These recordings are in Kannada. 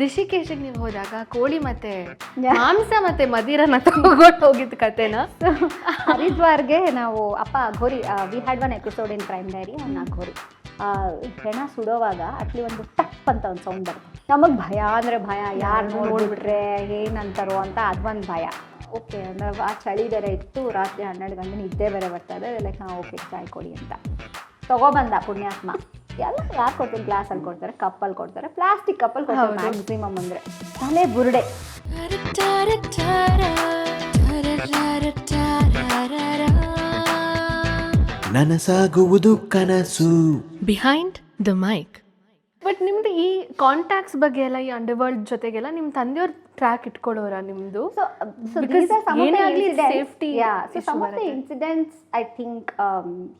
ರಿಷಿಕೇಶಿಗೆ ನೀವು ಹೋದಾಗ ಕೋಳಿ ಮತ್ತೆ ಮಾಂಸ ಮತ್ತೆ ಮದಿರನ ತಗೊಂಡು ಹೋಗಿದ್ದ ಕತೆನ. ಹರಿದ್ವಾರ್ಗೆ ನಾವು ಅಪ್ಪ Aghori, we had one episode in Crime Diary on Aghori. ಹೆಣ ಸುಡೋವಾಗ ಆಕ್ಚುಲಿ ಒಂದು ಟಪ್ ಅಂತ ಒಂದು ಸೌಂಡ್ ಬರುತ್ತೆ. ನಮಗೆ ಭಯ ಅಂದರೆ ಭಯ, ಯಾರು ನೋಡ್ಬಿಟ್ರೆ ಏನಂತಾರೋ ಅಂತ ಅದೊಂದು ಭಯ. ಓಕೆ ನಾವು ಆ ಚಳಿ ಬೇರೆ ಇತ್ತು, ರಾತ್ರಿ 12 ಗಂಟೆ ನಿದ್ದೆ ಬೇರೆ ಬರ್ತಾಯಿದೆ. ಲೈಕ್ ನಾವು ಓಕೆ ಚಾಯ್ ಕೊಡಿ ಅಂತ ತೊಗೊಬಂದ ಪುಣ್ಯಾತ್ಮ. ಎಲ್ಲ ಯಾರು ಕೊಡ್ತೀನಿ, ಗ್ಲಾಸಲ್ಲಿ ಕೊಡ್ತಾರೆ, ಕಪ್ಪಲ್ಲಿ ಕೊಡ್ತಾರೆ, ಪ್ಲಾಸ್ಟಿಕ್ ಕಪ್ಪಲ್ಲಿ ಕೊಡ್ತಾರೆ ಮ್ಯಾಕ್ಸಿಮಮ್. ಅಂದರೆ ತಲೆ ಬುರುಡೆ. ನನಸಾಗುವುದು ಕನಸು. Behind the mic. ಬಟ್ ನಿಮ್ದು ಈ ಕಾಂಟ್ಯಾಕ್ಟ್ಸ್ ಬಗ್ಗೆ ಎಲ್ಲ, ಈ ಅಂಡರ್ವರ್ಲ್ಡ್ ಜೊತೆಗೆಲ್ಲ ನಿಮ್ಮ ತಂದೆಯವ್ರ ಟ್ರ್ಯಾಕ್ ಇಟ್ಕೊಳ್ಳೋರ ನಿಮ್ದು? Safety. Some of the incidents I think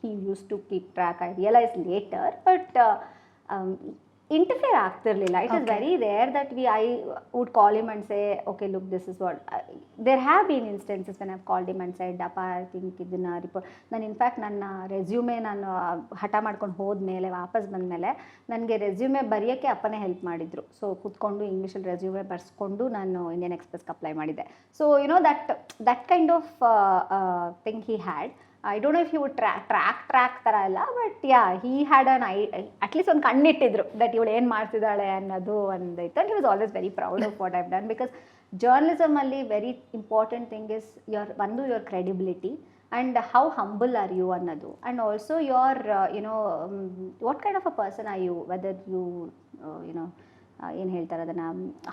he used to keep track. I realized later, but interfere ಆಗ್ತಿರ್ಲಿಲ್ಲ. It is very rare that I would call him and say, okay, look, this is what. There have been instances when I've called him and said, Appa, I think ಇದನ್ನ ರಿಪೋರ್ಟ್. ನಾನು ಇನ್ಫ್ಯಾಕ್ಟ್ ನನ್ನ ರೆಸ್ಯೂಮೆ ನಾನು ಹಠ ಮಾಡ್ಕೊಂಡು ಹೋದ್ಮೇಲೆ, ವಾಪಸ್ ಬಂದಮೇಲೆ ನನಗೆ ರೆಸ್ಯೂಮೆ ಬರೆಯೋಕ್ಕೆ ಅಪ್ಪನೇ ಹೆಲ್ಪ್ ಮಾಡಿದರು. ಸೊ ಕೂತ್ಕೊಂಡು ಇಂಗ್ಲೀಷಲ್ಲಿ ರೆಸ್ಯೂಮೆ ಬರ್ಸ್ಕೊಂಡು ನಾನು ಇಂಡಿಯನ್ ಎಕ್ಸ್‌ಪ್ರೆಸ್ಗೆ ಅಪ್ಲೈ ಮಾಡಿದ್ದೆ. So that kind of thing he had. I don't know if he would track ಥರ ಎಲ್ಲ, ಬಟ್ he had ಅಟ್ಲೀಸ್ಟ್ ಒಂದು ಕಣ್ಣಿಟ್ಟಿದ್ರು ದಟ್ ಇವಳು ಏನು ಮಾಡ್ತಿದ್ದಾಳೆ ಅನ್ನೋದು ಒಂದೈತು. And he was always very proud of what I've done, because ಜರ್ನಲಿಸಮಲ್ಲಿ very important thing is your credibility and how humble are you ಅನ್ನೋದು, and also your what kind of a person are you, whether you ಏನು ಹೇಳ್ತಾರೆ ಅದನ್ನು,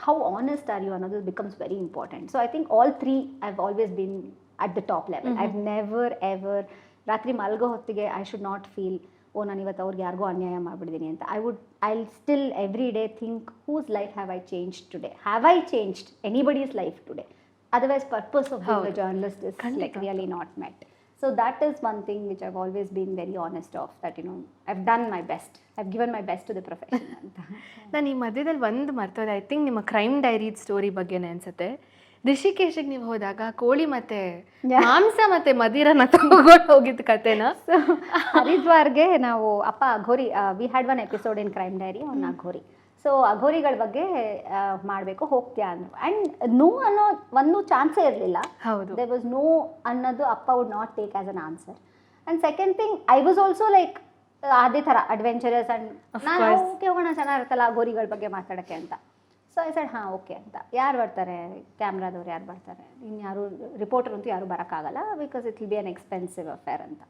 how honest are you ಅನ್ನೋದು becomes very important. So I think all three I've always been at the top level. I've never ever ರಾತ್ರಿ ಮಲ್ಗೋ ಹೊತ್ತಿಗೆ I should not feel, ನಾನು ಇವತ್ತು ಅವ್ರಿಗೆ ಯಾರಿಗೋ ಅನ್ಯಾಯ ಮಾಡಿಬಿಟ್ಟಿದ್ದೀನಿ ಅಂತ. I'll still every day think, whose life have I changed today? Have I changed anybody's life today? Otherwise purpose of being a journalist is like really not met. So that is one thing which I've always been very honest of, that I've done my best. I've given my best to the profession ಅಂತ. ನಾನು ಈ ಮಧ್ಯದಲ್ಲಿ ಒಂದು ಮರ್ತೋದೆ, ಐ ಥಿಂಕ್ ನಿಮ್ಮ ಕ್ರೈಮ್ ಡೈರಿ ಸ್ಟೋರಿ ಬಗ್ಗೆನೇ ಅನ್ಸುತ್ತೆ. ರಿಷಿಕೇಶಿಗೆ ನೀವು ಹೋದಾಗ ಕೋಳಿ ಮತ್ತೆ ಮಾಂಸ ಮತ್ತೆ ಮದಿರನ ತಗೊಂಡು ಹೋಗಿದ್ದ ಕತೆನ. ಹರಿದ್ವಾರ್ಗೆ ನಾವು ಅಪ್ಪ Aghori, we had one episode in Crime Diary on Aghori. So ಅಘೋರಿಗಳ ಬಗ್ಗೆ ಮಾಡಬೇಕು, ಹೋಗ್ತೀಯಾ ಅಂದರು. ಆ್ಯಂಡ್ ನೋ ಅನ್ನೋ ಒಂದು ಚಾನ್ಸೇ ಇರಲಿಲ್ಲ. ಹೌದು, ದೇರ್ ವಾಸ್ ನೋ ಅನ್ನೋದು ಅಪ್ಪ would not take as an answer. And second thing, I was also like ಅದೇ ಥರ ಅಡ್ವೆಂಚರಸ್. ಆ್ಯಂಡ್ ನಾನು ಓಕೆ ಹೋಗೋಣ, ಚೆನ್ನಾಗಿರುತ್ತಲ್ಲ ಅಘೋರಿಗಳ ಬಗ್ಗೆ ಮಾತಾಡೋಕ್ಕೆ ಅಂತ. ಸೊ ಐ ಸೈಡ್ ಹಾಂ ಓಕೆ ಅಂತ. ಯಾರು ಬರ್ತಾರೆ, ಕ್ಯಾಮ್ರಾದವ್ರು ಯಾರು ಬರ್ತಾರೆ, ಇನ್ಯಾರು ರಿಪೋರ್ಟರ್ ಅಂತೂ ಯಾರು ಬರೋಕ್ಕಾಗಲ್ಲ, because it will be an expensive affair ಅಂತ.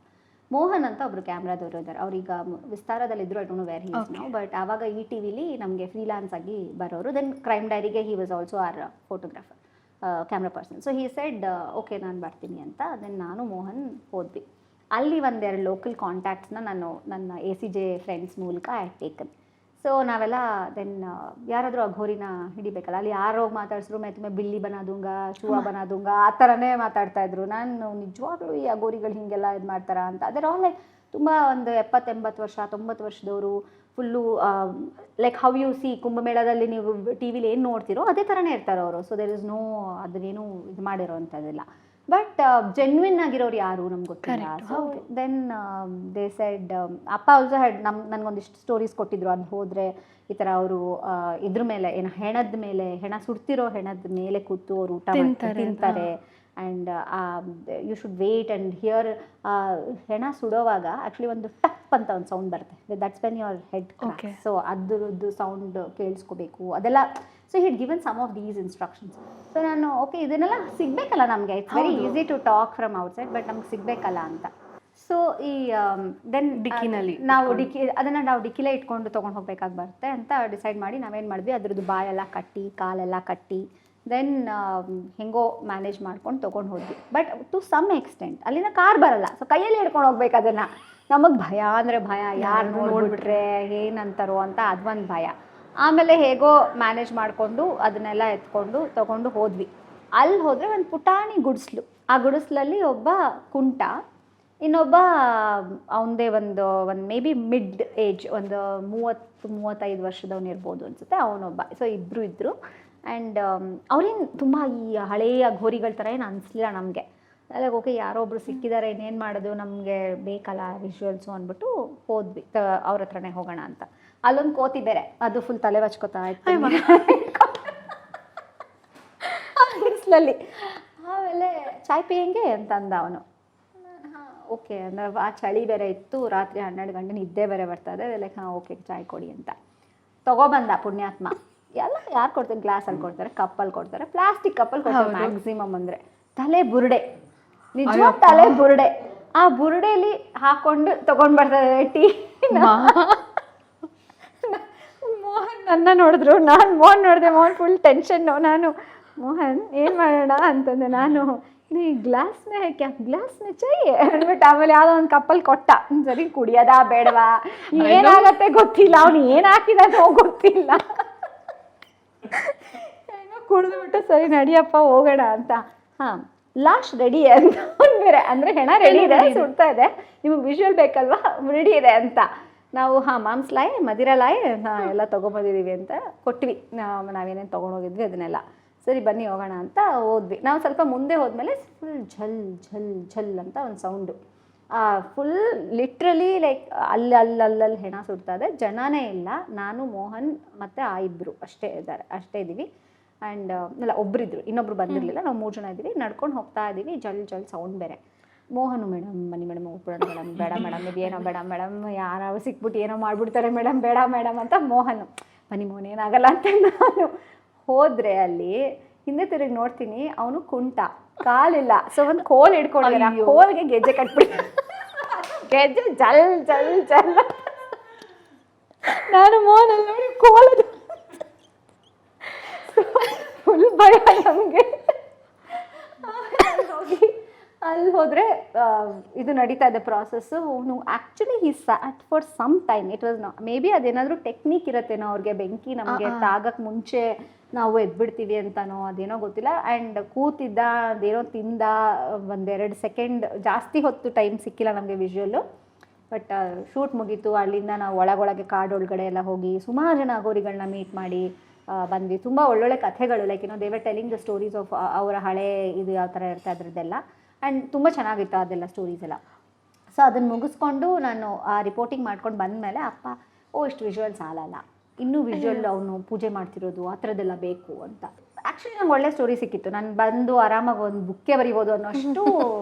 ಮೋಹನ್ ಅಂತ ಒಬ್ಬರು ಕ್ಯಾಮ್ರಾದವರು ಇದ್ದಾರೆ, ಅವ್ರೀಗ ವಿಸ್ತಾರದಲ್ಲಿದ್ದರು, I don't know where he is now, but ಆವಾಗ ಈ ಟಿ ವಿಲಿ ನಮಗೆ ಫ್ರೀಲಾನ್ಸ್ ಆಗಿ ಬರೋರು. ದೆನ್ ಕ್ರೈಮ್ ಡೈರಿಗೆ he was also our photographer, camera person. So he said okay ನಾನು ಬರ್ತೀನಿ ಅಂತ. ದೆನ್ ನಾನು ಮೋಹನ್ ಹೋದ್ವಿ. ಅಲ್ಲಿ ಒಂದೆರಡು ಲೋಕಲ್ ಕಾಂಟ್ಯಾಕ್ಟ್ಸ್ನ ನಾನು ನನ್ನ ACJ ಫ್ರೆಂಡ್ಸ್ ಮೂಲಕ ಐ ಹ್ಯಾಡ್ ಟೇಕನ್. ಸೊ ನಾವೆಲ್ಲ ದೆನ್ ಯಾರಾದರೂ ಅಘೋರಿನ ಹಿಡಿಬೇಕಲ್ಲ, ಅಲ್ಲಿ ಯಾರೋ ಮಾತಾಡ್ಸಿದ್ರು, ಮೈ ಬಿಲ್ಲಿ ಬನಾದೂಂಗ, ಚೂವಾ ಬನಾದೂಂಗ ಆ ಥರನೇ ಮಾತಾಡ್ತಾಯಿದ್ರು. ನಾನು ನಿಜವಾಗ್ಲೂ ಈ ಅಘೋರಿಗಳು ಹೀಗೆಲ್ಲ ಇದು ಮಾಡ್ತಾರಾ ಅಂತ. ಅದರ ಆಲ್ ಲೈಕ್ ತುಂಬ ಒಂದು 70-80 ವರ್ಷ 90 ವರ್ಷದವರು, full like how U C ಕುಂಭಮೇಳದಲ್ಲಿ ನೀವು ಟಿ ವಿಲಿ ಏನು ನೋಡ್ತಿರೋ ಅದೇ ಥರನೇ ಇರ್ತಾರೆ ಅವರು. ಸೊ ದೇರ್ ಇಸ್ ನೋ ಅದನ್ನೇನು ಇದು ಮಾಡಿರೋ ಅಂಥದ್ದಿಲ್ಲ. ಬಟ್ ಜೆನ್ವಿನ್ ಆಗಿರೋರು ಯಾರು ನಮ್ಗೆ ಗೊತ್ತಿಲ್ಲ. ಸೊ ದೆನ್ ದೇ ಸೆಡ್, ಅಪ್ಪ ಆಲ್ಸೋ ಹ್ಯಾಡ್ ನನಗೊಂದಿಷ್ಟು ಸ್ಟೋರೀಸ್ ಕೊಟ್ಟಿದ್ರು. ಅಲ್ಲಿ ಹೋದರೆ ಈ ಥರ ಅವರು ಇದ್ರ ಮೇಲೆ ಏನು ಹೆಣದ ಮೇಲೆ, ಹೆಣ ಸುಡ್ತಿರೋ ಹೆಣದ ಮೇಲೆ ಕೂತು ಅವರು ಊಟ ತಿಂತಾರೆ. And you should wait and hear. ಹೆಣ ಸುಡೋವಾಗ ಆ್ಯಕ್ಚುಲಿ ಒಂದು ಟಪ್ ಅಂತ ಒಂದು ಸೌಂಡ್ ಬರುತ್ತೆ, that's when your head cracks. So ಅದ್ರದ್ದು ಸೌಂಡ್ ಕೇಳಿಸ್ಕೋಬೇಕು ಅದೆಲ್ಲ. So he had given some of these instructions. So ನಾನು ಓಕೆ ಇದನ್ನೆಲ್ಲ ಸಿಗಬೇಕಲ್ಲ ನಮಗೆ, it's very easy to talk from outside, but ನಮ್ಗೆ ಸಿಗಬೇಕಲ್ಲ ಅಂತ. ಸೊ ಈ ದೆನ್ ಡಿಕ್ಕಿನಲ್ಲಿ ಅದನ್ನು ನಾವು ಡಿಕ್ಕಿಲೇ ಇಟ್ಕೊಂಡು ತೊಗೊಂಡು ಹೋಗ್ಬೇಕಾಗಿ ಬರುತ್ತೆ ಅಂತ ಡಿಸೈಡ್ ಮಾಡಿ ನಾವೇನು ಮಾಡಿದ್ವಿ, ಅದ್ರದ್ದು ಬಾಯೆಲ್ಲ ಕಟ್ಟಿ ಕಾಲೆಲ್ಲ ಕಟ್ಟಿ ದೆನ್ ಹೆಂಗೋ ಮ್ಯಾನೇಜ್ ಮಾಡ್ಕೊಂಡು ತೊಗೊಂಡು ಹೋದ್ವಿ. ಬಟ್ ಟು ಸಮ್ ಎಕ್ಸ್ಟೆಂಟ್ ಅಲ್ಲಿನ ಕಾರ್ ಬರಲ್ಲ, ಸೊ ಕೈಯಲ್ಲಿ ಹಿಡ್ಕೊಂಡು ಹೋಗ್ಬೇಕು ಅದನ್ನು. ನಮಗೆ ಭಯ ಅಂದರೆ ಭಯ, ಯಾರು ನೋಡ್ಬಿಟ್ರೆ ಏನಂತಾರೋ ಅಂತ ಅದೊಂದು ಭಯ. ಆಮೇಲೆ ಹೇಗೋ ಮ್ಯಾನೇಜ್ ಮಾಡಿಕೊಂಡು ಅದನ್ನೆಲ್ಲ ಎತ್ಕೊಂಡು ತೊಗೊಂಡು ಹೋದ್ವಿ. ಅಲ್ಲಿ ಹೋದರೆ ಒಂದು ಪುಟಾಣಿ ಗುಡಿಸ್ಲು, ಆ ಗುಡಿಸ್ಲಲ್ಲಿ ಒಬ್ಬ ಕುಂಟ, ಇನ್ನೊಬ್ಬ ಅವನದೇ ಒಂದು ಮೇ ಬಿ ಮಿಡ್ ಏಜ್, ಒಂದು 30-35 ವರ್ಷದವನು ಇರ್ಬೋದು ಅನಿಸುತ್ತೆ, ಅವನೊಬ್ಬ. ಸೊ ಇಬ್ಬರು ಇದ್ದರು. ಆ್ಯಂಡ್ ಅವ್ರೇನು ತುಂಬ ಈ ಹಳೆಯ ಘೋರಿಗಳ ಥರ ಏನು ಅನಿಸ್ಲಿಲ್ಲ ನಮಗೆ. ಅಲ್ಲ ಓಕೆ ಯಾರೋ ಒಬ್ರು ಸಿಕ್ಕಿದ್ದಾರೆ, ಇನ್ನೇನು ಮಾಡೋದು, ನಮಗೆ ಬೇಕಲ್ಲ ವಿಜುವಲ್ಸು ಅಂದ್ಬಿಟ್ಟು ಹೋದ್ವಿ, ಅವ್ರ ಹತ್ರನೇ ಹೋಗೋಣ ಅಂತ. ಅಲ್ಲೊಂದು ಕೋತಿ ಬೇರೆ, ಅದು ಫುಲ್ ತಲೆ ಹಚ್ಕೋತಾ ಇತ್ತು ಬಿಸಿಲಲ್ಲಿ. ಆಮೇಲೆ ಚಾಯ್ ಪಿಯಂಗೆ ಅಂತ ಅಂದ ಅವನು. ಹಾಂ ಓಕೆ ಅಂದರೆ ಆ ಚಳಿ ಬೇರೆ ಇತ್ತು, ರಾತ್ರಿ 12 ಗಂಟೆ ನಿದ್ದೆ ಬೇರೆ ಬರ್ತದೆ. ಲೈಕ್ ಹಾಂ ಓಕೆ ಚಾಯ್ ಕೊಡಿ ಅಂತ ತೊಗೊಬಂದ ಪುಣ್ಯಾತ್ಮ. ಎಲ್ಲ ಯಾರು ಕೊಡ್ತಾರೆ, ಗ್ಲಾಸಲ್ಲಿ ಕೊಡ್ತಾರೆ, ಕಪ್ಪಲ್ಲಿ ಕೊಡ್ತಾರೆ, ಪ್ಲಾಸ್ಟಿಕ್ ಕಪ್ಪಲ್ಲಿ ಕೊಡ್ತಾರೆ ಮ್ಯಾಕ್ಸಿಮಮ್. ಅಂದರೆ ತಲೆ ಬುರುಡೆ, ನಿಜವಾದ ತಲೆ ಬುರುಡೆ. ಆ ಬುರುಡೆಲಿ ಹಾಕೊಂಡು ತೊಗೊಂಡು ಬರ್ತಾರೆ ಟೀ. ಮೋಹನ್ ನನ್ನ ನೋಡಿದ್ರು, ನಾನು ಮೋಹನ್ ನೋಡಿದೆ. ಮೋಹನ್ ಫುಲ್ ಟೆನ್ಷನ್ನು. ನಾನು ಮೋಹನ್ ಏನು ಮಾಡೋಣ ಅಂತಂದೆ. ನಾನು ನೀ ಗ್ಲಾಸ್ ಮೇ ಕ್ಯಾ ಗ್ಲಾಸ್ ಮೇ ಚಾಯ್ ಅಂದ್ಬಿಟ್ಟು ಆಮೇಲೆ ಯಾವುದೋ ಒಂದು ಕಪ್ಪಲ್ಲಿ ಕೊಟ್ಟ. ಸರಿ ಕುಡಿಯೋದಾ ಬೇಡವಾ ಏನಾಗತ್ತೆ ಗೊತ್ತಿಲ್ಲ, ಅವ್ನು ಏನು ಹಾಕಿದಾನೋ ಗೊತ್ತಿಲ್ಲ. ಏನೋ ಕುಡಿದ್ಬಿಟ್ಟು ಸರಿ ನಡಿಯಪ್ಪ ಹೋಗೋಣ ಅಂತ. ಹಾಂ ಲಾಸ್ಟ್ ರೆಡಿ ಅಂತ ಬೇರೆ, ಅಂದರೆ ಹೆಣ ರೆಡಿ ಇದೆ, ಸುಡ್ತಾ ಇದೆ, ನಿಮಗೆ ವಿಜುವಲ್ ಬೇಕಲ್ವಾ, ರೆಡಿ ಇದೆ ಅಂತ. ನಾವು ಹಾಂ ಮಾಂಸ್ ಲಾಯ್ ಮದಿರಾ ಲಾಯ್ ಎಲ್ಲ ತೊಗೊಂಬಂದಿದ್ದೀವಿ ಅಂತ ಕೊಟ್ವಿ. ನಾವೇನೇನು ತೊಗೊಂಡೋಗಿದ್ವಿ ಅದನ್ನೆಲ್ಲ. ಸರಿ ಬನ್ನಿ ಹೋಗೋಣ ಅಂತ ಹೋದ್ವಿ. ನಾವು ಸ್ವಲ್ಪ ಮುಂದೆ ಹೋದ್ಮೇಲೆ ಫುಲ್ ಝಲ್ ಝಲ್ ಝಲ್ ಅಂತ ಒಂದು ಸೌಂಡು. ಫುಲ್ ಲಿಟ್ರಲಿ ಲೈಕ್ ಅಲ್ಲಲ್ಲಿ ಹೆಣ ಸುಡ್ತಾ ಇದೆ. ಜನನೇ ಇಲ್ಲ, ನಾನು ಮೋಹನ್ ಮತ್ತು ಆ ಇಬ್ಬರು ಅಷ್ಟೇ ಇದ್ದೀವಿ. ಆ್ಯಂಡ್ ಇಲ್ಲ ಒಬ್ಬರಿದ್ರು, ಇನ್ನೊಬ್ರು ಬಂದಿರಲಿಲ್ಲ. ನಾವು 3 ಜನ ಇದ್ದೀವಿ, ನಡ್ಕೊಂಡು ಹೋಗ್ತಾ ಇದ್ದೀವಿ. ಜಲ್ ಜಲ್ ಸೌಂಡ್ ಬೇರೆ. ಮೋಹನು ಮೇಡಮ್ ಬನ್ನಿ ಮೇಡಮ್ ಹೋಗ್ಬಿಡೋಣ ಮೇಡಮ್, ಬೇಡ ಮೇಡಮ್ ಇದೇನೋ ಬೇಡ ಮೇಡಮ್, ಯಾರು ಸಿಕ್ಬಿಟ್ಟು ಏನೋ ಮಾಡಿಬಿಡ್ತಾರೆ ಮೇಡಮ್, ಬೇಡ ಮೇಡಮ್ ಅಂತ. ಮೋಹನು ಬನ್ನಿ ಮೋಹನ್ ಏನಾಗಲ್ಲ ಅಂತ. ನಾನು ಹೋದರೆ ಅಲ್ಲಿ ಹಿಂದೆ ತಿರುಗಿ ನೋಡ್ತೀನಿ, ಅವನು ಕುಂಟ, ಕಾಲಿಲ್ಲ. ಸೊ ಒಂದು ಕೋಲ್ ಹಿಡ್ಕೊಂಡಿದ್ದಾರೆ, ಆ ಕೋಲ್ಗೆ ಗೆಜ್ಜೆ ಕಟ್ಬಿಟ್ಟು ಗೆಜ್ಜೆ ಜಲ್ ಜಲ್ ಜಲ್. ನಾನು ಮೋಹನಲ್ಲಿ ನೋಡಿ ಕೋಲದು ಫುಲ್ ಭಯ ನಮಗೆ. ಅಲ್ಲಿ ಹೋದರೆ ಇದು ನಡೀತಾ ಇದೆ process. Actually he sat for some time. It was may be ಅದೇನಾದರೂ ಟೆಕ್ನಿಕ್ ಇರುತ್ತೇನೋ ಅವ್ರಿಗೆ, ಬೆಂಕಿ ನಮಗೆ ತಾಗಕ್ಕೆ ಮುಂಚೆ ನಾವು ಎದ್ಬಿಡ್ತೀವಿ ಅಂತನೋ ಅದೇನೋ ಗೊತ್ತಿಲ್ಲ. ಆ್ಯಂಡ್ ಕೂತಿದ್ದ, ಅದೇನೋ ತಿಂದ, 1-2 ಸೆಕೆಂಡ್ ಜಾಸ್ತಿ ಹೊತ್ತು ಟೈಮ್ ಸಿಕ್ಕಿಲ್ಲ ನಮಗೆ ವಿಜುವಲ್ಲು. ಬಟ್ ಶೂಟ್ ಮುಗೀತು. ಅಲ್ಲಿಂದ ನಾವು ಒಳಗೊಳಗೆ ಕಾಡೊಳಗಡೆ ಎಲ್ಲ ಹೋಗಿ ಸುಮಾರು ಜನ ಅಗೋರಿಗಳನ್ನ ಮೀಟ್ ಮಾಡಿ ಬಂದ್ವಿ. ತುಂಬ ಒಳ್ಳೊಳ್ಳೆ ಕಥೆಗಳು, like they were telling the stories of ಅವರ ಹಳೆ ಇದು ಯಾವ ಥರ ಇರ್ತಾ ಅದ್ರದ್ದೆಲ್ಲ. ಆ್ಯಂಡ್ ತುಂಬ ಚೆನ್ನಾಗಿತ್ತು ಅದೆಲ್ಲ ಸ್ಟೋರೀಸ್ ಎಲ್ಲ. ಸೊ ಅದನ್ನು ಮುಗಿಸ್ಕೊಂಡು ನಾನು ಆ ರಿಪೋರ್ಟಿಂಗ್ ಮಾಡ್ಕೊಂಡು ಬಂದಮೇಲೆ ಅಪ್ಪ ಇಷ್ಟು ವಿಜುವಲ್ ಸಾಲಲ್ಲ, ಇನ್ನೂ ವಿಜುವಲ್ ಅವನು ಪೂಜೆ ಮಾಡ್ತಿರೋದು ಆ ಥರದ್ದೆಲ್ಲ ಬೇಕು ಅಂತ. ಆ್ಯಕ್ಚುಲಿ ನಂಗೆ ಒಳ್ಳೆ ಸ್ಟೋರಿ ಸಿಕ್ಕಿತ್ತು. ನಾನು ಬಂದು ಆರಾಮಾಗಿ ಒಂದು ಬುಕ್ಕೇ ಬರಿಬೋದು ಅನ್ನೋಷ್ಟು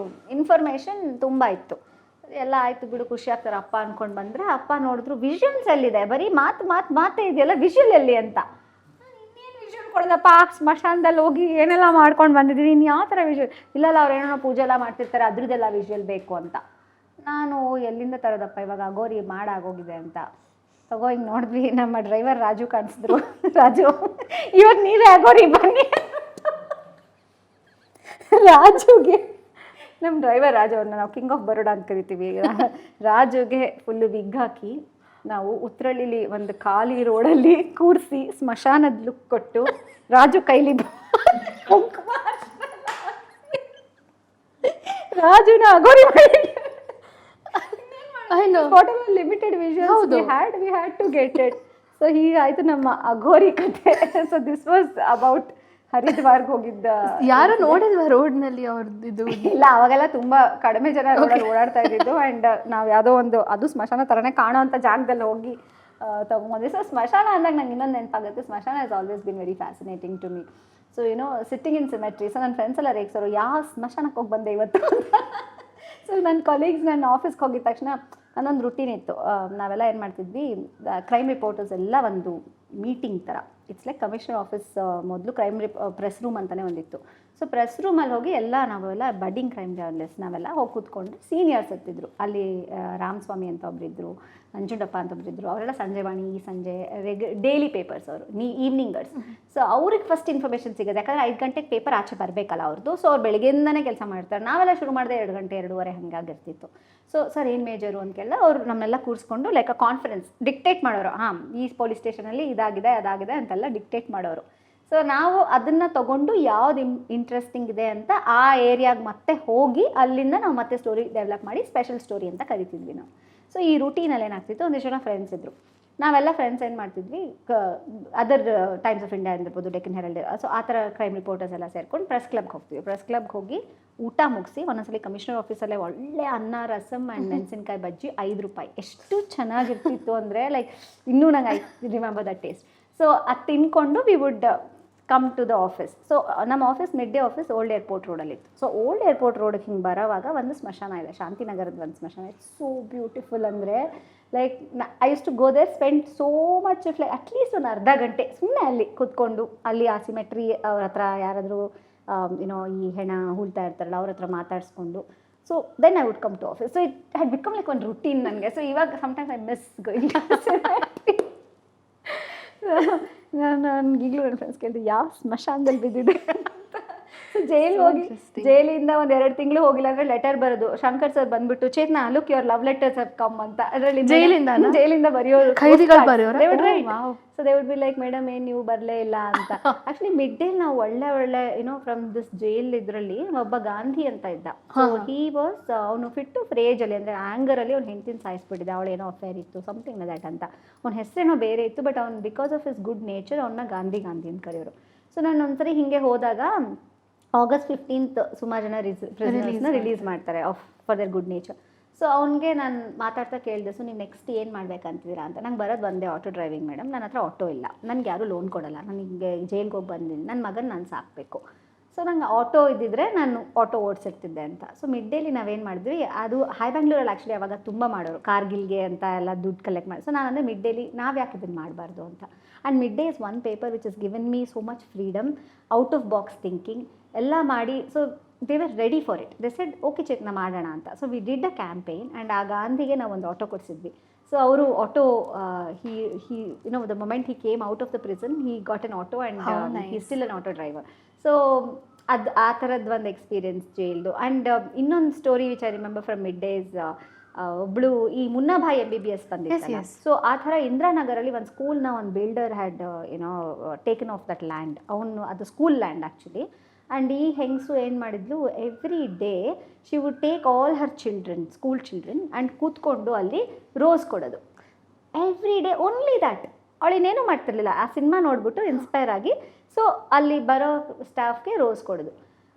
ಇನ್ಫಾರ್ಮೇಷನ್ ತುಂಬ ಇತ್ತು. ಎಲ್ಲ ಆಯಿತು ಬಿಡು, ಖುಷಿ ಆಗ್ತಾರೆ ಅಪ್ಪ ಅಂದ್ಕೊಂಡು ಬಂದರೆ, ಅಪ್ಪ ನೋಡಿದ್ರು ವಿಜುವಲ್ಸ್ ಎಲ್ಲಿದೆ, ಬರೀ ಮಾತೇ ಇದೆಯಲ್ಲ, ವಿಜುವಲ್ ಎಲ್ಲಿ ಅಂತ. ವಿಜುವಲ್ ಕೊಡೋದಪ್ಪ, ಸ್ಮಶಾನದಲ್ಲಿ ಹೋಗಿ ಏನೆಲ್ಲ ಮಾಡ್ಕೊಂಡು ಬಂದಿದ್ದೀನಿ, ಇನ್ನು ಯಾವ ಥರ ವಿಜುವಲ್ ಇಲ್ಲಲ್ಲ, ಅವ್ರು ಏನೋ ಪೂಜೆ ಎಲ್ಲ ಮಾಡ್ತಿರ್ತಾರೆ ಅದ್ರದ್ದೆಲ್ಲ ವಿಜುವಲ್ ಬೇಕು ಅಂತ. ನಾನು ಎಲ್ಲಿಂದ ತರೋದಪ್ಪ, ಇವಾಗ ಅಗೋರಿ ಮಾಡಾಗೋಗಿದೆ ಅಂತ. ತಗೋ ಹಿಂಗೆ ನೋಡಿದ್ವಿ, ನಮ್ಮ ಡ್ರೈವರ್ ರಾಜು ಕಾಣಿಸಿದ್ರು. ರಾಜು ಇವತ್ತು ನೀವೇ ಅಗೋರಿ ಬನ್ನಿ. ರಾಜುಗೆ, ನಮ್ಮ ಡ್ರೈವರ್ ರಾಜು, ಅವ್ರನ್ನ ನಾವು ಕಿಂಗ್ ಆಫ್ ಬರೋಡ ಅಂತ ಕರಿತೀವಿ. ರಾಜುಗೆ ಫುಲ್ಲು ವಿಗ್ ಹಾಕಿ ನಾವು ಉತ್ರಳ್ಳಿಲಿ ಒಂದು ಖಾಲಿ ರೋಡಲ್ಲಿ ಕೂರಿಸಿ ಸ್ಮಶಾನದ ಲುಕ್ ಕೊಟ್ಟು, ರಾಜು ಕೈಲಿ ರಾಜುನ Aghori limited visuals we had to get it. So ಹೀಗಾಯಿತು ನಮ್ಮ ಅಗೋರಿ ಕಥೆ. ಸೊ ದಿಸ್ ವಾಸ್ ಅಬೌಟ್ ಹರಿದ್ವಾರ್ಗೆ ಹೋಗಿದ್ದ. ಯಾರು ನೋಡಿಲ್ವಾ ರೋಡ್ನಲ್ಲಿ ಅವ್ರದ್ದು ಇದು? ಇಲ್ಲ, ಅವಾಗೆಲ್ಲ ತುಂಬ ಕಡಿಮೆ ಜನ ರೋಡಲ್ಲಿ ಓಡಾಡ್ತಾ ಇದ್ದಿದ್ದು. ಆ್ಯಂಡ್ ನಾವು ಯಾವುದೋ ಒಂದು ಅದು ಸ್ಮಶಾನ ಥರನೇ ಕಾಣೋ ಅಂಥ ಜಾಗದಲ್ಲಿ ಹೋಗಿ ತೊಗೊಂಬಂದ್ವಿ. ಸೊ ಸ್ಮಶಾನ ಅಂದಾಗ ನಂಗೆ ಇನ್ನೊಂದು ನೆನಪಾಗುತ್ತೆ, ಸ್ಮಶಾನ is always been very fascinating to me. So sitting in cemetery. So ನನ್ನ ಫ್ರೆಂಡ್ಸ್ ಎಲ್ಲ ರೇಗ್ಸೋರು, ಯಾವ ಸ್ಮಶಾನಕ್ಕೆ ಹೋಗಿ ಬಂದೆ ಇವತ್ತು. ಸೊ ನನ್ನ ಕೊಲೀಗ್ಸ್, ನನ್ನ ಆಫೀಸ್ಗೆ ಹೋಗಿದ ತಕ್ಷಣ ನನ್ನೊಂದು ರುಟೀನ್ ಇತ್ತು. ನಾವೆಲ್ಲ ಏನು ಮಾಡ್ತಿದ್ವಿ, ಕ್ರೈಮ್ ರಿಪೋರ್ಟರ್ಸ್ ಎಲ್ಲ ಒಂದು ಮೀಟಿಂಗ್ ಥರ, ಇಟ್ಸ್ ಲೈಕ್ ಕಮಿಷನರ್ ಆಫೀಸ್ ಮೊದಲು ಪ್ರೆಸ್ ರೂಮ್ ಅಂತಲೇ ಒಂದಿತ್ತು. ಸೊ ಪ್ರೆಸ್ ರೂಮಲ್ಲಿ ಹೋಗಿ ನಾವೆಲ್ಲ ಬಡ್ಡಿಂಗ್ ಕ್ರೈಮ್ ಜರ್ನಲಿಸ್ಟ್ ನಾವೆಲ್ಲ ಹೋಗಿ ಕೂತ್ಕೊಂಡು ಸೀನಿಯರ್ಸ್ ಇರ್ತಿದ್ರು ಅಲ್ಲಿ. ರಾಮಸ್ವಾಮಿ ಅಂತ ಒಬ್ಬರಿದ್ದರು, ನಂಜುಂಡಪ್ಪ ಅಂತ ಒಬ್ಬರಿದ್ದರು. ಅವರೆಲ್ಲ ಸಂಜೆವಾಣಿ, ಈ ಸಂಜೆ ಡೈಲಿ ಪೇಪರ್ಸ್ ಅವರು, ಈವ್ನಿಂಗರ್ಸ್. ಸೊ ಅವ್ರಿಗೆ ಫಸ್ಟ್ ಇನ್ಫಾರ್ಮೇಷನ್ ಸಿಗೋದು, ಯಾಕಂದರೆ 5 ಗಂಟೆಗೆ ಪೇಪರ್ ಆಚೆ ಬರಬೇಕಲ್ಲ ಅವ್ರದ್ದು. ಸೊ ಅವ್ರು ಬೆಳಗ್ಗೆಯಿಂದನೇ ಕೆಲಸ ಮಾಡ್ತಾರೆ. ನಾವೆಲ್ಲ ಶುರು ಮಾಡಿದೆ 2 ಗಂಟೆ 2:30 ಹಾಗಾಗಿರ್ತಿತ್ತು. ಸೊ ಸರ್ ಏನು ಮೇಜರು ಅಂತ ಕೇಳಿದ್ರೆ ಅವರು ನಮ್ಮನ್ನೆಲ್ಲ ಕೂರಿಸ್ಕೊಂಡು ಲೈಕ್ ಅ ಕಾನ್ಫರೆನ್ಸ್ ಡಿಕ್ಟೇಟ್ ಮಾಡೋರು. ಈ ಪೊಲೀಸ್ ಸ್ಟೇಷನಲ್ಲಿ ಇದಾಗಿದೆ ಅದಾಗಿದೆ ಅಂತೆಲ್ಲ ಡಿಕ್ಟೇಟ್ ಮಾಡೋರು. ಸೊ ನಾವು ಅದನ್ನು ತೊಗೊಂಡು ಯಾವ್ದು ಇಂಟ್ರೆಸ್ಟಿಂಗ್ ಇದೆ ಅಂತ ಆ ಏರಿಯಾಗೆ ಮತ್ತೆ ಹೋಗಿ ಅಲ್ಲಿಂದ ನಾವು ಮತ್ತೆ ಸ್ಟೋರಿ ಡೆವಲಪ್ ಮಾಡಿ ಸ್ಪೆಷಲ್ ಸ್ಟೋರಿ ಅಂತ ಕರಿತಿದ್ವಿ ನಾವು. ಸೊ ಈ ರೂಟೀನಲ್ಲಿ ಏನಾಗ್ತಿತ್ತು, ಒಂದಿಷ್ಟು ಜನ ಫ್ರೆಂಡ್ಸ್ ಇದ್ದರು. ನಾವೆಲ್ಲ ಫ್ರೆಂಡ್ಸ್ ಏನು ಮಾಡ್ತಿದ್ವಿ, ಅದರ್ ಟೈಮ್ಸ್ ಆಫ್ ಇಂಡಿಯಾ ಇರ್ಬೋದು, ಡೆಕ್ಕನ್ ಹೆರಾಲ್ಡ್, ಸೊ ಆ ಥರ ಕ್ರೈಮ್ ರಿಪೋರ್ಟರ್ಸ್ ಎಲ್ಲ ಸೇರ್ಕೊಂಡು ಪ್ರೆಸ್ ಕ್ಲಬ್ಗೆ ಹೋಗ್ತೀವಿ. ಪ್ರೆಸ್ ಕ್ಲಬ್ಗೆ ಹೋಗಿ ಊಟ ಮುಗಿಸಿ ಒಂದೊಂದ್ಸಲಿ ಕಮಿಷನರ್ ಆಫೀಸಲ್ಲೇ ಒಳ್ಳೆ ಅನ್ನ, ರಸಮ್ ಆ್ಯಂಡ್ ಮೆಣಸಿನ್ಕಾಯಿ ಬಜ್ಜಿ ₹5. ಎಷ್ಟು ಚೆನ್ನಾಗಿರ್ತಿತ್ತು ಅಂದರೆ ಲೈಕ್ ಇನ್ನೂ ನಂಗೆ ರಿಮೆಂಬರ್ ದಟ್ ಟೇಸ್ಟ್. ಸೊ ಅದು ತಿನ್ಕೊಂಡು we would come to the office. So ನಮ್ಮ office Mid Day office old airport ರೋಡಲ್ಲಿತ್ತು. ಸೊ ಓಲ್ಡ್ ಏರ್ಪೋರ್ಟ್ ರೋಡಿಗೆ ಹಿಂಗೆ ಬರೋವಾಗ ಒಂದು ಸ್ಮಶಾನ ಇದೆ, ಶಾಂತಿನಗರದ ಒಂದು ಸ್ಮಶಾನ. ಇಟ್ಸ್ ಸೋ ಬ್ಯೂಟಿಫುಲ್ ಅಂದರೆ like I use to go there, spend so much of like at least ಒಂದು ಅರ್ಧ ಗಂಟೆ ಸುಮ್ಮನೆ ಅಲ್ಲಿ ಕೂತ್ಕೊಂಡು, ಅಲ್ಲಿ ಆ ಸಿಮೆಟ್ರಿ ಅವ್ರ ಹತ್ರ ಯಾರಾದರೂ ಏನೋ ಈ ಹೆಣ ಹೂಳ್ತಾ ಇರ್ತಾರಲ್ಲ ಅವ್ರ ಹತ್ರ ಮಾತಾಡಿಸ್ಕೊಂಡು, so then I would come to office. So it had become like ಒಂದು ರುಟೀನ್ ನನಗೆ. ಸೊ ಇವಾಗ ಸಮ್ಟೈಮ್ಸ್ ಐ ಮಿಸ್ ಗೋಯಿಂಗ್ ನನಗೆ ಈಗಲೂ ನನ್ನ ಫ್ರೆಂಡ್ಸ್ ಕೇಳಿದೆ ಯಾವ ಸ್ಮಶಾನದಲ್ಲಿ ಬಿದ್ದಿದೆ. ಸೊ ಜೈಲಿಗೆ ಹೋಗಿ ಜೈಲಿಂದ ಒಂದು 2 ತಿಂಗಳು ಹೋಗಿಲ್ಲ ಅಂದರೆ ಲೆಟರ್ ಬರೋದು, ಶಂಕರ್ ಸರ್ ಬಂದ್ಬಿಟ್ಟು Chetana look your love letters have come ಅಂತ. ಅದರಲ್ಲಿ ಜೈಲಿಂದ ಬರೆಯೋರು, ಖೈದಿಗಳು ಬರೆಯೋರು. So they would be like madam ಏನು ನೀವು ಬರಲೇ ಇಲ್ಲ ಅಂತ. ಆ್ಯಕ್ಚುಲಿ ಮಿಡ್ ಡೇಲಿ ನಾವು ಒಳ್ಳೆ ಯುನೋ ಫ್ರಮ್ ದಿಸ್ ಜೈಲ್ ಇದರಲ್ಲಿ ಒಬ್ಬ ಗಾಂಧಿ ಅಂತ ಇದ್ದ. ಸೊ ಹಿ ವಾಸ್ ಅವನು ಫಿಟ್ ಟು ಫ್ರೇಜಲ್ಲಿ ಅಂದರೆ ಆ್ಯಂಗರಲ್ಲಿ ಅವ್ನು ಹೆಂಡತಿನ ಸಾಯಿಸ್ಬಿಟ್ಟಿದ್ದ, ಅವಳೇನೋ ಅಫೇರ್ ಇತ್ತು ಸಮಥಿಂಗ್ ದ್ಯಾಟ್ ಅಂತ. ಅವ್ನ ಹೆಸರೇನೋ ಬೇರೆ ಇತ್ತು, ಬಟ್ ಅವ್ನು because of his good nature ಅವನ್ನ ಗಾಂಧಿ ಅಂತ ಕರೆಯೋರು. ಸೊ ನಾನು ಒಂದ್ಸರಿ ಹಿಂಗೆ ಹೋದಾಗ August 15th ಸುಮಾರು ಜನ ಪ್ರಿಸನರ್ಸ್ನ ರಿಲೀಸ್ ಮಾಡ್ತಾರೆ for there good nature. So ಅವ್ನಿಗೆ ನಾನು ಮಾತಾಡ್ತಾ ಕೇಳಿದೆ, ಸೊ ನೀವು ನೆಕ್ಸ್ಟ್ ಏನು ಮಾಡ್ಬೇಕಂತಿದ್ದೀರಾ ಅಂತ. ನಂಗೆ ಬರೋದು ಒಂದೇ ಆಟೋ ಡ್ರೈವಿಂಗ್ ಮೇಡಮ್, ನನ್ನ ಹತ್ರ ಆಟೋ ಇಲ್ಲ, ನನಗೆ ಯಾರೂ ಲೋನ್ ಕೊಡೋಲ್ಲ, ನನಗೆ ಜೈಲ್ಗೆ ಹೋಗಿ ಬಂದಿದ್ದೀನಿ, ನನ್ನ ಮಗನ ನಾನು ಸಾಕಬೇಕು. ಸೊ ನಂಗೆ ಆಟೋ ಇದ್ದಿದ್ರೆ ನಾನು ಆಟೋ ಓಡಿಸಿರ್ತಿದ್ದೆ ಅಂತ. ಸೊ ಮಿಡ್ ಡೇಲಿ ನಾವೇನು ಮಾಡಿದ್ವಿ, ಅದು ಹೈ ಬ್ಯಾಂಗ್ಳೂರಲ್ಲಿ ಆ್ಯಕ್ಚುಲಿ ಅವಾಗ ತುಂಬ ಮಾಡೋರು, ಕಾರ್ಗಿಲ್ಗೆ ಅಂತ ಎಲ್ಲ ದುಡ್ಡು ಕಲೆಕ್ಟ್ ಮಾಡಿ. ಸೊ ನಾನು ಅಂದರೆ ಮಿಡ್ ಡೇಲಿ ನಾವು ಯಾಕೆ ಇದನ್ನು ಮಾಡಬಾರ್ದು ಅಂತ. And Mid Day is one paper which is given me so much freedom, out of box thinking ಎಲ್ಲ ಮಾಡಿ. So they were ready for it. They said okay Chetana ಮಾಡೋಣ ಅಂತ. So we did a campaign and ಆ ಗಾಂಧಿಗೆ ನಾವು ಒಂದು ಆಟೋ ಕೊಡಿಸಿದ್ವಿ. ಸೊ ಅವರು auto he you know the moment he came out of the prison he got an auto and he still an auto driver. So ಅದು ಆ ಥರದ್ದು ಒಂದು ಎಕ್ಸ್ಪೀರಿಯನ್ಸ್ ಜೈಲ್ದು. ಆ್ಯಂಡ್ ಇನ್ನೊಂದು story which I remember from mid days, ಒಬ್ಳು ಈ ಮುನ್ನಾಭಾಯ್ MBBS ಬಂದಿತ್ತು. ಸೊ ಆ ಥರ ಇಂದಿರಾನಗರಲ್ಲಿ ಒಂದು ಸ್ಕೂಲ್ನ ಒಂದು ಬಿಲ್ಡರ್ ಹ್ಯಾಡ್ ಏನೋ ಟೇಕನ್ ಆಫ್ ದಟ್ ಲ್ಯಾಂಡ್. ಅವನು ಅದು ಸ್ಕೂಲ್ ಲ್ಯಾಂಡ್ ಆ್ಯಕ್ಚುಲಿ. ಆ್ಯಂಡ್ ಈ ಹೆಂಗಸು ಏನು ಮಾಡಿದ್ಲು, every day she would take all her children, school children, and ಕೂತ್ಕೊಂಡು ಅಲ್ಲಿ ರೋಸ್ ಕೊಡೋದು ಎವ್ರಿ ಡೇ. Only that. ಅವಳಿನೇನು ಮಾಡ್ತಿರ್ಲಿಲ್ಲ, ಆ ಸಿನಿಮಾ ನೋಡಿಬಿಟ್ಟು ಇನ್ಸ್ಪೈರ್ ಆಗಿ ಸೊ ಅಲ್ಲಿ ಬರೋ ಸ್ಟಾಫ್ಗೆ ರೋಸ್ ಕೊಡೋದು.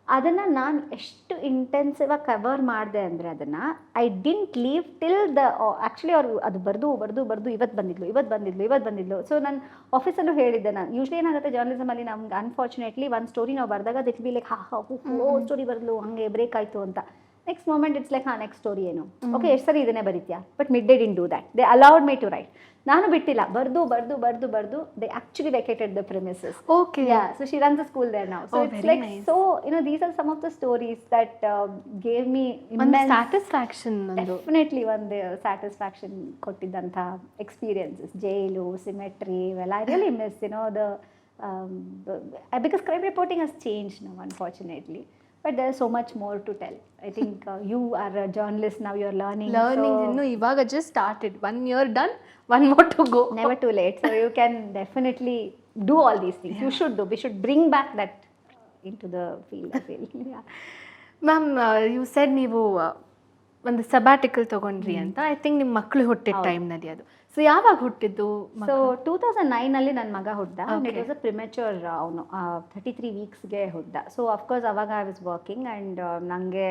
ಅದನ್ನು ನಾನು ಎಷ್ಟು ಇಂಟೆನ್ಸಿವ್ ಆಗಿ ಕವರ್ ಮಾಡಿದೆ ಅಂದರೆ ಅದನ್ನು I didn't leave till the actually ಅವರು ಅದು ಬರೆದು ಇವತ್ತು ಬಂದಿದ್ಲು. ಸೊ ನಾನು ಆಫೀಸಲ್ಲೂ ಹೇಳಿದ್ದೆ, ನಾನು ಯೂಶ್ವಲಿ ಏನಾಗುತ್ತೆ ಜರ್ನಲಿಸಮಲ್ಲಿ ನಮ್ಗೆ ಅನ್ಫಾರ್ಚುನೇಟ್ಲಿ ಒಂದು ಸ್ಟೋರಿ ನಾವು ಬರೆದಾಗ ದಿಟ್ ಬಿ ಲೈಕ್ ಸ್ಟೋರಿ ಬರಲು ಹಂಗೆ ಬ್ರೇಕ್ ಆಯಿತು ಅಂತ. Next moment it's like next story ಏನು, ಓಕೆ ಎಷ್ಟು ಸರಿ ಇದನ್ನೇ ಬರೀತ್ಯಾ, but Mid Day didn't do that. They allowed me to write. ನಾನು ಬಿಟ್ಟಿಲ್ಲ, ಬರ್ದು they actually vacated the premises. Okay. Yeah, so she runs a school there now. So it's very like nice. so, you know, these are some of the stories that gave me ಒಂದು immense ಸ್ಯಾಟಿಸ್ಫ್ಯಾಕ್ಷನ್. ಡೆಫಿನೆಟ್ಲಿ ಒಂದು ಸ್ಯಾಟಿಸ್ಫ್ಯಾಕ್ಷನ್ ಕೊಟ್ಟಿದ್ದಂಥ ಎಕ್ಸ್ಪೀರಿಯನ್ಸಸ್. ಜೈಲು, ಸಿಮೆಟ್ರಿ ಇವೆಲ್ಲ I really miss, you know the because crime reporting has change now unfortunately. But there is so much more to tell. I think you are a journalist now, you're learning. So ಇನ್ನು ಇವಾಗ just started, 1 year done, 1 more to go. never too late. So you can definitely do all these things. You should do. We should bring back that into the field. I feel. Yeah. Ma'am you said ನೀವು ಒಂದು ಸಬ್ಯಾಟಿಕಲ್ ತೊಗೊಂಡ್ರಿ ಅಂತ. ಐ ಥಿಂಕ್ ನಿಮ್ಮ ಮಕ್ಕಳು ಹುಟ್ಟಿದ ಟೈಮ್ನಲ್ಲಿ ಅದು. ಸೊ ಯಾವಾಗ ಹುಟ್ಟಿದ್ದು? ಸೊ 2009 ನನ್ನ ಮಗ ಹುಟ್ಟಿದ. It was a premature. ಅವನು 33 ವೀಕ್ಸ್ಗೆ ಹುಟ್ಟಿದ. ಸೊ ಅಫ್ಕೋರ್ಸ್ ಅವಾಗ ಐ ವಾಸ್ ವರ್ಕಿಂಗ್ ಆ್ಯಂಡ್ ನನಗೆ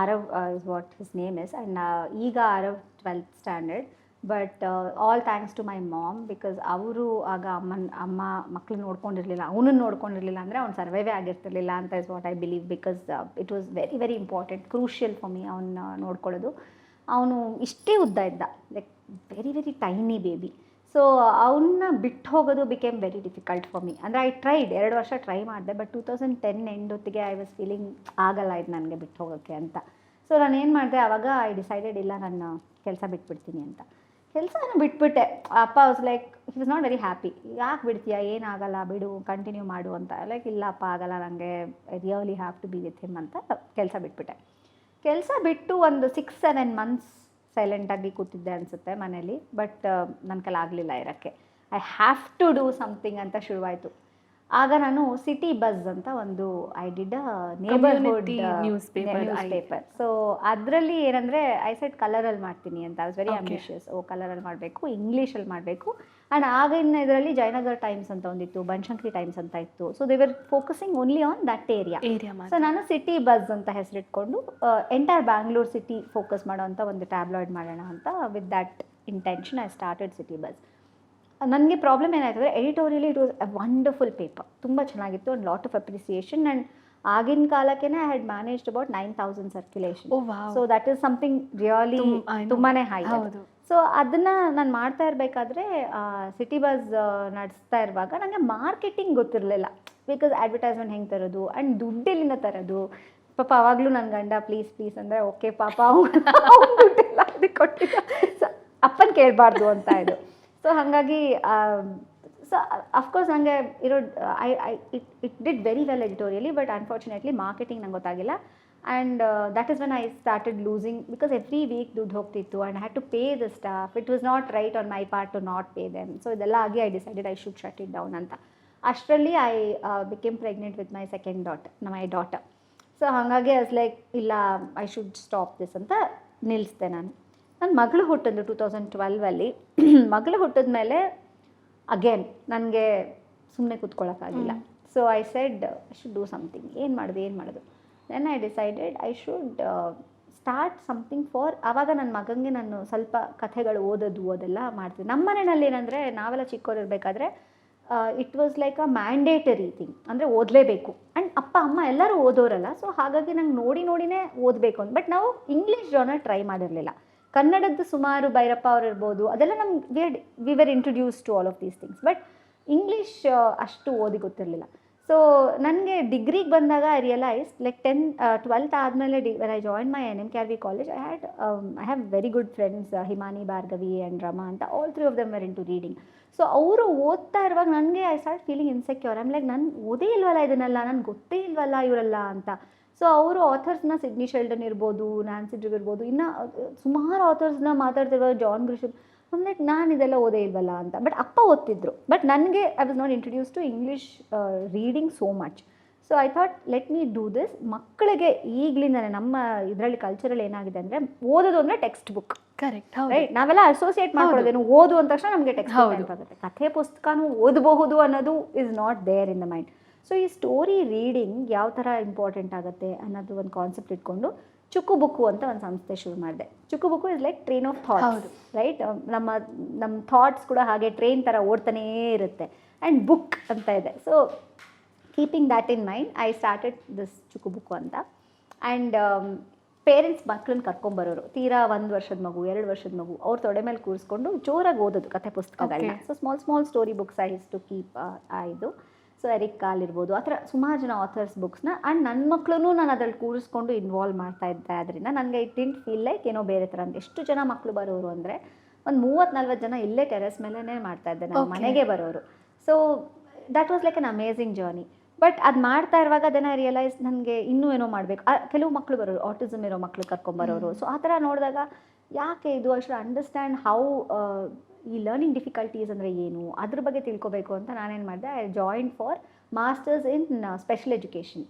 Aarav is what his name is. And ಈಗ Aarav 12th standard. But all thanks to my mom, because ಅವರು ಆಗ ಅಮ್ಮ ಮಕ್ಕಳು ನೋಡ್ಕೊಂಡಿರಲಿಲ್ಲ, ಅವನನ್ನು ನೋಡ್ಕೊಂಡಿರಲಿಲ್ಲ ಅಂದರೆ ಅವ್ನು ಸರ್ವೈವೇ ಆಗಿರ್ತಿರ್ಲಿಲ್ಲ ಅಂತ is what I believe. Because it was very very important, crucial for me ಅವನ್ನ ನೋಡ್ಕೊಳ್ಳೋದು. ಅವನು ಇಷ್ಟೇ ಉದ್ದ ಇದ್ದ, like very very tiny baby. So ಅವನ್ನ ಬಿಟ್ಟು ಹೋಗೋದು became very difficult for me. ಅಂದರೆ ಐ ಟ್ರೈಡ್, 2 ವರ್ಷ ಟ್ರೈ ಮಾಡಿದೆ. ಬಟ್ 2010 ಎಂಡ್ ಹೊತ್ತಿಗೆ ಐ ವಾಸ್ ಫೀಲಿಂಗ್ ಆಗಲ್ಲ ಇದು ನನಗೆ ಬಿಟ್ಟು ಹೋಗೋಕ್ಕೆ ಅಂತ. ಸೊ ನಾನು ಏನು ಮಾಡಿದೆ, ಆವಾಗ ಐ ಡಿಸೈಡೆಡ್ ಇಲ್ಲ ನಾನು ಕೆಲಸ ಬಿಟ್ಬಿಡ್ತೀನಿ ಅಂತ. ಕೆಲಸನ ಬಿಟ್ಬಿಟ್ಟೆ. ಅಪ್ಪ was like, he was not very happy. ಯಾಕೆ ಬಿಡ್ತೀಯಾ, ಏನಾಗಲ್ಲ ಬಿಡು, ಕಂಟಿನ್ಯೂ ಮಾಡು ಅಂತ. ಲೈಕ್ ಇಲ್ಲಪ್ಪ ಆಗಲ್ಲ ನನಗೆ, I really have to be with him ಅಂತ ಕೆಲಸ ಬಿಟ್ಬಿಟ್ಟೆ. ಕೆಲಸ ಬಿಟ್ಟು ಒಂದು 6-7 ಮಂತ್ಸ್ ಸೈಲೆಂಟಾಗಿ ಕೂತಿದ್ದೆ ಅನಿಸುತ್ತೆ ಮನೇಲಿ. ಬಟ್ ನನ್ನ ಕೈಲಿ ಆಗಲಿಲ್ಲ ಇರೋಕ್ಕೆ. I have to do something ಅಂತ ಶುರುವಾಯಿತು. ಆಗ ನಾನು ಸಿಟಿ ಬಸ್ ಅಂತ ಒಂದು I did neighbourhood Community newspaper, paper. So ಅದರಲ್ಲಿ ಏನಂದರೆ ಐ ಸೆಟ್ ಕಲರಲ್ಲಿ ಮಾಡ್ತೀನಿ ಅಂತ. I was very ambitious. ಕಲರಲ್ಲಿ ಮಾಡಬೇಕು, ಇಂಗ್ಲೀಷಲ್ಲಿ ಮಾಡಬೇಕು. ಆ್ಯಂಡ್ ಆಗಿನ ಇದರಲ್ಲಿ ಜಯನಗರ್ ಟೈಮ್ಸ್ ಅಂತ ಒಂದಿತ್ತು, ಬನಶಂಕರಿ ಟೈಮ್ಸ್ ಅಂತ ಇತ್ತು. So they were focusing only on that area. So ನಾನು ಸಿಟಿ ಬಸ್ ಅಂತ ಹೆಸರಿಟ್ಕೊಂಡು ಎಂಟೈರ್ ಬ್ಯಾಂಗ್ಳೂರ್ ಸಿಟಿ ಫೋಕಸ್ ಮಾಡೋವಂಥ ಒಂದು ಟ್ಯಾಬ್ಲಾಯ್ಡ್ ಮಾಡೋಣ ಅಂತ with that intention I started City Bus. ನನಗೆ ಪ್ರಾಬ್ಲಮ್ ಏನಾಯ್ತು ಅಂದರೆ editorially it was a wonderful paper, ತುಂಬ ಚೆನ್ನಾಗಿತ್ತು and lot of appreciation. And ಆಗಿನ ಕಾಲಕ್ಕೆ I had managed about 9,000 circulation. So that is something really ತುಂಬಾ ಹೈ. ಸೊ ಅದನ್ನು ನಾನು ಮಾಡ್ತಾ ಇರಬೇಕಾದ್ರೆ ಸಿಟಿ ಬಸ್ ನಡೆಸ್ತಾ ಇರುವಾಗ ನನಗೆ ಮಾರ್ಕೆಟಿಂಗ್ ಗೊತ್ತಿರಲಿಲ್ಲ. ಬಿಕಾಸ್ ಅಡ್ವರ್ಟೈಸ್ಮೆಂಟ್ ಹೆಂಗೆ ತರೋದು ಆ್ಯಂಡ್ ದುಡ್ಡೆಲ್ಲಿಂದ ತರೋದು. ಪಾಪ ಆವಾಗಲೂ ನನ್ನ ಗಂಡ ಪ್ಲೀಸ್ ಅಂದರೆ ಓಕೆ ಪಾಪ ದುಡ್ಡೆಲ್ಲ ಅದಕ್ಕೆ ಕೊಟ್ಟಿದ್ದ, ಸೊ ಅಪ್ಪನ ಕೇಳಬಾರ್ದು ಅಂತ ಇದು. ಸೊ ಹಾಗಾಗಿ ಸೊ ಅಫ್ಕೋರ್ಸ್ ನನಗೆ ಇರೋ it did very well editorially, but unfortunately marketing ನಂಗೆ ಗೊತ್ತಾಗಿಲ್ಲ. And that is when I started losing, because every week ದುಡ್ಡು ಹೋಗ್ತಿತ್ತು and I had to pay the staff. It was not right on my part to not pay them. So ಇದೆಲ್ಲ ಆಗಿ I decided I should shut it down ಅಂತ. ಅಷ್ಟರಲ್ಲಿ I became pregnant with my second daughter. So ಹಾಗಾಗಿ ಐಸ್ ಲೈಕ್ ಇಲ್ಲ, ಐ ಶುಡ್ ಸ್ಟಾಪ್ ದಿಸ್ ಅಂತ ನಿಲ್ಲಿಸ್ದೆ ನಾನು. ನನ್ನ ಮಗಳು ಹುಟ್ಟಿದ್ಲು 2012ಅಲ್ಲಿ. ಮಗಳು ಹುಟ್ಟಿದ ಮೇಲೆ ಅಗೇನ್ ನನಗೆ ಸುಮ್ಮನೆ ಕೂತ್ಕೊಳ್ಳೋಕ್ಕಾಗಿಲ್ಲ. So I said I should do something. ಏನು ಮಾಡೋದು then I decided I should start something for. ಆವಾಗ ನನ್ನ ಮಗನಿಗೆ ನಾನು ಸ್ವಲ್ಪ ಕಥೆಗಳು ಓದೋದು ಅದೆಲ್ಲ ಮಾಡ್ತೀನಿ. ನಮ್ಮ ಮನೆಯಲ್ಲಿ ಏನಂದರೆ ನಾವೆಲ್ಲ ಚಿಕ್ಕವರಿರಬೇಕಾದ್ರೆ it was like a mandatory thing, ಅಂದರೆ ಓದಲೇಬೇಕು. ಆ್ಯಂಡ್ ಅಪ್ಪ ಅಮ್ಮ ಎಲ್ಲರೂ ಓದೋರಲ್ಲ. ಸೊ ಹಾಗಾಗಿ ನಂಗೆ ನೋಡಿನೇ ಓದಬೇಕು ಅಂತ. ಬಟ್ ನಾವು ಇಂಗ್ಲೀಷ್ ಜಾನರ್ ಟ್ರೈ ಮಾಡಿರಲಿಲ್ಲ. ಕನ್ನಡದ್ದು ಸುಮಾರು ಭೈರಪ್ಪ ಅವ್ರು ಇರ್ಬೋದು, ಅದೆಲ್ಲ ನಮ್ಗೆ we were introduce to all of these things. But English ಅಷ್ಟು ಓದಿ ಗೊತ್ತಿರಲಿಲ್ಲ. ಸೊ ನನಗೆ ಡಿಗ್ರಿಗೆ ಬಂದಾಗ ಐ ರಿಯಲೈಸ್ ಲೈಕ್ 12th ಆದಮೇಲೆ when I join my NMKRV college I have very good friends, Himani, Bhargavi and Rama ಅಂತ. ಆಲ್ 3 of them were into reading. So ಅವರು ಓದ್ತಾ ಇರುವಾಗ ನನಗೆ I start feeling insecure. I'm like ನಾನು ಓದೇ ಇಲ್ವಲ್ಲ ಇದನ್ನೆಲ್ಲ, ನನಗೆ ಗೊತ್ತೇ ಇಲ್ವಲ್ಲ ಇವರೆಲ್ಲ ಅಂತ. ಸೊ ಅವರು ಆಥರ್ಸ್ನ ಸಿಡ್ನಿ ಶೆಲ್ಡನ್ ಇರ್ಬೋದು, ನ್ಯಾನ್ಸಿ ಡ್ರೂ ಇರ್ಬೋದು, ಇನ್ನು ಸುಮಾರು ಆಥರ್ಸ್ನ ಮಾತಾಡ್ತಿರ್ಬೋದು, ಜಾನ್ ಗ್ರಿಶಮ್. ಲೈಕ್ ನಾನು ಇದೆಲ್ಲ ಓದೇ ಇಲ್ವಲ್ಲ ಅಂತ. ಬಟ್ ಅಪ್ಪ ಓದ್ತಿದ್ರು. ಬಟ್ ನನಗೆ I was not introduce to English reading so much. So I thought let me do this. ಮಕ್ಕಳಿಗೆ ಈಗಲಿಂದನೇ ನಮ್ಮ ಇದರಲ್ಲಿ ಕಲ್ಚರಲ್ಲಿ ಏನಾಗಿದೆ ಅಂದರೆ ಓದೋದು ಅಂದರೆ ಟೆಕ್ಸ್ಟ್ ಬುಕ್. Correct, right. ನಾವೆಲ್ಲ ಅಸೋಸಿಯೇಟ್ ಮಾಡ್ಕೊಳ್ಳೋದೇನು, ಓದು ಅಂದ ತಕ್ಷಣ ನಮಗೆ ಟೆಕ್ಸ್ಟ್ ಬುಕ್ ನೆನಪಾಗುತ್ತೆ. ಕಥೆ ಪುಸ್ತಕನೂ ಓದಬಹುದು ಅನ್ನೋದು is not there in the mind. So ಈ ಸ್ಟೋರಿ ರೀಡಿಂಗ್ ಯಾವ ಥರ ಇಂಪಾರ್ಟೆಂಟ್ ಆಗುತ್ತೆ ಅನ್ನೋದು ಒಂದು ಕಾನ್ಸೆಪ್ಟ್ ಇಟ್ಕೊಂಡು ಚುಕ್ಕು ಬುಕ್ಕು ಅಂತ ಒಂದು ಸಂಸ್ಥೆ ಶುರು ಮಾಡಿದೆ. Chukku Bukku is like train of thoughts, right. ನಮ್ಮ ಥಾಟ್ಸ್ ಕೂಡ ಹಾಗೆ ಟ್ರೈನ್ ಥರ ಓಡ್ತಾನೇ ಇರುತ್ತೆ. ಆ್ಯಂಡ್ ಬುಕ್ ಅಂತ ಇದೆ. So keeping that in mind I started this Chukku Bukku ಅಂತ. ಆ್ಯಂಡ್ ಪೇರೆಂಟ್ಸ್ ಮಕ್ಕಳನ್ನ ಕರ್ಕೊಂಬರೋರು, ತೀರಾ 1 ವರ್ಷದ ಮಗು, 2 ವರ್ಷದ ಮಗು, ಅವ್ರ ತೊಡೆ ಮೇಲೆ ಕೂರಿಸ್ಕೊಂಡು ಜೋರಾಗಿ ಓದೋದು ಕಥೆ ಪುಸ್ತಕಗಳನ್ನ. So small story books I use to keep ಇದು. ಸೊ ಎರಿಕ್ ಕಾಲ್ ಇರ್ಬೋದು, ಆ ಥರ ಸುಮಾರು ಜನ ಆಥರ್ಸ್ ಬುಕ್ಸ್ನ. ಆ್ಯಂಡ್ ನನ್ನ ಮಕ್ಕಳೂ ನಾನು ಅದ್ರಲ್ಲಿ ಕೂರಿಸ್ಕೊಂಡು ಇನ್ವಾಲ್ವ್ ಮಾಡ್ತಾ ಇದ್ದೆ. ಅದರಿಂದ ನನಗೆ ಇಟ್ ಡಿಂಟ್ ಫೀಲ್ ಲೈಕ್ ಏನೋ ಬೇರೆ ಥರ ಅಂತ. ಎಷ್ಟು ಜನ ಮಕ್ಕಳು ಬರೋರು ಅಂದರೆ ಒಂದು 30-40 ಜನ ಇಲ್ಲೇ ಟೆರೆಸ್ ಮೇಲೇ ಮಾಡ್ತಾ ಇದ್ದೆ, ನಮ್ಮ ಮನೆಗೆ ಬರೋರು. So that was like an amazing journey. But ಅದು ಮಾಡ್ತಾ ಇರುವಾಗ ಅದನ್ನು ರಿಯಲೈಸ್ ನನಗೆ ಇನ್ನೂ ಏನೋ ಮಾಡಬೇಕು. ಕೆಲವು ಮಕ್ಕಳು ಬರೋರು, ಆಟಿಸಮ್ ಇರೋ ಮಕ್ಕಳು ಕರ್ಕೊಂಬರೋರು. ಸೊ ಆ ಥರ ನೋಡಿದಾಗ ಯಾಕೆ ಇದು ಐ ಶುಡ್ ಅಂಡರ್ಸ್ಟ್ಯಾಂಡ್ ಹೌ ಈ ಲರ್ನಿಂಗ್ ಡಿಫಿಕಲ್ಟೀಸ್ ಅಂದರೆ ಏನು, ಅದ್ರ ಬಗ್ಗೆ ತಿಳ್ಕೊಬೇಕು ಅಂತ ನಾನೇನು ಮಾಡಿದೆ, I join for masters in special education.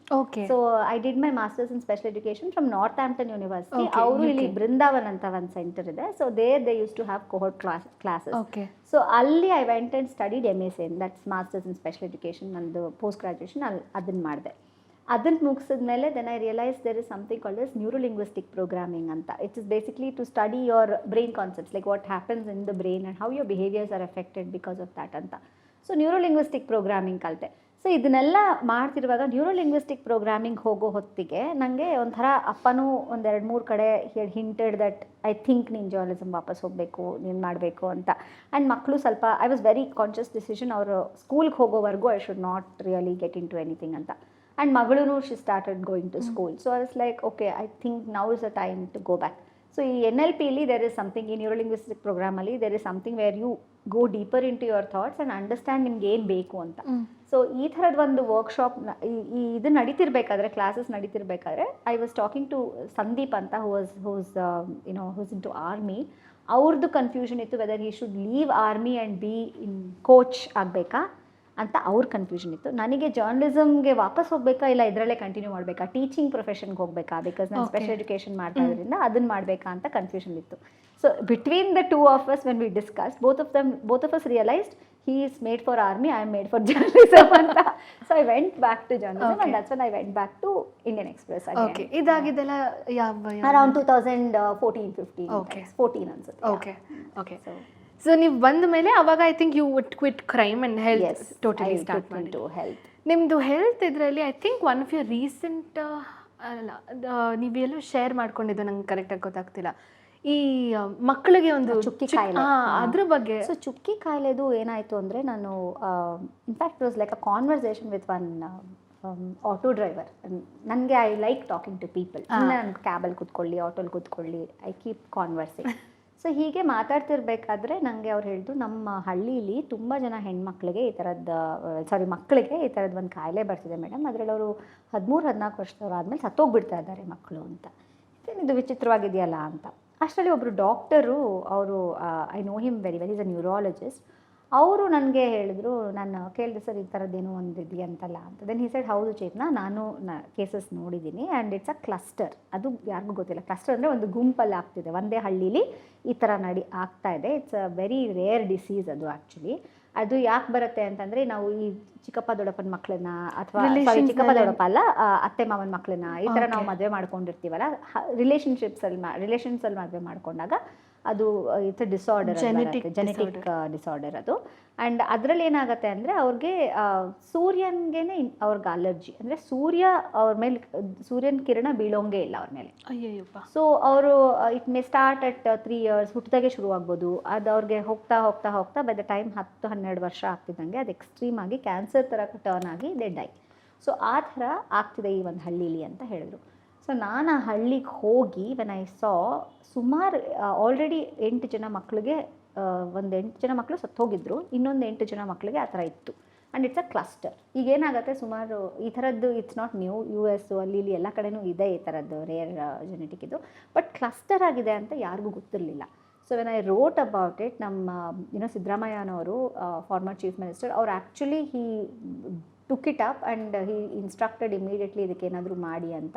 So I did my masters in special education from Northampton university. ಅವರು ಇಲ್ಲಿ ಬೃಂದಾವನ್ ಅಂತ ಒಂದು ಸೆಂಟರ್ ಇದೆ. So they use to have cohort classes. So ಅಲ್ಲಿ I went and studied MSc, that's masters in special education. ನಂದು ಪೋಸ್ಟ್ ಗ್ರಾಜುಯೇಷನ್ ಅದನ್ನು ಮಾಡಿದೆ. ಅದನ್ನು ಮುಗಿಸಿದ್ಮೇಲೆ then I realise there is something called as neurolinguistic programming ಅಂತ. It is basically to study your brain concepts, like what happens in the brain and how your behaviours are affected because of that ಅಂತ. ಸೊ ನ್ಯೂರೋಲಿಂಗ್ವಿಸ್ಟಿಕ್ ಪ್ರೋಗ್ರಾಮಿಂಗ್ ಕಲಿತೆ. ಸೊ ಇದನ್ನೆಲ್ಲ ಮಾಡ್ತಿರುವಾಗ ನ್ಯೂರೋಲಿಂಗ್ವಿಸ್ಟಿಕ್ ಪ್ರೋಗ್ರಾಮಿಂಗ್ ಹೋಗೋ ಹೊತ್ತಿಗೆ ನನಗೆ ಒಂಥರ ಅಪ್ಪನೂ 1-2-3 ಕಡೆ ಹಿಂಟೆಡ್ ದಟ್ ಐ ಥಿಂಕ್ ನೀನು ಜರ್ನಲಿಸಮ್ ವಾಪಸ್ ಹೋಗಬೇಕು, ನೀನು ಮಾಡಬೇಕು ಅಂತ. ಆ್ಯಂಡ್ ಮಕ್ಕಳು ಸ್ವಲ್ಪ I was very conscious decision, ಅವರು ಸ್ಕೂಲ್ಗೆ ಹೋಗೋವರೆಗೂ I should not really get into anything ಅಂತ. ಆ್ಯಂಡ್ ಮಗಳೂ she started going to school. So I was like okay, I think now is a time to go back. So ಈ NLPಲಿ ದೇರ್ ಇಸ್ ಸಮಥಿಂಗ್, ಈ ನ್ಯೂರೋಲಿಂಗ್ವಿಸ್ಟಿಕ್ ಪ್ರೋಗ್ರಾಮಲ್ಲಿ there is something where you go deeper into your thoughts and understand ನಿಮ್ಗೆ ಏನು ಬೇಕು ಅಂತ. ಸೊ ಈ ಥರದ ಒಂದು ವರ್ಕ್ಶಾಪ್ ಇದು ನಡೀತಿರ್ಬೇಕಾದ್ರೆ, ಕ್ಲಾಸಸ್ ನಡೀತಿರ್ಬೇಕಾದ್ರೆ I was talking to Sandeep ಅಂತ, ಹೂಸ್ ಇನ್ ಟು ಆರ್ಮಿ. ಅವ್ರದ್ದು ಕನ್ಫ್ಯೂಷನ್ ಇತ್ತು whether he should leave army and be in coach ಆಗಬೇಕಾ ಅಂತ ಅವ್ರ ಕನ್ಫ್ಯೂಷನ್ ಇತ್ತು. ನನಗೆ ಜರ್ನಲಿಸಮ್ಗೆ ವಾಪಸ್ ಹೋಗಬೇಕಾ ಇಲ್ಲ ಇದರಲ್ಲೇ ಕಂಟಿನ್ಯೂ ಮಾಡಬೇಕಾ, ಟೀಚಿಂಗ್ ಪ್ರೊಫೆಷನ್ಗೆ ಹೋಗಬೇಕಾ, ಬಿಕಾಸ್ ನಾನು ಸ್ಪೆಷಲ್ ಎಜುಕೇಷನ್ ಮಾಡ್ತಾ ಇರೋದ್ರಿಂದ ಅದನ್ನು ಮಾಡಬೇಕಾ ಅಂತ ಕನ್ಫ್ಯೂಷನ್ ಇತ್ತು. So between the two of us when we discuss, both of us realized he is made for army, I am made for journalism ಅಂತ. So I went back to journalism and that's when I went back to Indian Express again. Okay, ಇದಾಗಿದ್ದೆಲ್ಲ Around 2014-15. Okay. 14 ಅನ್ಸುತ್ತೆ. Okay okay. ಸೊ ನೀವು ಬಂದ ಮೇಲೆ ಅವಾಗ I think you would quit crime and health totally start ಮಾಡಿ. ಹೆಲ್ತ್ ನಿಮ್ಮದು ಹೆಲ್ತ್ ಇದರಲ್ಲಿ I think one of your recent ಅಲ್ಲ ನೀವೆಲ್ಲೂ ಶೇರ್ ಮಾಡ್ಕೊಂಡಿದ್ದು ನಂಗೆ ಕರೆಕ್ಟಾಗಿ ಗೊತ್ತಾಗ್ತಿಲ್ಲ, ಈ ಮಕ್ಕಳಿಗೆ ಒಂದು ಚುಕ್ಕಿ ಕಾಯಿಲೆ, ಅದ್ರ ಬಗ್ಗೆ. ಸೊ ಚುಕ್ಕಿ ಕಾಯಿಲೆದು ಏನಾಯಿತು ಅಂದರೆ, ನಾನು in fact was like a conversation with one auto driver. ನನಗೆ I like talking to people. ನಾನು ಕ್ಯಾಬಲ್ಲಿ ಕೂತ್ಕೊಳ್ಳಿ, ಆಟೋಲ್ಲಿ ಕೂತ್ಕೊಳ್ಳಿ, ಐ ಕೀಪ್ ಕಾನ್ವರ್ಸಿಂಗ್. ಸೊ ಹೀಗೆ ಮಾತಾಡ್ತಿರ್ಬೇಕಾದ್ರೆ ನನಗೆ ಅವ್ರು ಹೇಳಿದ್ರು, ನಮ್ಮ ಹಳ್ಳೀಲಿ ತುಂಬ ಜನ ಹೆಣ್ಮಕ್ಳಿಗೆ ಈ ಥರದ್ದು ಮಕ್ಕಳಿಗೆ ಈ ಥರದ್ದು ಒಂದು ಕಾಯಿಲೆ ಬರ್ತಿದೆ ಮೇಡಮ್, ಅದರಲ್ಲಿ ಅವರು 13-14 ವರ್ಷದವ್ರು ಆದಮೇಲೆ ಸತ್ತೋಗ್ಬಿಡ್ತಾ ಇದ್ದಾರೆ ಮಕ್ಕಳು ಅಂತ. ಇದು ವಿಚಿತ್ರವಾಗಿದೆಯಲ್ಲ ಅಂತ. ಅಷ್ಟರಲ್ಲಿ ಒಬ್ಬರು ಡಾಕ್ಟರು, ಅವರು I know him very well, is a neurologist. ಅವರು ನನಗೆ ಹೇಳಿದ್ರು, ನಾನು ಕೇಳಿದೆ ಸರ್ ಈ ಥರದ್ದೇನೋ ಒಂದು ಇದೆಯಂತಲ್ಲ ಅಂತ. ದೆನ್ ಹಿ ಸೆಡ್, ಹೌದು ಚೇತನ, ನಾನು ಕೇಸಸ್ ನೋಡಿದ್ದೀನಿ ಆ್ಯಂಡ್ ಇಟ್ಸ್ ಅ ಕ್ಲಸ್ಟರ್. ಅದು ಯಾರಿಗೂ ಗೊತ್ತಿಲ್ಲ, ಕ್ಲಸ್ಟರ್ ಅಂದರೆ ಒಂದು ಗುಂಪಲ್ಲಿ ಆಗ್ತಿದೆ, ಒಂದೇ ಹಳ್ಳೀಲಿ ಈ ಥರ ಆಗ್ತಾ ಇದೆ. It's a very rare disease ಅದು ಆ್ಯಕ್ಚುಲಿ. ಅದು ಯಾಕೆ ಬರುತ್ತೆ ಅಂತಂದರೆ, ನಾವು ಈ ಚಿಕ್ಕಪ್ಪ ದೊಡ್ಡಪ್ಪನ ಮಕ್ಕಳನ್ನ ಅಥವಾ ಚಿಕ್ಕಪ್ಪ ದೊಡ್ಡಪ್ಪ ಅಲ್ಲ, ಅತ್ತೆ ಮಾವನ ಮಕ್ಕಳನ್ನ ಈ ಥರ ನಾವು ಮದುವೆ ಮಾಡ್ಕೊಂಡಿರ್ತೀವಲ್ಲ, ರಿಲೇಷನ್ಸಲ್ಲಿ ಮದುವೆ ಮಾಡ್ಕೊಂಡಾಗ ಅದು ಇಟ್ಸ್ ಡಿಸಾರ್ಡರ್, ಜೆನೆಟಿಕ್ ಡಿಸಾರ್ಡರ್ ಅದು. ಆ್ಯಂಡ್ ಅದರಲ್ಲಿ ಏನಾಗುತ್ತೆ ಅಂದರೆ, ಅವ್ರಿಗೆ ಸೂರ್ಯನ್ಗೇನೆ ಅವ್ರಿಗೆ ಅಲರ್ಜಿ, ಅಂದರೆ ಸೂರ್ಯನ ಕಿರಣ ಬೀಳೋಂಗೆ ಇಲ್ಲ ಅವ್ರ ಮೇಲೆ. ಅಯ್ಯಯ್ಯಪ್ಪ. ಸೊ ಅವರು it may start at 3 years, ಹುಟ್ಟಿದಾಗೆ ಶುರುವಾಗ್ಬೋದು. ಅದು ಅವ್ರಿಗೆ ಹೋಗ್ತಾ ಹೋಗ್ತಾ ಹೋಗ್ತಾ ಬೈ ದ ಟೈಮ್ 10-12 ವರ್ಷ ಆಗ್ತಿದ್ದಂಗೆ ಅದು ಎಕ್ಸ್ಟ್ರೀಮ್ ಆಗಿ ಕ್ಯಾನ್ಸರ್ ಥರ ಟರ್ನ್ ಆಗಿ ದೇ ಡೈ. ಸೊ ಆ ಥರ ಆಗ್ತಿದೆ ಈ ಒಂದು ಹಳ್ಳೀಲಿ ಅಂತ ಹೇಳಿದ್ರು. ಸೊ ನಾನು ಆ ಹಳ್ಳಿಗೆ ಹೋಗಿ ವೆನ್ ಐ ಸಾ, ಸುಮಾರು ಆಲ್ರೆಡಿ 8 ಜನ ಮಕ್ಕಳಿಗೆ, ಒಂದು 8 ಜನ ಮಕ್ಕಳು ಸತ್ತೋಗಿದ್ರು, ಇನ್ನೊಂದು 8 ಜನ ಮಕ್ಕಳಿಗೆ ಆ ಥರ ಇತ್ತು. And it's a cluster. ಈಗೇನಾಗುತ್ತೆ, ಸುಮಾರು ಈ ಥರದ್ದು ಇಟ್ಸ್ ನಾಟ್ ನ್ಯೂ, US ಅಲ್ಲಿ ಇಲ್ಲಿ ಎಲ್ಲ ಕಡೆನೂ ಇದೆ ಈ ಥರದ್ದು ರೇರ್ ಜೆನೆಟಿಕ್ ಇದು, ಬಟ್ ಕ್ಲಸ್ಟರ್ ಆಗಿದೆ ಅಂತ ಯಾರಿಗೂ ಗೊತ್ತಿರಲಿಲ್ಲ. So when I wrote about it, ನಮ್ಮ ಸಿದ್ದರಾಮಯ್ಯನವರು, ಫಾರ್ಮರ್ ಚೀಫ್ ಮಿನಿಸ್ಟರ್, ಅವ್ರು actually he took it up and he instructed immediately ಇದಕ್ಕೆ ಏನಾದರೂ ಮಾಡಿ ಅಂತ.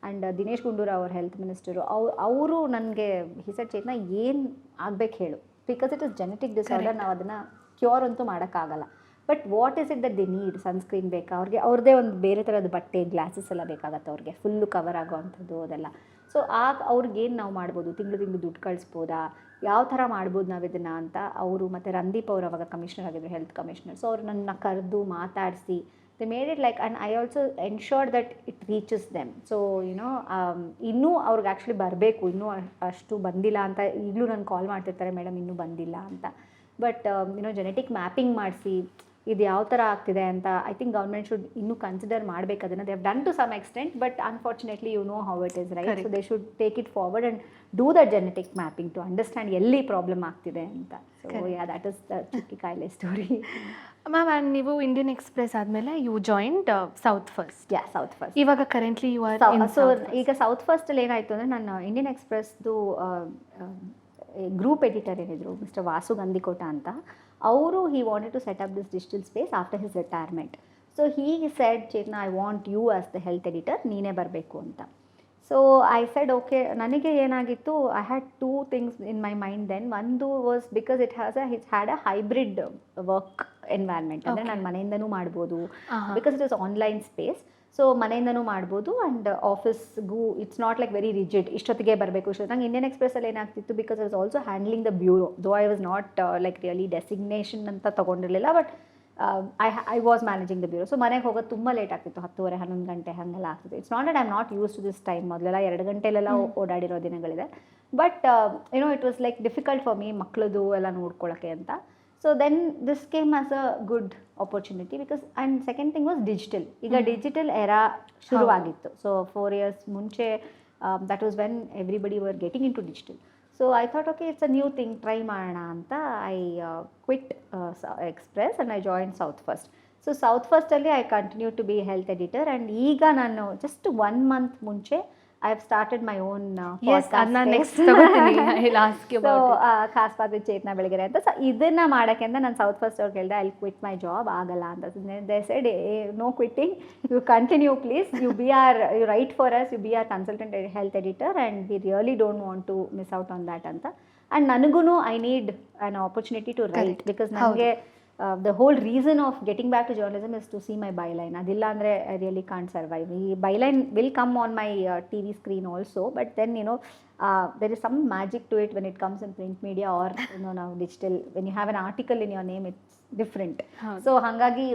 ಆ್ಯಂಡ್ ದಿನೇಶ್ ಗುಂಡೂರಾವ್ ಅವ್ರ ಹೆಲ್ತ್ ಮಿನಿಸ್ಟರು, ಅವರು ನನಗೆ ಹಿ ಸೆಡ್, ಚೇತನ ಏನು ಆಗ್ಬೇಕು ಹೇಳು, because it is genetic disorder, ನಾವು ಅದನ್ನು ಕ್ಯೂರ್ ಅಂತೂ ಮಾಡೋಕ್ಕಾಗಲ್ಲ. But what is it that the need? Sunscreen ಬೇಕಾ ಅವ್ರಿಗೆ, ಅವ್ರದ್ದೇ ಒಂದು ಬೇರೆ ಥರದ ಬಟ್ಟೆ, ಗ್ಲಾಸಸ್ ಎಲ್ಲ ಬೇಕಾಗತ್ತೆ ಅವ್ರಿಗೆ, ಫುಲ್ಲು ಕವರ್ ಆಗೋ ಅಂಥದ್ದು ಅದೆಲ್ಲ. ಸೊ ಅವ್ರಿಗೇನು ನಾವು ಮಾಡ್ಬೋದು, ತಿಂಗಳು ದುಡ್ಡು ಕಳಿಸ್ಬೋದಾ, ಯಾವ ಥರ ಮಾಡ್ಬೋದು ನಾವು ಇದನ್ನು ಅಂತ ಅವರು, ಮತ್ತು ರಂದೀಪ್ ಅವರು ಅವಾಗ ಕಮಿಷನರ್ ಆಗಿದ್ರು, ಹೆಲ್ತ್ ಕಮಿಷನರ್. ಸೊ ಅವ್ರು ನನ್ನ ಕರೆದು ಮಾತಾಡಿಸಿ, they made it like, and I also ensured that it reaches them. So ಇನ್ನೂ ಅವ್ರಿಗೆ ಆ್ಯಕ್ಚುಲಿ ಬರಬೇಕು, ಇನ್ನೂ ಅಷ್ಟು ಬಂದಿಲ್ಲ ಅಂತ ಈಗಲೂ ನಾನು ಕಾಲ್ ಮಾಡ್ತಿರ್ತಾರೆ, ಮೇಡಮ್ ಇನ್ನೂ ಬಂದಿಲ್ಲ ಅಂತ. ಬಟ್ ಜೆನೆಟಿಕ್ ಮ್ಯಾಪಿಂಗ್ ಮಾಡಿಸಿ ಇದು ಯಾವ ಥರ ಆಗ್ತಿದೆ ಅಂತ ಐ ಥಿಂಕ್ ಗೌರ್ಮೆಂಟ್ ಶುಡ್ ಇನ್ನೂ ಕನ್ಸಿಡರ್ ಮಾಡಬೇಕು ಅದನ್ನು. They have done to some extent, but unfortunately you know how it is, right? So they should take it forward and do the genetic mapping to understand ಎಲ್ಲಿ ಪ್ರಾಬ್ಲಮ್ ಆಗ್ತಿದೆ ಅಂತ. So yeah, that is the ಚುಕ್ಕಿ ಕಾಯಿಲೆ ಸ್ಟೋರಿ. ಮ್ಯಾಮ್, ಆ್ಯಂಡ್ ನೀವು ಇಂಡಿಯನ್ ಎಕ್ಸ್ಪ್ರೆಸ್ ಆದಮೇಲೆ you joined South First. Yeah, South First. ಇವಾಗ ಕರೆಂಟ್ಲಿ ಯು ಆರ್ ಸೊ ಈಗ ಸೌತ್ ಫಸ್ಟಲ್ಲಿ ಏನಾಯಿತು ಅಂದರೆ, ನಾನು ಇಂಡಿಯನ್ ಎಕ್ಸ್ಪ್ರೆಸ್ದು ಗ್ರೂಪ್ ಎಡಿಟರ್ ಏನಿದ್ರು ಮಿಸ್ಟರ್ ವಾಸು ಗಂದಿಕೋಟ ಅಂತ, ಅವರು he wanted to set up this digital space after his retirement. So he said, Chetana, I want you as the health editor, ನೀನೇ ಬರಬೇಕು ಅಂತ. So I said okay. ನನಗೆ ಏನಾಗಿತ್ತು, I had 2 things in my mind then. ಒಂದು was because it's had a hybrid work environment, ಅಂದರೆ ನಾನು ಮನೆಯಿಂದನೂ ಮಾಡ್ಬೋದು, because it is online space. So ಮನೆಯಿಂದನೂ ಮಾಡ್ಬೋದು ಆ್ಯಂಡ್ ಆಫೀಸ್ಗೂ it's not like very rigid, ಇಷ್ಟೊತ್ತಿಗೆ ಬರಬೇಕು. ನಂಗೆ ಇಂಡಿಯನ್ ಎಕ್ಸ್ಪ್ರೆಸ್ಸಲ್ಲಿ ಏನಾಗ್ತಿತ್ತು, because I was also handling the bureau, though I was not like really designation ಅಂತ ತೊಗೊಂಡಿರಲಿಲ್ಲ, but I was managing the bureau. So ಮನೆಗೆ ಹೋಗೋದು ತುಂಬ ಲೇಟ್ ಆಗ್ತಿತ್ತು, 10:30-11 ಗಂಟೆ ಹಾಗೆಲ್ಲ ಆಗ್ತಿತ್ತು. It's not that I am not use to this time, ಮೊದಲೆಲ್ಲ 2 ಗಂಟೆಲೆಲ್ಲ ಓಡಾಡಿರೋ ದಿನಗಳಿದೆ. But it was like difficult for me, ಮಕ್ಕಳದು ಎಲ್ಲ ನೋಡ್ಕೊಳ್ಳೋಕ್ಕೆ ಅಂತ. So then this came as a good opportunity because, and second thing was digital. ಈಗ ಡಿಜಿಟಲ್ ಎರಾ ಶುರುವಾಗಿತ್ತು. ಸೊ 4 years ಮುಂಚೆ, that was when everybody were getting in to digital. So I thought okay, it's a new thing, try ಮಾಡೋಣ ಅಂತ I quit Express and I join South First. So South ಫಸ್ಟಲ್ಲಿ I continue to be health editor. And ಈಗ ನಾನು ಜಸ್ಟ್ 1 month ಮುಂಚೆ I've started my own Yes, podcast ಅದನ್ನ space. ನೆಕ್ಸ್ಟ್ ತಗೋತೀನಿ. I'll ask you so about it. Khaas Baat with Chetana Belagere ಅಂತ. ಸೊ ಇದನ್ನ ಮಾಡೋಕ್ಕೆ ಅಂತ ನಾನು ಸೌತ್ ಫಸ್ಟ್ ಅವ್ರು ಕೇಳಿದೆ, ಐ ಕ್ವಿಟ್ ಮೈ ಜಾಬ್, ಆಗಲ್ಲ ಅಂತ. They said no quitting, you continue please, you write for us, you be our consultant health editor and we really don't want to miss out on that ಅಂತ. ಆ್ಯಂಡ್ ನನಗೂ I need an opportunity to write, because ನನಗೆ the whole reason of getting back to journalism is to see my byline. Adilla andre I really can't survive. The byline will come on my TV screen also, but then there is some magic to it when it comes in print media or now digital. When you have an article in your name, it's different. So hangagi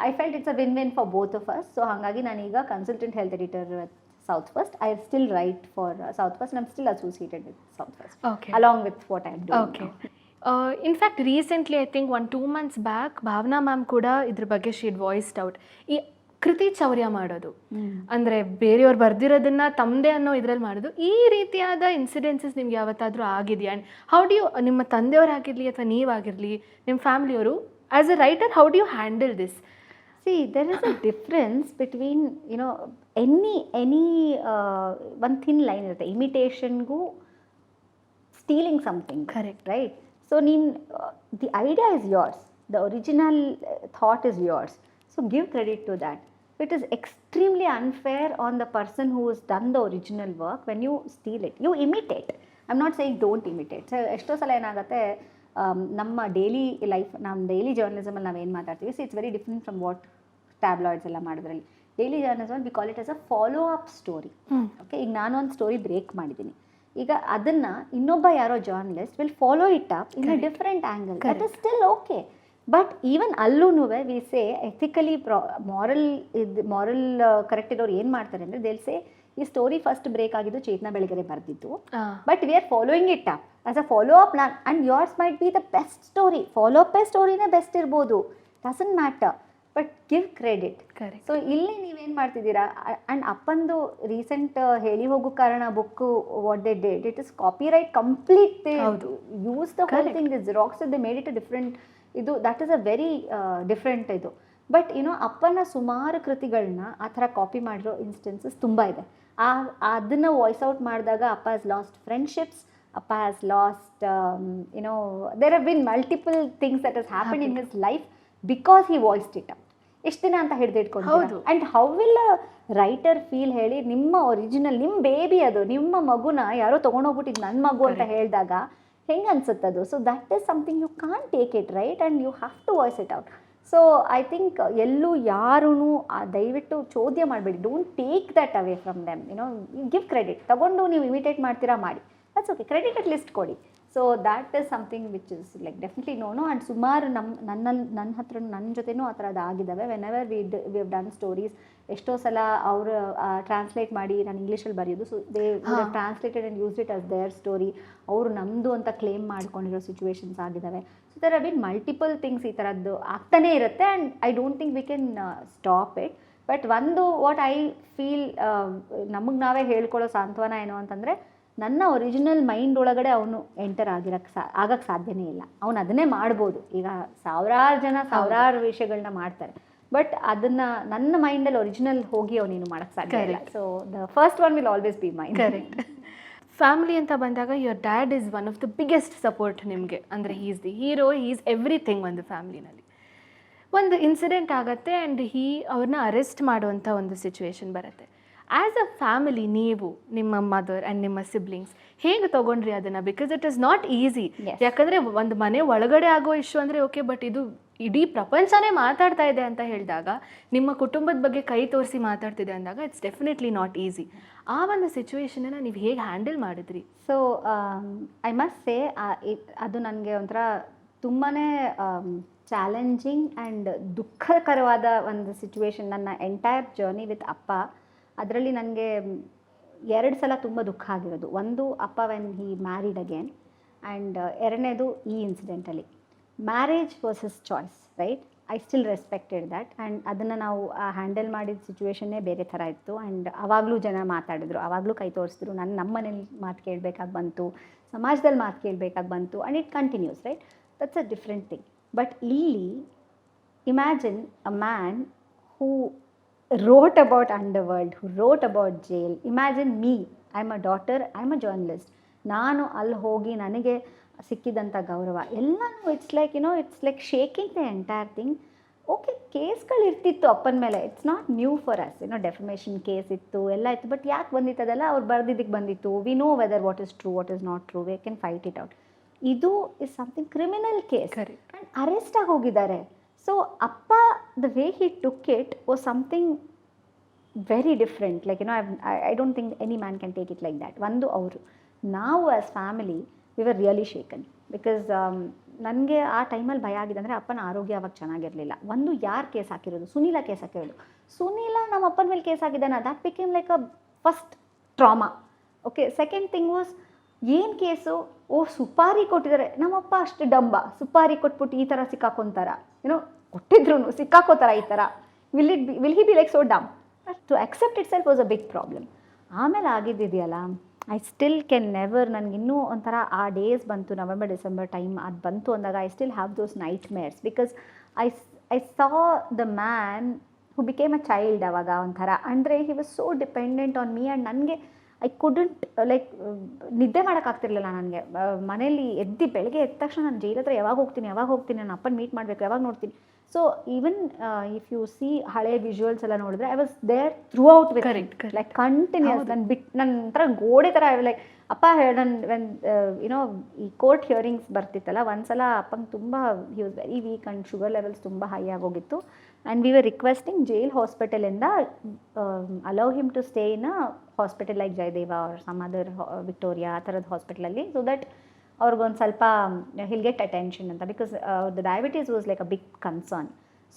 I felt it's a win-win for both of us. So hangagi ನಾನು ಈಗ consultant health editor with South First. I still write for South First and I'm still associated with South First. Okay. Along with what I'm doing. Okay. In fact recently I think 1-2 months back Bhavana ma'am ಕೂಡ ಇದ್ರ ಬಗ್ಗೆ ಶೀಡ್ ವಾಯ್ಸ್ಡ್ ಔಟ್. ಈ ಕೃತಿ ಚೌರ್ಯ ಮಾಡೋದು ಅಂದರೆ ಬೇರೆಯವ್ರು ಬರ್ದಿರೋದನ್ನ ತಮ್ಮದೇ ಅನ್ನೋ ಇದ್ರಲ್ಲಿ ಮಾಡೋದು, ಈ ರೀತಿಯಾದ ಇನ್ಸಿಡೆನ್ಸಸ್ ನಿಮ್ಗೆ ಯಾವತ್ತಾದರೂ ಆಗಿದೆಯಾ? ಆ್ಯಂಡ್ ಹೌ ಡು ಯು, ನಿಮ್ಮ ತಂದೆಯವರಾಗಿರಲಿ ಅಥವಾ ನೀವಾಗಿರಲಿ ನಿಮ್ಮ ಫ್ಯಾಮಿಲಿಯವರು as a writer, how do you handle this? See, there is a difference between, any one thin line irutte, imitation gu stealing something. Correct. Right? So the idea is yours, the original thought is yours, so give credit to that. It is extremely unfair on the person who has done the original work when you steal it. You imitate. I'm not saying don't imitate. So ಎಷ್ಟೋ ಸಲ ಏನಾಗುತ್ತೆ, ನಮ್ಮ ಡೈಲಿ ಲೈಫ್, ನಮ್ಮ ಡೈಲಿ ಜರ್ನಲಿಸಮಲ್ಲಿ ನಾವೇನು ಮಾತಾಡ್ತೀವಿ, so it's very different from what tabloids ಎಲ್ಲ ಮಾಡೋದ್ರಲ್ಲಿ. Daily journalism we call it as a follow up story. Okay, ಈಗ ನಾನು ಒಂದು ಸ್ಟೋರಿ ಬ್ರೇಕ್ ಮಾಡಿದ್ದೀನಿ, ಈಗ ಅದನ್ನು ಇನ್ನೊಬ್ಬ ಯಾರೋ journalist will follow it up in a different angle. That is still okay. But even ಅಲ್ಲೂ we say ethically moral correct ಇರೋರು ಏನು ಮಾಡ್ತಾರೆ ಅಂದರೆ, ದೇಲ್ ಸೇ ಈ ಸ್ಟೋರಿ ಫಸ್ಟ್ ಬ್ರೇಕ್ ಆಗಿದ್ದು ಚೇತನ ಬೆಳಗೆರೆ ಬರೆದಿದ್ದು, but we are following it up as a follow up. And yours might be the best story, follow up ಸ್ಟೋರಿನೇ ಬೆಸ್ಟ್ ಇರ್ಬೋದು, doesn't matter, but give credit. So ಇಲ್ಲಿ ನೀವೇನು ಮಾಡ್ತಿದ್ದೀರಾ? ಆ್ಯಂಡ್ ಅಪ್ಪಂದು ರೀಸೆಂಟ್ ಹೇಳಿ ಹೋಗೋ ಕಾರಣ book what they did, it is copy right complete. They use the whole thing, the xerox they made it a different, ಇದು that is a very different ಇದು. ಬಟ್ ಅಪ್ಪನ ಸುಮಾರು ಕೃತಿಗಳನ್ನ ಆ ಥರ ಕಾಪಿ ಮಾಡಿರೋ ಇನ್ಸ್ಟೆನ್ಸಸ್ ತುಂಬ ಇದೆ. ಅದನ್ನು ವಾಯ್ಸ್ ಔಟ್ ಮಾಡಿದಾಗ ಅಪ್ಪ ಹ್ಯಾಸ್ ಲಾಸ್ಟ್ ಫ್ರೆಂಡ್ಶಿಪ್ಸ್, ಅಪ್ಪ has lost there have been multiple things that has happen in his life because he voiced it up. ಎಷ್ಟು ದಿನ ಅಂತ ಹಿಡಿದಿಟ್ಕೊಂಡು. And how will a writer feel ಹೇಳಿ, ನಿಮ್ಮ ಒರಿಜಿನಲ್, ನಿಮ್ಮ ಬೇಬಿ ಅದು, ನಿಮ್ಮ ಮಗುನ ಯಾರೋ ತೊಗೊಂಡೋಗ್ಬಿಟ್ಟಿದ್ದು ನನ್ನ ಮಗು ಅಂತ ಹೇಳಿದಾಗ ಹೆಂಗೆ ಅನ್ಸುತ್ತದು? So that is something you can't take it right and you have to voice it out. So I think ಎಲ್ಲೂ ಯಾರೂ ದಯವಿಟ್ಟು ಚೋದ್ಯ ಮಾಡಬೇಡಿ. Don't take that away from them. Give credit. ತಗೊಂಡು ನೀವು ಇಮಿಟೇಟ್ ಮಾಡ್ತೀರಾ ಮಾಡಿ, that's okay, credit at least ಕೊಡಿ. So that is something which is like definitely no. And ಸುಮಾರು ನನ್ನ ಹತ್ರ ನನ್ನ ಜೊತೆನೂ ಆ ಥರದ್ದು ಆಗಿದ್ದಾವೆ. Whenever we have done stories, ಎಷ್ಟೋ ಸಲ ಅವರು ಟ್ರಾನ್ಸ್ಲೇಟ್ ಮಾಡಿ ನಾನು ಇಂಗ್ಲೀಷಲ್ಲಿ ಬರೆಯೋದು, so they translated and use it as their story. ಅವರು ನಮ್ಮದು ಅಂತ ಕ್ಲೇಮ್ ಮಾಡ್ಕೊಂಡಿರೋ ಸಿಚುವೇಶನ್ಸ್ ಆಗಿದ್ದಾವೆ. So there have been multiple things ಈ ಥರದ್ದು ಆಗ್ತಾನೇ ಇರುತ್ತೆ. And I don't think we can stop it. But ಒಂದು ವಾಟ್ ಐ ಫೀಲ್, ನಮಗೆ ನಾವೇ ಹೇಳ್ಕೊಳ್ಳೋ ಸಾಂತ್ವನ ಏನು ಅಂತಂದರೆ, ನನ್ನ ಒರಿಜಿನಲ್ ಮೈಂಡ್ ಒಳಗಡೆ ಅವನು ಎಂಟರ್ ಆಗಕ್ಕೆ ಸಾಧ್ಯನೇ ಇಲ್ಲ. ಅವನು ಅದನ್ನೇ ಮಾಡ್ಬೋದು. ಈಗ ಸಾವಿರಾರು ಜನ ಸಾವಿರಾರು ವಿಷಯಗಳನ್ನ ಮಾಡ್ತಾರೆ, ಬಟ್ ಅದನ್ನು ನನ್ನ ಮೈಂಡಲ್ಲಿ ಒರಿಜಿನಲ್ ಹೋಗಿ ಅವನೇನು ಮಾಡೋಕ್ಕೆ ಸಾಧ್ಯ ಇಲ್ಲ. So the first one will always B mind. Correct. Family ಅಂತ ಬಂದಾಗ your dad is one of the biggest support ನಿಮಗೆ. ಅಂದರೆ he is the hero, he is everything ಒಂದು ಫ್ಯಾಮಿಲಿನಲ್ಲಿ. ಒಂದು ಇನ್ಸಿಡೆಂಟ್ ಆಗುತ್ತೆ ಆ್ಯಂಡ್ ಅವ್ರನ್ನ ಅರೆಸ್ಟ್ ಮಾಡುವಂಥ ಒಂದು ಸಿಚುವೇಶನ್ ಬರುತ್ತೆ. ಆ್ಯಸ್ ಅ ಫ್ಯಾಮಿಲಿ ನೀವು, ನಿಮ್ಮ ಮದರ್ ಆ್ಯಂಡ್ ನಿಮ್ಮ ಸಿಬ್ಲಿಂಗ್ಸ್ ಹೇಗೆ ತೊಗೊಂಡ್ರಿ ಅದನ್ನು? Because it is not easy. ಯಾಕಂದರೆ ಒಂದು ಮನೆ ಒಳಗಡೆ ಆಗೋ ಇಶ್ಯೂ ಅಂದರೆ ಓಕೆ, ಬಟ್ ಇದು ಇಡೀ ಪ್ರಪಂಚನೇ ಮಾತಾಡ್ತಾ ಇದೆ ಅಂತ ಹೇಳಿದಾಗ, ನಿಮ್ಮ ಕುಟುಂಬದ ಬಗ್ಗೆ ಕೈ ತೋರಿಸಿ ಮಾತಾಡ್ತಿದೆ ಅಂದಾಗ ಇಟ್ಸ್ ಡೆಫಿನೆಟ್ಲಿ ನಾಟ್ ಈಸಿ. ಆ ಒಂದು ಸಿಚುವೇಶನನ್ನು ನೀವು ಹೇಗೆ ಹ್ಯಾಂಡಲ್ ಮಾಡಿದ್ರಿ? ಸೊ ಐ ಮಸ್ಟ್ ಸೇ, ಅದು ನನಗೆ ಒಂಥರ ತುಂಬಾ ಚಾಲೆಂಜಿಂಗ್ ಆ್ಯಂಡ್ ದುಃಖಕರವಾದ ಒಂದು ಸಿಚುವೇಶನ್. ನನ್ನ ಎಂಟೈರ್ ಜರ್ನಿ ವಿತ್ ಅಪ್ಪ, ಅದರಲ್ಲಿ ನನಗೆ 2 ಸಲ ತುಂಬ ದುಃಖ ಆಗಿರೋದು. ಒಂದು, ಅಪ್ಪ when he married again, and ಎರಡನೇದು ಈ ಇನ್ಸಿಡೆಂಟಲ್ಲಿ. Marriage was his choice, right? I still respected that. And ಅದನ್ನು ನಾವು ಹ್ಯಾಂಡಲ್ ಮಾಡಿದ ಸಿಚುವೇಶನ್ನೇ ಬೇರೆ ಥರ ಇತ್ತು. ಆ್ಯಂಡ್ ಆವಾಗಲೂ ಜನ ಮಾತಾಡಿದ್ರು, ಆವಾಗಲೂ ಕೈ ತೋರಿಸಿದ್ರು. ನಮ್ಮ ಮನೇಲಿ ಮಾತು ಕೇಳಬೇಕಾಗಿ ಬಂತು, ಸಮಾಜದಲ್ಲಿ ಮಾತು ಕೇಳಬೇಕಾಗಿ ಬಂತು, and it continues, right? That's a different thing. But ಇಲ್ಲಿ imagine a man who wrote about Underworld, who wrote about jail. Imagine me, I'm a daughter, I'm a journalist. ನಾನು ಅಲ್ಲಿ ಹೋಗಿ ನನಗೆ ಸಿಕ್ಕಿದಂಥ ಗೌರವ ಎಲ್ಲನೂ it's like shaking the entire thing. Okay, ಕೇಸ್ಗಳು ಇರ್ತಿತ್ತು ಅಪ್ಪನ ಮೇಲೆ, it's not new for us, defamation case ಇತ್ತು, ಎಲ್ಲ ಇತ್ತು. ಬಟ್ ಯಾಕೆ ಬಂದಿತ್ತು ಅದೆಲ್ಲ? ಅವ್ರು ಬರ್ದಿದ್ದಕ್ಕೆ ಬಂದಿತ್ತು. We know whether what is true, what is not true, we can fight it out. ಇದು is something criminal case and arrest ಆಗಿ ಹೋಗಿದ್ದಾರೆ. ಸೊ ಅಪ್ಪ, the way he took it was something very different. Like I don't think any man can take it like that. ಒಂದು ಅವರು, ನಾವು as family we were really shaken. Because ನನಗೆ ಆ ಟೈಮಲ್ಲಿ ಭಯ ಆಗಿದೆ ಅಂದರೆ ಅಪ್ಪನ ಆರೋಗ್ಯ ಅವಾಗ ಚೆನ್ನಾಗಿರಲಿಲ್ಲ. ಒಂದು, ಯಾರು ಕೇಸ್ ಹಾಕಿರೋದು? ಸುನೀಲ ಕೇಸ್ ಹಾಕಿರೋದು. ಸುನೀಲ ನಮ್ಮ ಅಪ್ಪನ ಮೇಲೆ ಕೇಸ್ ಹಾಕಿದ್ದಾನೆ, that became like a first trauma. Okay, second thing was, ಏನು ಕೇಸು? ಸುಪಾರಿ ಕೊಟ್ಟಿದ್ದಾರೆ. ನಮ್ಮಪ್ಪ ಅಷ್ಟು ಡಂಬ, ಸುಪಾರಿ ಕೊಟ್ಬಿಟ್ಟು ಈ ಥರ ಸಿಕ್ಕಾಕೊಂತಾರ, ಕೊಟ್ಟಿದ್ರು ಸಿಕ್ಕಾಕೋತಾರ ಈ ಥರ. Will he be like so dumb? To accept itself was a big problem. ಆಮೇಲೆ ಆಗಿದ್ದಿದೆಯಲ್ಲ, ಐ ಸ್ಟಿಲ್ ಕ್ಯಾನ್ ನೆವರ್, ನನಗಿನ್ನೂ ಒಂಥರ ಆ ಡೇಸ್ ಬಂತು, ನವೆಂಬರ್ ಡಿಸೆಂಬರ್ ಟೈಮ್ ಅದು ಬಂತು ಅಂದಾಗ I still have those night mares. Because I saw the man who became a child ಅವಾಗ ಒಂಥರ. ಅಂದರೆ he was so dependent on me and ನನಗೆ ಐ ಕುಡಂಟ್ ಲೈಕ್ ನಿದ್ದೆ ಮಾಡೋಕ್ಕಾಗ್ತಿರ್ಲಿಲ್ಲ ನನಗೆ. ಮನೇಲಿ ಬೆಳಗ್ಗೆ ಎದ್ದ ತಕ್ಷಣ ನಾನು ಜೈಲ್ ಹತ್ರ ಯಾವಾಗ ಹೋಗ್ತೀನಿ, ನನ್ನ ಅಪ್ಪನ ಮೀಟ್ ಮಾಡಬೇಕು, ಯಾವಾಗ ನೋಡ್ತೀನಿ. So even if you see ಹಳೆ ವಿಜುವಲ್ಸ್ ಎಲ್ಲ ನೋಡಿದ್ರೆ I was there throughout with like continues. ನನ್ನ ಒಂಥರ ಗೋಡೆ ಥರ ಲೈಕ್ ಅಪ್ಪ ಈ ಕೋರ್ಟ್ ಹಿಯರಿಂಗ್ಸ್ ಬರ್ತಿತ್ತಲ್ಲ, ಒಂದ್ಸಲ ಅಪ್ಪಂಗೆ ತುಂಬ he was very weak and sugar levels ತುಂಬ ಹೈ ಆಗೋಗಿತ್ತು. And we were requesting jail ಹಾಸ್ಪಿಟಲಿಂದ allow him to stay in a hospital like Jayadeva or some other Victoria ಆ ಥರದ ಹಾಸ್ಪಿಟಲಲ್ಲಿ, ಸೊ ದಟ್ ಅವ್ರಿಗೊಂದು ಸ್ವಲ್ಪ ಹಿಲ್ ಗೆಟ್ ಅಟೆನ್ಷನ್ ಅಂತ. Because the diabetes was like a big concern.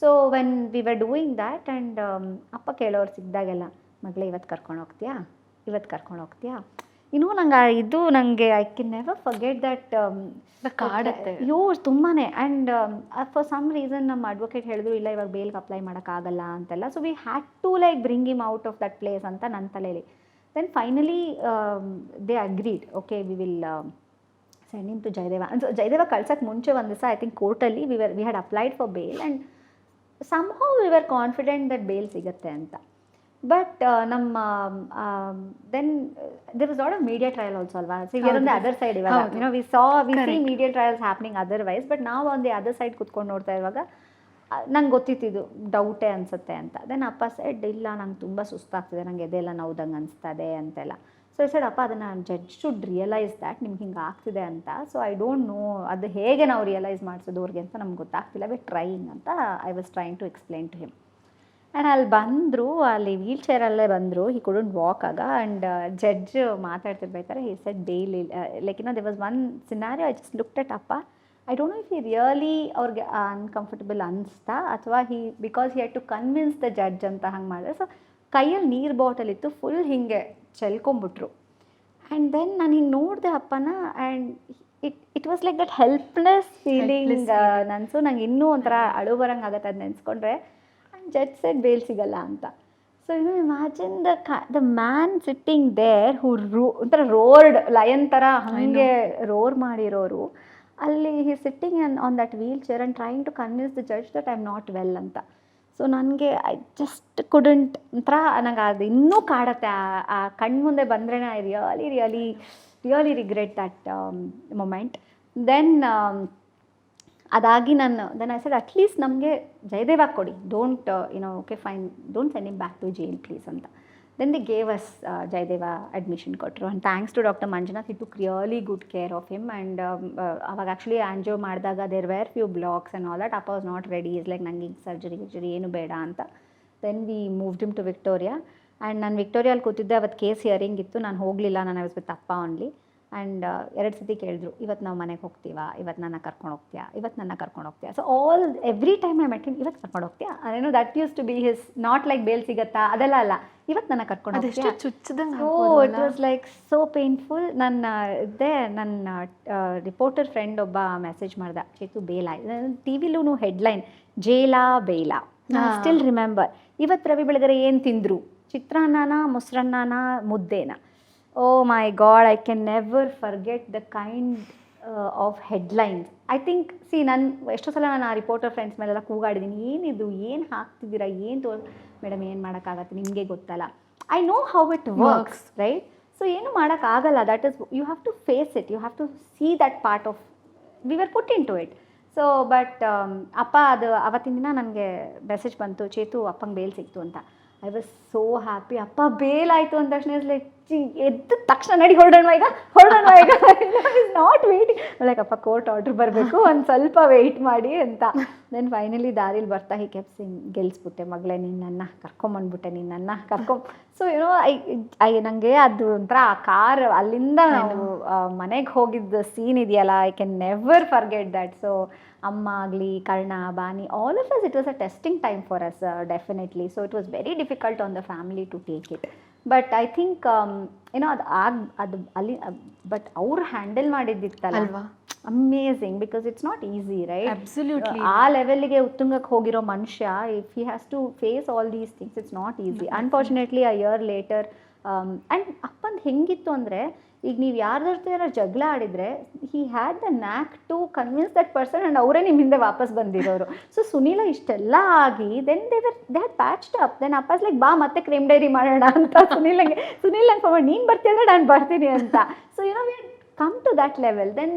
So when we were doing that and ಅಪ್ಪ ಕೇಳೋರು ಸಿಕ್ಕಿದಾಗೆಲ್ಲ, ಮಗಳೇ ಇವತ್ತು ಕರ್ಕೊಂಡು ಹೋಗ್ತೀಯಾ? ನನಗೆ I can never forget that. ಕಾಡುತ್ತೆ ತುಂಬಾ. ಆ್ಯಂಡ್ ಫಾರ್ ಸಮ್ ರೀಸನ್ ನಮ್ಮ ಅಡ್ವೊಕೇಟ್ ಹೇಳಿದ್ರು, ಇಲ್ಲ ಇವಾಗ ಬೇಲ್ಗೆ ಅಪ್ಲೈ ಮಾಡೋಕ್ಕಾಗಲ್ಲ ಅಂತೆಲ್ಲ. So we had to like bring him out of that place ಅಂತ ನನ್ನ ತಲೆಯಲ್ಲಿ. Then finally they agreed, okay we will send him to Jayadeva. Jayadeva ಕಳ್ಸೋಕ್ಕೆ ಮುಂಚೆ ಒಂದು ದಿವಸ ಐ ಥಿಂಕ್ ಕೋರ್ಟಲ್ಲಿ we had applied for bail and somehow we were confident that bail ಸಿಗುತ್ತೆ ಅಂತ. ಬಟ್ ನಮ್ಮ then there was lot of media trial also ಅಲ್ವಾ. So we are on the other side ಇವಾಗ we see media trials happening otherwise. But ನಾವು ಆನ್ ದಿ ಅದರ್ ಸೈಡ್ ಕುತ್ಕೊಂಡು ನೋಡ್ತಾ ಇರುವಾಗ ನಂಗೆ ಗೊತ್ತಿತ್ತಿದ್ದು ಡೌಟೇ ಅನಿಸುತ್ತೆ ಅಂತ. ದೆನ್ ಅಪ್ಪ ಸೈಡ್, ಇಲ್ಲ ನಂಗೆ ತುಂಬ ಸುಸ್ತಾಗ್ತಿದೆ, ನಂಗೆ ಎದೆಲ್ಲ ನೋವ್ದಂಗೆ ಅನಿಸ್ತದೆ ಅಂತೆಲ್ಲ. ಸೊ ಐ ಸೈಡ್, ಅಪ್ಪ ಅದನ್ನು ಜಡ್ಜ್ ಶುಡ್ ರಿಯಲೈಸ್ ದ್ಯಾಟ್ ನಿಮ್ಗೆ ಹಿಂಗೆ ಆಗ್ತಿದೆ ಅಂತ. ಸೊ ಐ ಡೋಂಟ್ ನೋ ಅದು ಹೇಗೆ ನಾವು ರಿಯಲೈಸ್ ಮಾಡಿಸೋದು ಅವ್ರಿಗೆ ಅಂತ ನಮ್ಗೆ ಗೊತ್ತಾಗ್ತಿಲ್ಲ, ವಿ ಟ್ರೈಯಿಂಗ್ ಅಂತ I was trying to explain to him. And ಅಲ್ಲಿ ಬಂದರು, ಅಲ್ಲಿ ವೀಲ್ ಚೇರಲ್ಲೇ ಬಂದರು, ಹಿ ಕುಡಂಟ್ ವಾಕ್ ಆಗ. ಆ್ಯಂಡ್ ಜಡ್ಜ್ ಮಾತಾಡ್ತಿರ್ಬೇಕಾದ್ರೆ he said bail like they was one scenario. I just looked at ಅಪ್ಪ. I don't know if he really ಅವ್ರಿಗೆ ಅನ್ಕಂಫರ್ಟಬಲ್ ಅನಿಸ್ತಾ ಅಥವಾ because he had to convince the judge ಅಂತ ಹಂಗೆ ಮಾಡಿದ್ರೆ. ಸೊ ಕೈಯಲ್ಲಿ ನೀರು ಬಾಟಲ್ ಇತ್ತು, ಫುಲ್ ಹಿಂಗೆ ಚೆಲ್ಕೊಂಬಿಟ್ರು. ಆ್ಯಂಡ್ ದೆನ್ ನಾನು ಹಿಂಗೆ ನೋಡಿದೆ ಅಪ್ಪನ, and it was like that helpless feeling. ನಂಗೆ ಇನ್ನೂ ಒಂಥರ ಅಳು ಬರಂಗೆ ಆಗುತ್ತೆ ಅದು ನೆನೆಸ್ಕೊಂಡ್ರೆ. ಆ್ಯಂಡ್ ಜಡ್ಜ್ ಸೆಡ್ ಬೇಲ್ ಸಿಗಲ್ಲ ಅಂತ. So imagine the man sitting there who ಒಂಥರ ರೋರ್ಡ್ ಲಯನ್ ಥರ ಹಾಗೆ ರೋರ್ ಮಾಡಿರೋರು ಅಲ್ಲಿ he sitting on that wheel chair and trying to convince the judge that I am not well ಅಂತ. ಸೊ ನನಗೆ ಐ ಜಸ್ಟ್ ಕುಡಂಟ್ ಒಂಥರ ನಂಗೆ ಅದು ಇನ್ನೂ ಕಾಡತ್ತೆ. ಆ ಕಣ್ಣು ಮುಂದೆ ಬಂದ್ರೇ I really regret that moment. Then ಅದಾಗಿ ದೆನ್ ಐ ಸೆಡ್, ಅಟ್ಲೀಸ್ಟ್ ನಮಗೆ ಜಯದೇವ ಕೊಡಿ, don't okay fine, don't send him back to jail please ಅಂತ. Then they gave us Jayadeva admission ಕೊಟ್ಟರು. And thanks to doctor Manjunath, he took really good care of him. And ಅವಾಗ ಆ್ಯಕ್ಚುಲಿ ಆ್ಯಂಜಿಯೋ ಮಾಡಿದಾಗ there were few blocks and all that. ಅಪ್ಪ was not ready, is like ನಂಗೆ ಈಗ ಸರ್ಜರಿ ಏನು ಬೇಡ ಅಂತ. Then we moved him to Victoria. And ನಾನು ವಿಕ್ಟೋರಿಯಲ್ಲಿ ಕೂತಿದ್ದೆ, ಅವತ್ತು ಕೇಸ್ ಹಿಯರಿಂಗ್ ಇತ್ತು, ನಾನು ಹೋಗಲಿಲ್ಲ, ನಾನು ಐ ವಾಸ್ ವಿತ್ ಅಪ್ಪ ಓನ್ಲಿ. ಆ್ಯಂಡ್ 2 ಸತಿ ಕೇಳಿದ್ರು, ಇವತ್ತು ನಾವು ಮನೆಗೆ ಹೋಗ್ತೀವಾ, ಇವತ್ತು ನನ್ನ ಕರ್ಕೊಂಡು ಹೋಗ್ತೀಯಾ. So every time I met him, ಇವತ್ತು ಕರ್ಕೊಂಡು ಹೋಗ್ತೀಯಾ, ಏನೋ that use to be his not like bail ಸಿಗತ್ತಾ ಅದೆಲ್ಲ ಅಲ್ಲ, ಇವತ್ತು ನನ್ನ ಕರ್ಕೊಂಡು ಹೋಗ್ತೀಯಾ. It was like so painful. ನನ್ನ ರಿಪೋರ್ಟರ್ ಫ್ರೆಂಡ್ ಒಬ್ಬ ಮೆಸೇಜ್ ಮಾಡ್ದ, ಚೇತು ಬೇಲ, ಟಿ ವಿಲೂ ಹೆಡ್ಲೈನ್ ಜೇಲಾ ಬೇಲ, ಸ್ಟಿಲ್ ರಿಮೆಂಬರ್. ಇವತ್ತು ರವಿ ಬೆಳಗೆರೆ ಏನು ತಿಂದರು, ಚಿತ್ರಾನ್ನನ, ಮೊಸರನ್ನನ, ಮುದ್ದೇನ. Oh my god, I can never forget the kind of headlines. I think ಎಷ್ಟೋ ಸಲ ನಾನು ಆ ರಿಪೋರ್ಟರ್ ಫ್ರೆಂಡ್ಸ್ ಮೇಲೆಲ್ಲ ಕೂಗಾಡಿದ್ದೀನಿ, ಏನಿದು, ಏನು ಹಾಕ್ತಿದ್ದೀರಾ, ಏನು ಮೇಡಮ್ ಏನು ಮಾಡೋಕ್ಕಾಗತ್ತೆ, ನಿಮಗೆ ಗೊತ್ತಲ್ಲ. I know how it works, right? So ಏನು ಮಾಡೋಕ್ಕಾಗಲ್ಲ. That is, you have to face it, you have to see that part of, we were put into it. So but ಅಪ್ಪ ಅದು ಅವತ್ತಿನ ದಿನ ನನಗೆ ಮೆಸೇಜ್ ಬಂತು, ಚೇತು ಅಪ್ಪಂಗೆ ಬೇಲ್ ಸಿಕ್ತು ಅಂತ. I was so happy. ಅಪ್ಪ ಬೇಲ್ ಆಯಿತು ಅಂದ ತಕ್ಷಣ ಲೈಕ್ ಎದ್ದ ತಕ್ಷಣ ನಡಿ ಹೊರಡೋಣ ಈಗ ಇಸ್ ನಾಟ್ ವೆಯ್ಟಿಂಗ್, ಲೈಕ್ ಅಪ್ಪ ಕೋರ್ಟ್ ಆರ್ಡ್ರ್ ಬರಬೇಕು, ಒಂದು ಸ್ವಲ್ಪ ವೆಯ್ಟ್ ಮಾಡಿ ಅಂತ. ದೆನ್ ಫೈನಲಿ ದಾರಿಲಿ ಬರ್ತಾ ಹಿ ಕೆಪ್ ಸಿಂಗ್, ಗೆಲ್ಸ್ಬಿಟ್ಟೆ ಮಗಳೇ, ನಿನ್ನನ್ನು ಕರ್ಕೊಂಬಂದ್ಬಿಟ್ಟೆ, ನಿನ್ನನ್ನು ಸೊ ಏನೋ ನನಗೆ ಅದು ಒಂಥರ ಆ ಕಾರ್ ಅಲ್ಲಿಂದ ನಾವು ಮನೆಗೆ ಹೋಗಿದ್ದ ಸೀನ್ ಇದೆಯಲ್ಲ, I can never forget that. So ಅಮ್ಮ ಆಗಲಿ, Karna, Bani, all of us, it was a testing time for us definitely. So it was very difficult on the family to take it. But I think ಏನೋ ಅದು ಅಲ್ಲಿ ಬಟ್ ಅವ್ರು ಹ್ಯಾಂಡಲ್ ಮಾಡಿದ್ದಿತ್ತಲ್ಲ, amazing, because it's not easy, right? Absolutely. ಆ ಲೆವೆಲ್ಗೆ ಉತ್ತುಂಗಕ್ಕೆ ಹೋಗಿರೋ ಮನುಷ್ಯ, if he has to face all these things, it's not easy. Unfortunately a year later, and ಅಪ್ಪಂದು ಹೆಂಗಿತ್ತು ಅಂದರೆ, ಈಗ ನೀವು ಯಾರ್ದಾರ ಜಗಳ ಆಡಿದರೆ, he had the knack to convince that person, and ಅವರೇ ನಿಮ್ಮ ಹಿಂದೆ ವಾಪಸ್ ಬಂದಿರೋರು. ಸೊ ಸುನೀಲ ಇಷ್ಟೆಲ್ಲ ಆಗಿ then they had patched up. Then ಅಪ್ಪಸ್ ಲೈಕ್, ಬಾ ಮತ್ತೆ ಕ್ರೈಮ್ ಡೈರಿ ಮಾಡೋಣ ಅಂತ ಸುನೀಲ್ ಫಾರ್ಮರ್, ನೀನು ಬರ್ತಿದ್ರೆ ನಾನು ಬರ್ತೀನಿ ಅಂತ. So V come to that level. Then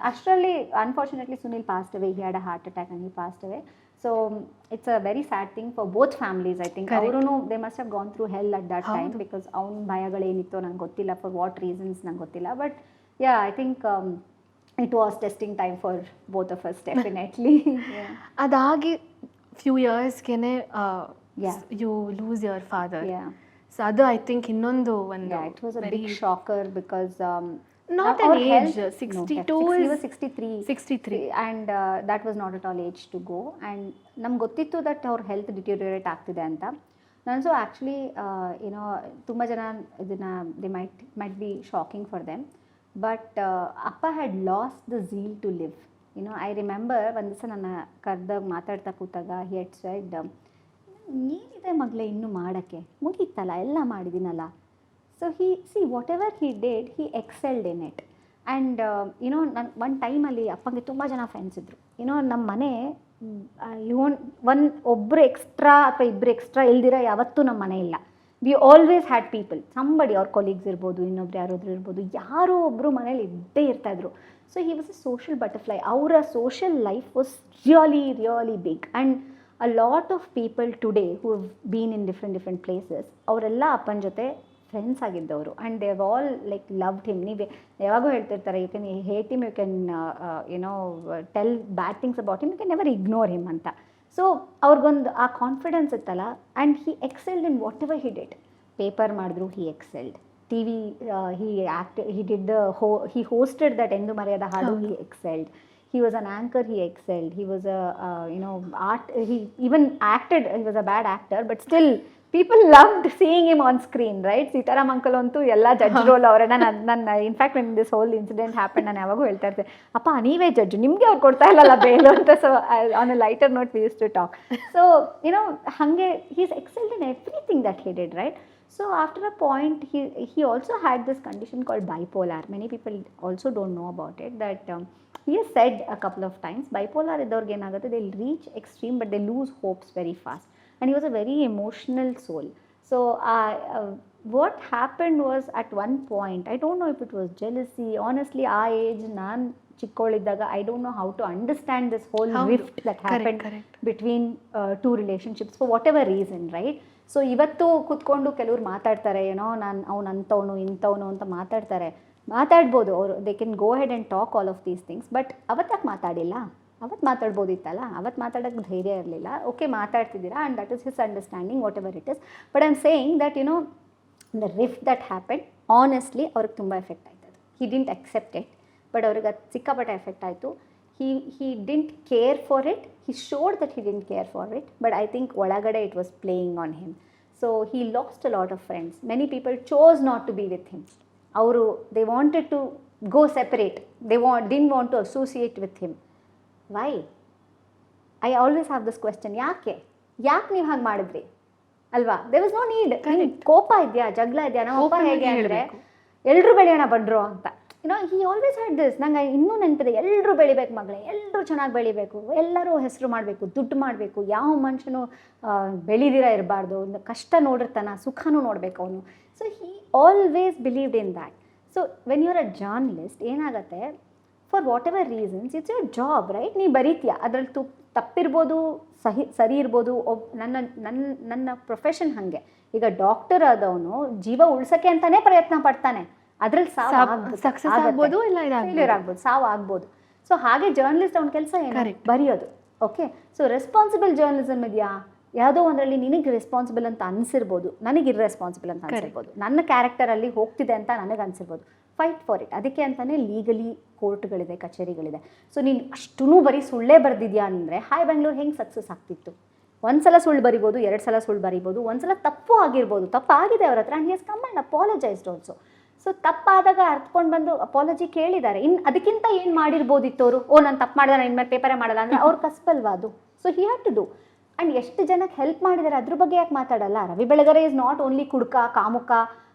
ಅಷ್ಟರಲ್ಲಿ unfortunately Sunil passed away. He had a heart attack and he passed away. So it's a very sad thing for both families, I think. Avrunu, they must have gone through hell at that time, because avun ಭಯಗಳೇನಿತ್ತು ನಂಗೆ ಗೊತ್ತಿಲ್ಲ, for what reasons ನಂಗೆ ಗೊತ್ತಿಲ್ಲ. But yeah, I think it was testing time for both of us, definitely. ಅದಾಗಿ ಫ್ಯೂ ಇಯರ್ಸ್ಗೆನೆ you lose your father. So ಅದು ಐ ಥಿಂಕ್ ಇನ್ನೊಂದು ಒಂದು, it was a big shocker, because not an age, 62 he was 63 and that was not at all age to go. And ನಮ್ಗೆ ಗೊತ್ತಿತ್ತು ದಟ್ ಅವ್ರ ಹೆಲ್ತ್ ಡಿಟೀರಿಯರೇಟ್ ಆಗ್ತಿದೆ ಅಂತ. ನಾನು ಸೊ ಆ್ಯಕ್ಚುಲಿ ಏನೋ ತುಂಬ ಜನ ಇದನ್ನು they might be shocking for them, but ಅಪ್ಪ had lost the zeal to live. I remember ಒಂದು ದಿವಸ ನನ್ನ ಕರೆದಾಗ ಮಾತಾಡ್ತಾ ಕೂತಾಗ, ಹಿ ಹ್ಯಾಡ್ ಸೆಡ್, ಏನಿದೆ ಮಗಳೇ ಇನ್ನೂ ಮಾಡೋಕ್ಕೆ, ಮುಗೀತಲ್ಲ, ಎಲ್ಲ ಮಾಡಿದ್ದೀನಲ್ಲ. So whatever he did, he excelled in it. And ನಾನು ಒಂದು ಟೈಮಲ್ಲಿ ಅಪ್ಪಂಗೆ ತುಂಬ ಜನ ಫ್ರೆಂಡ್ಸ್ ಇದ್ದರು. ನಮ್ಮ ಮನೆ ಒಬ್ಬರು ಎಕ್ಸ್ಟ್ರಾ ಅಥವಾ ಇಬ್ಬರು ಎಕ್ಸ್ಟ್ರಾ ಇಲ್ದಿರ ಯಾವತ್ತೂ ನಮ್ಮ ಮನೆ ಇಲ್ಲ. We always had people, somebody, ಅವ್ರ ಕೊಲೀಗ್ಸ್ ಇರ್ಬೋದು, ಇನ್ನೊಬ್ರು ಯಾರಾದರೂ ಇರ್ಬೋದು, ಯಾರೋ ಒಬ್ಬರು ಮನೇಲಿ ಇದ್ದೇ ಇರ್ತಾಯಿದ್ರು. So he was a social butterfly. ಅವರ social life was really really big. And a lot of people today who have been in different places, ಅವರೆಲ್ಲ ಅಪ್ಪನ ಜೊತೆ ಫ್ರೆಂಡ್ಸ್ ಆಗಿದ್ದವರು. And they have all like loved him. ನೀವು ಯಾವಾಗೂ ಹೇಳ್ತಿರ್ತಾರೆ, you can hate him, you can tell bad things about him, you can never ignore him ಅಂತ. ಸೊ ಅವ್ರಿಗೊಂದು ಆ ಕಾನ್ಫಿಡೆನ್ಸ್ ಇತ್ತಲ್ಲ. And he excelled in whatever he did. Paper ಮಾಡಿದ್ರು, he excelled. TV, he hosted that Endu Mariyada Hadu, he excelled. He was an anchor, he excelled. He was a art, he even acted. He was a bad actor, but still people loved seeing him on screen, right? Sitaram uncle antu ella judge role avrena. Nan in fact when this whole incident happened, ನಾನು ಯಾವಾಗೂ ಹೇಳ್ತಾ ಇರ್ತೆ, ಅಪ್ಪ ನೀವೇ ಜಡ್ಜ್, ನಿಮಗೆ ಅವ್ರು ಕೊಡ್ತಾ ಇಲ್ಲಲ್ಲ ಬೇಲು ಅಂತ. So on a lighter note we used to talk. So hange he's excelled in everything that he did, right? So after a point, he also had this condition called bipolar. Many people also don't know about it, that he has said a couple of times, bipolar idorge enagutte, they'll reach extreme but they lose hopes very fast. And he was a very emotional soul. So what happened was, at one point, I don't know if it was jealousy, honestly aa age nan chikkolidaga, I don't know how to understand this whole rift that happened between two relationships for whatever reason, right? So ಇವತ್ತು ಕೂತ್ಕೊಂಡು ಕೆಲವ್ರು ಮಾತಾಡ್ತಾರೆ, ಅವ್ನು ಅಂಥವನು ಇಂಥವನು ಅಂತ ಮಾತಾಡ್ಬೋದು ಅವರು. They can go head and talk all of these things. But ಅವತ್ತಾಕೆ ಮಾತಾಡಿಲ್ಲ? ಅವತ್ತು ಮಾತಾಡ್ಬೋದಿತ್ತಲ್ಲ, ಅವತ್ತು ಮಾತಾಡೋಕ್ಕೆ ಧೈರ್ಯ ಇರಲಿಲ್ಲ. ಓಕೆ, ಮಾತಾಡ್ತಿದ್ದೀರಾ, and that is his understanding, whatever it is. But I am saying that the rift that happen, honestly ಅವ್ರಿಗೆ ತುಂಬ ಎಫೆಕ್ಟ್ ಆಯ್ತದೆ. He didn't accept it, but ಅವ್ರಿಗೆ ಅದು ಸಿಕ್ಕಾಪಟ್ಟೆ ಎಫೆಕ್ಟ್ ಆಯಿತು. He didn't care for it. He showed that he didn't care for it, but I think ಒಳಗಡೆ it was playing on him. So he lost a lot of friends. Many people chose not to be with him. They wanted to go separate. They didn't want to associate with him. Why? I always have this question. ಯಾಕೆ ನೀವು ಹಾಗೆ ಮಾಡಿದ್ರಿ ಅಲ್ವಾ? There was no need. ಕೋಪ ಇದೆಯಾ, ಜಗಳ ಇದೆಯಾ? ನಮ್ಮ ಅಪ್ಪ ಹೇಗೆ ಅಂದರೆ, ಎಲ್ಲರೂ ಬೆಳೆಯೋಣ ಬಂದರು ಅಂತ. He always had this. ನಂಗೆ ಇನ್ನೂ ನೆನಪಿದೆ, ಎಲ್ಲರೂ ಬೆಳಿಬೇಕು ಮಗಳೇ, ಎಲ್ಲರೂ ಚೆನ್ನಾಗಿ ಬೆಳಿಬೇಕು, ಎಲ್ಲರೂ ಹೆಸರು ಮಾಡಬೇಕು, ದುಡ್ಡು ಮಾಡಬೇಕು, ಯಾವ ಮನುಷ್ಯನು ಬೆಳಿದಿರ ಇರಬಾರ್ದು, ಒಂದು ಕಷ್ಟ ನೋಡಿರ್ತಾನ, ಸುಖನೂ ನೋಡಬೇಕು ಅವನು. So he always believed in that. So when your a journalist ಏನಾಗುತ್ತೆ, for whatever reasons it's your job, right? ನೀ ಬರೀತೀಯ, ಅದ್ರಲ್ಲಿ ತಪ್ಪಿರ್ಬೋದು, ಸರಿ ಇರ್ಬೋದು. ನನ್ನ ಪ್ರೊಫೆಷನ್ ಹಾಗೆ. ಈಗ ಡಾಕ್ಟರ್ ಆದವನು ಜೀವ ಉಳ್ಸೋಕ್ಕೆ ಅಂತಲೇ ಪ್ರಯತ್ನ ಪಡ್ತಾನೆ, ಅದ್ರಲ್ಲಿ ಸಕ್ಸಸ್ ಆಗ್ಬೋದು, ಇಲ್ಲ ಫೇಲ್ಯೂರ್ ಆಗ್ಬೋದು, ಸಾವು ಆಗ್ಬೋದು. ಸೊ ಹಾಗೆ ಜರ್ನಲಿಸ್ಟ್ ಅವ್ನ ಕೆಲಸ ಏನು? ಬರೆಯೋದು. ಓಕೆ, ಸೊ ರೆಸ್ಪಾನ್ಸಿಬಲ್ ಜರ್ನಲಿಸಮ್ ಇದೆಯಾ? ಯಾವುದೋ ಒಂದರಲ್ಲಿ ನಿನಗೆ ರೆಸ್ಪಾನ್ಸಿಬಲ್ ಅಂತ ಅನಿಸಿರ್ಬೋದು, ನನಗೆ ಇರ್ರೆಸ್ಪಾನ್ಸಿಬಲ್ ಅಂತ ಅನಿಸಿರ್ಬೋದು, ನನ್ನ ಕ್ಯಾರೆಕ್ಟರಲ್ಲಿ ಹೋಗ್ತಿದೆ ಅಂತ ನನಗೆ ಅನಿಸಿರ್ಬೋದು. Fight for it. ಅದಕ್ಕೆ ಅಂತಲೇ ಲೀಗಲಿ ಕೋರ್ಟ್ಗಳಿದೆ, ಕಚೇರಿಗಳಿದೆ. ಸೊ ನೀನು ಅಷ್ಟೂ ಬರೀ ಸುಳ್ಳೇ ಬರೆದಿದ್ಯಾ ಅಂದರೆ ಹಾಯ್ ಬೆಂಗಳೂರು ಹೆಂಗೆ ಸಕ್ಸಸ್ ಆಗ್ತಿತ್ತು? ಒಂದು ಸಲ ಸುಳ್ಳು ಬರಿಬೋದು, 2 ಸಲ ಸುಳ್ಳು ಬರಿಬೋದು, ಒಂದು ಸಲ ತಪ್ಪು ಆಗಿರ್ಬೋದು, ತಪ್ಪಾಗಿದೆ ಅವ್ರ ಹತ್ರ, and he has come and apologized also. So ತಪ್ಪಾದಾಗ ಅರ್ಥಕೊಂಡು ಬಂದು ಅಪಾಲಜಿ ಕೇಳಿದ್ದಾರೆ. ಅದಕ್ಕಿಂತ ಏನು ಮಾಡಿರ್ಬೋದಿತ್ತು ಅವರು? ನಾನು ತಪ್ಪು ಮಾಡಿದೆ, ನಾನು ಇನ್ಮೇಲೆ ಪೇಪರೇ ಮಾಡಲ್ಲ ಅಂದರೆ ಅವ್ರ ಕಸ್ಬಲ್ವಾ ಅದು? So he had to do. And ಎಷ್ಟು ಜನಕ್ಕೆ ಹೆಲ್ಪ್ ಮಾಡಿದ್ದಾರೆ ಅದ್ರ ಬಗ್ಗೆ ಯಾಕೆ ಮಾತಾಡಲ್ಲ? Ravi Belagere is not only ಕುಡ್ಕ, ಕಾಮುಕ,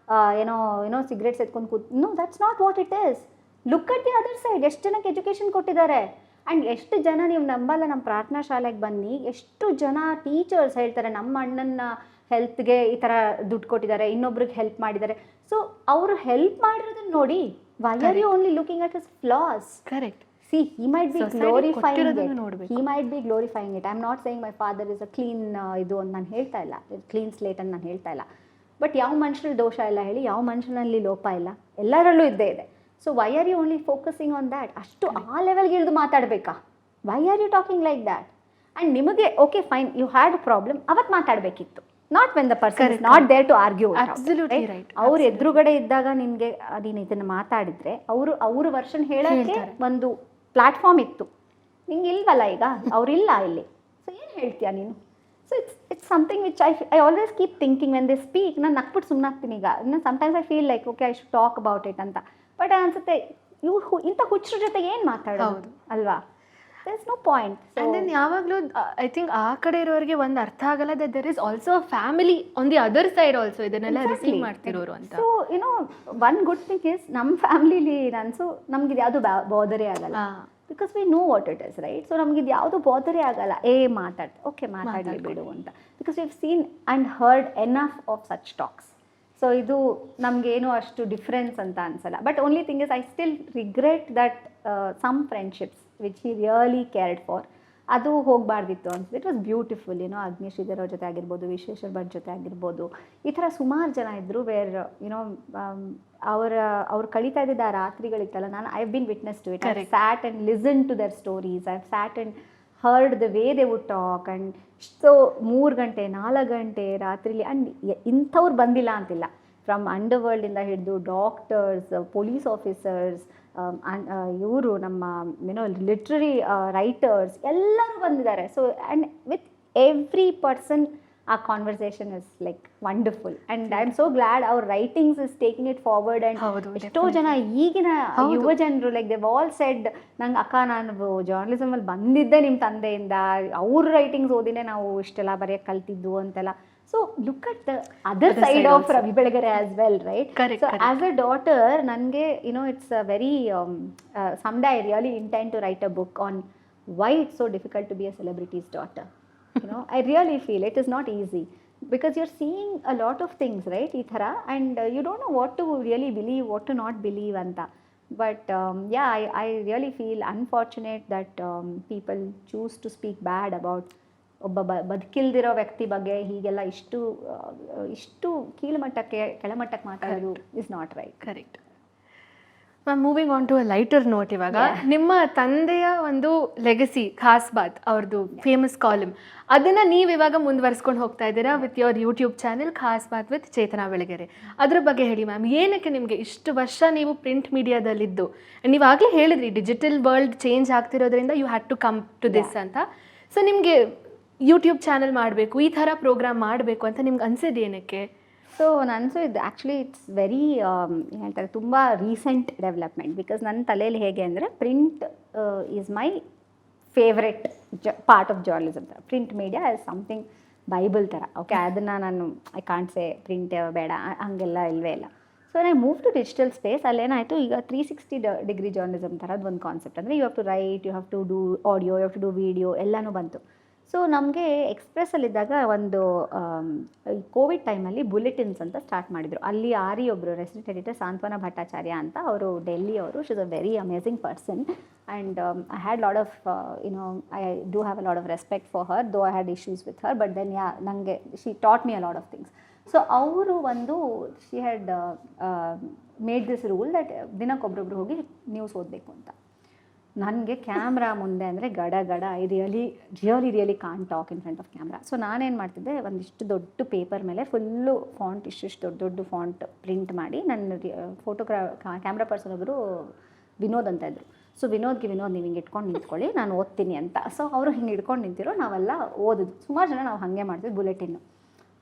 ಏನೋ ಸಿಗರೇಟ್ಸ್ ಎತ್ಕೊಂಡು no, that's not what it is. Look at the other side. ಎಷ್ಟು ಜನಕ್ಕೆ ಎಜುಕೇಷನ್ ಕೊಟ್ಟಿದ್ದಾರೆ. ಆ್ಯಂಡ್ ಎಷ್ಟು ಜನ, ನೀವು ನಂಬಲ್ಲ, ನಮ್ಮ ಪ್ರಾರ್ಥನಾ ಶಾಲೆಗೆ ಬನ್ನಿ, ಎಷ್ಟು ಜನ ಟೀಚರ್ಸ್ ಹೇಳ್ತಾರೆ ನಮ್ಮ ಅಣ್ಣನ ಹೆಲ್ತ್ಗೆ ಈ ಥರ ದುಡ್ಡು ಕೊಟ್ಟಿದ್ದಾರೆ, ಇನ್ನೊಬ್ರಿಗೆ ಹೆಲ್ಪ್ ಮಾಡಿದ್ದಾರೆ. ಸೊ ಅವರು ಹೆಲ್ಪ್ ಮಾಡಿರೋದನ್ನ ನೋಡಿ, why are you only looking at his flaws? Correct. See, he might be glorifying it. He might be glorifying it. I'm not saying my father is a clean ಇದು ಅಂತ ನಾನು ಹೇಳ್ತಾ ಇಲ್ಲ, ಕ್ಲೀನ್ ಸ್ಲೇಟ್ ಅಂತ ನಾನು ಹೇಳ್ತಾ ಇಲ್ಲ. ಬಟ್ ಯಾವ ಮನುಷ್ಯರಲ್ಲಿ ದೋಷ ಇಲ್ಲ ಹೇಳಿ? ಯಾವ ಮನುಷ್ಯನಲ್ಲಿ ಲೋಪ ಇಲ್ಲ? ಎಲ್ಲರಲ್ಲೂ ಇದ್ದೇ ಇದೆ. So why are you only focusing on that? ಅಷ್ಟು ಆ ಲೆವೆಲ್ಗೆ ಇಳಿದು ಮಾತಾಡಬೇಕಾ? Why are you talking like that? And ನಿಮಗೆ okay fine, you had a problem, ಅವತ್ತು ಮಾತಾಡಬೇಕಿತ್ತು. Not when the person is not there to argue. ಅವ್ರ ಎದುರುಗಡೆ ಇದ್ದಾಗ ನಿಮಗೆ ನೀನು ಇದನ್ನು ಮಾತಾಡಿದ್ರೆ ಅವ್ರ ವರ್ಷನ್ ಹೇಳೋಕ್ಕೆ ಒಂದು ಪ್ಲಾಟ್ಫಾರ್ಮ್ ಇತ್ತು. ನಿಂಗೆ ಇಲ್ವಲ್ಲ ಈಗ, ಅವರಿಲ್ಲ ಇಲ್ಲಿ. ಸೊ ಏನು ಹೇಳ್ತೀಯಾ ನೀನು? So it's something which I always keep thinking when they speak. ನಾನು ನಕ್ಬಿಟ್ಟು ಸುಮ್ಮನಾಗ್ತೀನಿ. ಈಗ sometimes I feel like okay I should talk about it ಅಂತ. ಬಟ್ ಅನ್ಸುತ್ತೆ ಇಂಥ ಹುಚ್ಚರ ಜೊತೆಗೆ ಏನು ಮಾತಾಡೋದು ಅಲ್ವಾ? There is no point. And then ಯಾವಾಗಲೂ ಐ ಥಿಂಕ್ ಆ ಕಡೆ ಇರೋರಿಗೆ ಒಂದು ಅರ್ಥ ಆಗಲ್ಲ that there is also a family on the other side also, ಇದನ್ನೆಲ್ಲ ರಿಸೀವ್ ಮಾಡ್ತಿರೋರು ಅಂತ. So one good thing is ನಮ್ಮ ಫ್ಯಾಮಿಲಿಲಿ ನಮ್ಗೆ ಇದು ಯಾವುದು ಬೋಧರೇ ಆಗಲ್ಲ. Because we know what it is, right? So ನಮ್ಗೆ ಇದು ಯಾವುದು ಬೋಧರೇ ಆಗಲ್ಲ. ಓಕೆ ಮಾತಾಡಲಿ ಬಿಡು ಅಂತ. Because we have seen and heard enough of such talks. So ಇದು ನಮಗೇನು ಅಷ್ಟು ಡಿಫ್ರೆನ್ಸ್ ಅಂತ ಅನ್ಸಲ್ಲ. But only thing is I still regret that some friendships which he really cared for, ಅದು ಹೋಗಬಾರ್ದಿತ್ತು ಅನ್ಸುತ್ತೆ. It was beautiful. ಅಗ್ನಿಶ್ರೀಧರ್ ಅವ್ರ ಜೊತೆ ಆಗಿರ್ಬೋದು, ವಿಶ್ವೇಶ್ವರ್ ಭಟ್ ಜೊತೆ ಆಗಿರ್ಬೋದು, ಈ ಥರ ಸುಮಾರು ಜನ ಇದ್ದರು. ವೇರ್ ಅವ್ರು ಕಳೀತಾ ಇದ್ದಿದ್ದ ಆ ರಾತ್ರಿಗಳಿತ್ತಲ್ಲ, ನಾನು I have been witness to it. I sat and listen to their stories. I have sat and heard the way they would talk. And so 3 ಗಂಟೆ 4 ಗಂಟೆ ರಾತ್ರಿಲಿ. ಆ್ಯಂಡ್ ಇಂಥವ್ರು ಬಂದಿಲ್ಲ ಅಂತಿಲ್ಲ. ಫ್ರಮ್ ಅಂಡರ್ ವರ್ಲ್ಡಿಂದ ಹಿಡಿದು ಡಾಕ್ಟರ್ಸ್, ಪೊಲೀಸ್ ಆಫೀಸರ್ಸ್, ಇವರು ನಮ್ಮ ಲಿಟ್ರರಿ ರೈಟರ್ಸ್ ಎಲ್ಲರೂ ಬಂದಿದ್ದಾರೆ. So and with every person ಆ conversation is like wonderful. And I am so glad ಅವ್ರ writings is taking it forward. And ಎಷ್ಟೋ ಜನ ಈಗಿನ ಯುವ ಜನರು ಲೈಕ್ ದೇವ್ ಆಲ್ ಸೆಡ್, ನಂಗೆ ಅಕ್ಕ ನಾನು ಜರ್ನಲಿಸಮಲ್ಲಿ ಬಂದಿದ್ದೆ ನಿಮ್ಮ ತಂದೆಯಿಂದ, ಅವ್ರ ರೈಟಿಂಗ್ಸ್ ಓದಿನೇ ನಾವು ಇಷ್ಟೆಲ್ಲ ಬರೆಯೋಕ್ಕೆ ಕಲ್ತಿದ್ದು ಅಂತೆಲ್ಲ. So look at the other side of Ravi Belagare as well, right? Correct, so correct. As a daughter, nange it's a very someday I really intend to write a book on why it's so difficult to be a celebrity's daughter. I really feel it is not easy because you're seeing a lot of things, right, ithara, and you don't know what to really believe, what to not believe anta. But yeah, I really feel unfortunate that people choose to speak bad about ಒಬ್ಬ ಬದುಕಿಲ್ದಿರೋ ವ್ಯಕ್ತಿ ಬಗ್ಗೆ ಹೀಗೆಲ್ಲ ಇಷ್ಟು ಕೀಳುಮಟ್ಟಕ್ಕೆ ಕೆಳಮಟ್ಟಕ್ಕೆ ಮಾತಾಡೋದು is not right. Correct ma'am. Moving on to a lighter note, ಇವಾಗ ನಿಮ್ಮ ತಂದೆಯ ಒಂದು ಲೆಗಸಿ ಖಾಸ್ ಬಾತ್ ಅವ್ರದ್ದು ಫೇಮಸ್ ಕಾಲಮ್, ಅದನ್ನು ನೀವು ಇವಾಗ ಮುಂದುವರಿಸ್ಕೊಂಡು ಹೋಗ್ತಾ ಇದ್ದೀರಾ with your YouTube channel Khaas Baat with Chetana Belagere. ಅದ್ರ ಬಗ್ಗೆ ಹೇಳಿ ಮ್ಯಾಮ್. ಏನಕ್ಕೆ ನಿಮಗೆ ಇಷ್ಟು ವರ್ಷ ನೀವು ಪ್ರಿಂಟ್ ಮೀಡಿಯಾದಲ್ಲಿದ್ದು, ನೀವು ಆಗಲೇ ಹೇಳಿದ್ರಿ ಡಿಜಿಟಲ್ ವರ್ಲ್ಡ್ ಚೇಂಜ್ ಆಗ್ತಿರೋದ್ರಿಂದ you had to come to this ಅಂತ. ಸೊ ನಿಮಗೆ ಯೂಟ್ಯೂಬ್ ಚಾನಲ್ ಮಾಡಬೇಕು, ಈ ಥರ ಪ್ರೋಗ್ರಾಮ್ ಮಾಡಬೇಕು ಅಂತ ನಿಮ್ಗೆ ಅನ್ಸಿದ್ದು ಏನಕ್ಕೆ? ಸೊ ನನಸು ಇದು ಆ್ಯಕ್ಚುಲಿ ಇಟ್ಸ್ ವೆರಿ ಹೇಳ್ತಾರೆ ತುಂಬ ರೀಸೆಂಟ್ ಡೆವಲಪ್ಮೆಂಟ್. ಬಿಕಾಸ್ ನನ್ನ ತಲೆಯಲ್ಲಿ ಹೇಗೆ ಅಂದರೆ print is my favourite part of journalism. Print media is something Bible ಥರ. ಓಕೆ, ಅದನ್ನು ನಾನು ಐ ಕಾಂಟ್ ಸೇ ಪ್ರಿಂಟ್ ಬೇಡ ಹಾಗೆಲ್ಲ ಇಲ್ಲವೇ ಇಲ್ಲ. So I move to digital space. ಅಲ್ಲೇನಾಯಿತು, ಈಗ 360 ಜರ್ನಲಿಸಮ್ ಥರದ್ದು ಒಂದು ಕಾನ್ಸೆಪ್ಟ್. ಅಂದರೆ you have to write, you have to do audio, you have to do video ಎಲ್ಲನೂ ಬಂತು. ಸೊ ನಮಗೆ ಎಕ್ಸ್ಪ್ರೆಸ್ಸಲ್ಲಿದ್ದಾಗ ಒಂದು ಈ ಕೋವಿಡ್ ಟೈಮಲ್ಲಿ ಬುಲೆಟಿನ್ಸ್ ಅಂತ ಸ್ಟಾರ್ಟ್ ಮಾಡಿದರು. ಅಲ್ಲಿ ಆರಿ ಒಬ್ಬರು ರೆಸಿಡೆಂಟ್ ಎಡಿಟರ್ ಸಾಂತ್ವನ ಭಟ್ಟಾಚಾರ್ಯ ಅಂತ, ಅವರು ಡೆಲ್ಲಿಯವರು. She is a very amazing person and I had lot of I do have a lot of respect for her, though I had issues with her, but then ನನಗೆ she taught me a lot of things. So ಅವರು ಒಂದು she had made this rule that ದಿನಕ್ಕೊಬ್ರೊಬ್ರು ಹೋಗಿ ನ್ಯೂಸ್ ಓದಬೇಕು ಅಂತ. ನನಗೆ ಕ್ಯಾಮ್ರಾ ಮುಂದೆ ಅಂದರೆ ಗಡ I really can't talk in front of camera. So ನಾನೇನು ಮಾಡ್ತಿದ್ದೆ, ಒಂದಿಷ್ಟು ದೊಡ್ಡ ಪೇಪರ್ ಮೇಲೆ ಫುಲ್ಲು ಫಾಂಟ್ ಇಷ್ಟಿಷ್ಟು ದೊಡ್ಡ ಫಾಂಟ್ ಪ್ರಿಂಟ್ ಮಾಡಿ, ನನ್ನ ಕ್ಯಾಮ್ರಾ ಪರ್ಸನ್ ಒಬ್ಬರು ವಿನೋದ್ ಅಂತ ಇದ್ದರು. ಸೊ ವಿನೋದ್ ನೀವು ಹಿಂಗೆ ಇಟ್ಕೊಂಡು ನಿಂತ್ಕೊಳ್ಳಿ, ನಾನು ಓದ್ತೀನಿ ಅಂತ. ಸೊ ಅವರು ಹಿಂಗೆ ಇಟ್ಕೊಂಡು ನಿಂತಿರೋ, ನಾವೆಲ್ಲ ಓದಿದ್ವಿ. ಸುಮಾರು ಜನ ನಾವು ಹಾಗೆ ಮಾಡ್ತಿದ್ವಿ ಬುಲೆಟಿನ್ನು.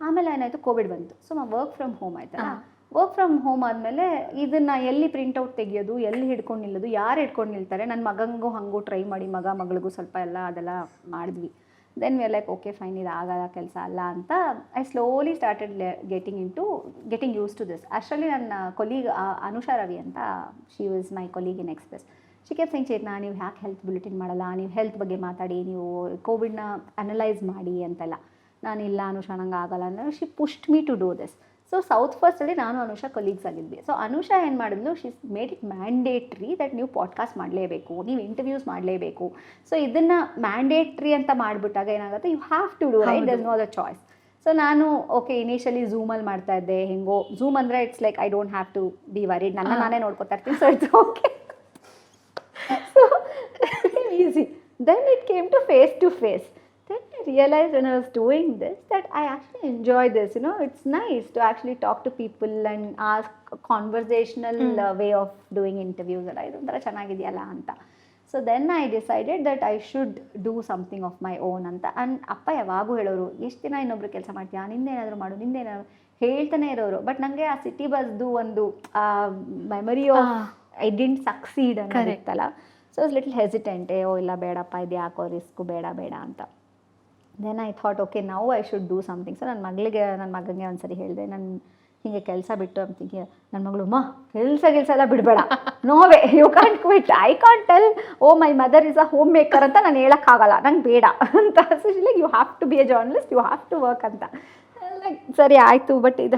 ಆಮೇಲೆ ಏನಾಯಿತು, ಕೋವಿಡ್ ಬಂತು. ಸೊ ನಾವು ವರ್ಕ್ ಫ್ರಮ್ ಹೋಮ್ ಆಯ್ತಲ್ಲ. ವರ್ಕ್ ಫ್ರಮ್ ಹೋಮ್ ಆದಮೇಲೆ ಇದನ್ನು ಎಲ್ಲಿ ಪ್ರಿಂಟೌಟ್ ತೆಗಿಯೋದು, ಎಲ್ಲಿ ಹಿಡ್ಕೊಂಡು ನಿಲ್ಲೋದು, ಯಾರು ಹಿಡ್ಕೊಂಡು ನಿಲ್ತಾರೆ. ನನ್ನ ಮಗಂಗೂ ಹಾಗೂ ಟ್ರೈ ಮಾಡಿ, ಮಗಳಿಗೂ ಸ್ವಲ್ಪ ಎಲ್ಲ ಅದೆಲ್ಲ ಮಾಡಿದ್ವಿ. Then we are like okay fine, ಇದು ಆಗಲ್ಲ ಕೆಲಸ ಅಲ್ಲ ಅಂತ I slowly started getting used to this. ಅಷ್ಟರಲ್ಲಿ ನನ್ನ ಕೊಲೀಗ್ ಅನುಷಾ ರವಿ ಅಂತ, she was my colleague in Express. She kept saying, Chetana ನೀವು ಯಾಕೆ ಹೆಲ್ತ್ ಬುಲೆಟಿನ್ ಮಾಡಲ್ಲ, ನೀವು ಹೆಲ್ತ್ ಬಗ್ಗೆ ಮಾತಾಡಿ, ನೀವು ಕೋವಿಡ್ನ ಅನಲೈಸ್ ಮಾಡಿ ಅಂತೆಲ್ಲ. ನಾನಿಲ್ಲ ಅನುಷಾ, ನಂಗೆ ಆಗಲ್ಲ ಅಂದರೆ she pushed me to do this. So South ಫಸ್ಟಲ್ಲಿ ನಾನು ಅನುಷಾ ಕೊಲೀಗ್ಸ್ ಆಗಿದ್ವಿ. ಸೊ ಅನುಷಾ ಏನು ಮಾಡಿದ್ಲು, she made it mandatory that ನೀವು ಪಾಡ್ಕಾಸ್ಟ್ ಮಾಡಲೇಬೇಕು, ನೀವು ಇಂಟರ್ವ್ಯೂಸ್ ಮಾಡಲೇಬೇಕು. ಸೊ ಇದನ್ನು ಮ್ಯಾಂಡೇಟ್ರಿ ಅಂತ ಮಾಡಿಬಿಟ್ಟಾಗ ಏನಾಗುತ್ತೆ, you have to do right, there no other choice. So ನಾನು ಓಕೆ ಇನಿಷಿಯಲಿ ಝೂಮಲ್ಲಿ ಮಾಡ್ತಾ ಇದ್ದೆ. ಹೆಂಗೋ ಝೂಮ್ ಅಂದರೆ it's like I don't have to be worried, ನಾನೇ ನೋಡ್ಕೊತಾ ಇರ್ತೀನಿ. So it's okay, so easy. Then it came to face. Then I realized when I was doing this that I actually enjoy this. It's nice to actually talk to people and ask a conversational way of doing interviews. ಇದೊಂಥರ ಚೆನ್ನಾಗಿದೆಯಲ್ಲ ಅಂತ. So then I decided that I should do something of my own ಅಂತ. ಆ್ಯಂಡ್ ಅಪ್ಪ ಯಾವಾಗೂ ಹೇಳೋರು, ಎಷ್ಟು ದಿನ ಇನ್ನೊಬ್ರು ಕೆಲಸ ಮಾಡ್ತೀಯಾ, ನಿಂದೇನಾದರೂ ಮಾಡು, ನಿಂದೇನಾದ್ರು ಹೇಳ್ತಾನೆ ಇರೋರು. ಬಟ್ ನನಗೆ ಆ ಸಿಟಿ ಬಸ್ದು ಒಂದು memory of I didn't succeed ಅನ್ನೋದಿತ್ತಲ್ಲ. ಸೊ ಇಟ್ಸ್ ಲಿಟಲ್ ಹೆಸಿಟೆಂಟೇ, ಇಲ್ಲ ಬೇಡಪ್ಪ, ಇದು ಯಾಕೋ ರಿಸ್ಕು, ಬೇಡ ಅಂತ. Then I thought okay now I should do something. So ನನ್ನ ಮಗನಿಗೆ ಒಂದು ಸರಿ ಹೇಳಿದೆ, ನಾನು ಹೀಗೆ ಕೆಲಸ ಬಿಟ್ಟು ಅಂತೀನಿ. ನನ್ನ ಮಗಳು, ಕೆಲಸ ಎಲ್ಲ ಬಿಡಬೇಡ, ನೋವೇ, you can't quit, I can't tell oh my mother is a homemaker ಅಂತ ನಾನು ಹೇಳೋಕ್ಕಾಗಲ್ಲ, ನಂಗೆ ಬೇಡ ಅಂತ. So like you have to be a journalist, you have to work ಅಂತ. ಲೈಕ್ ಸರಿ ಆಯಿತು, ಬಟ್ ಇದು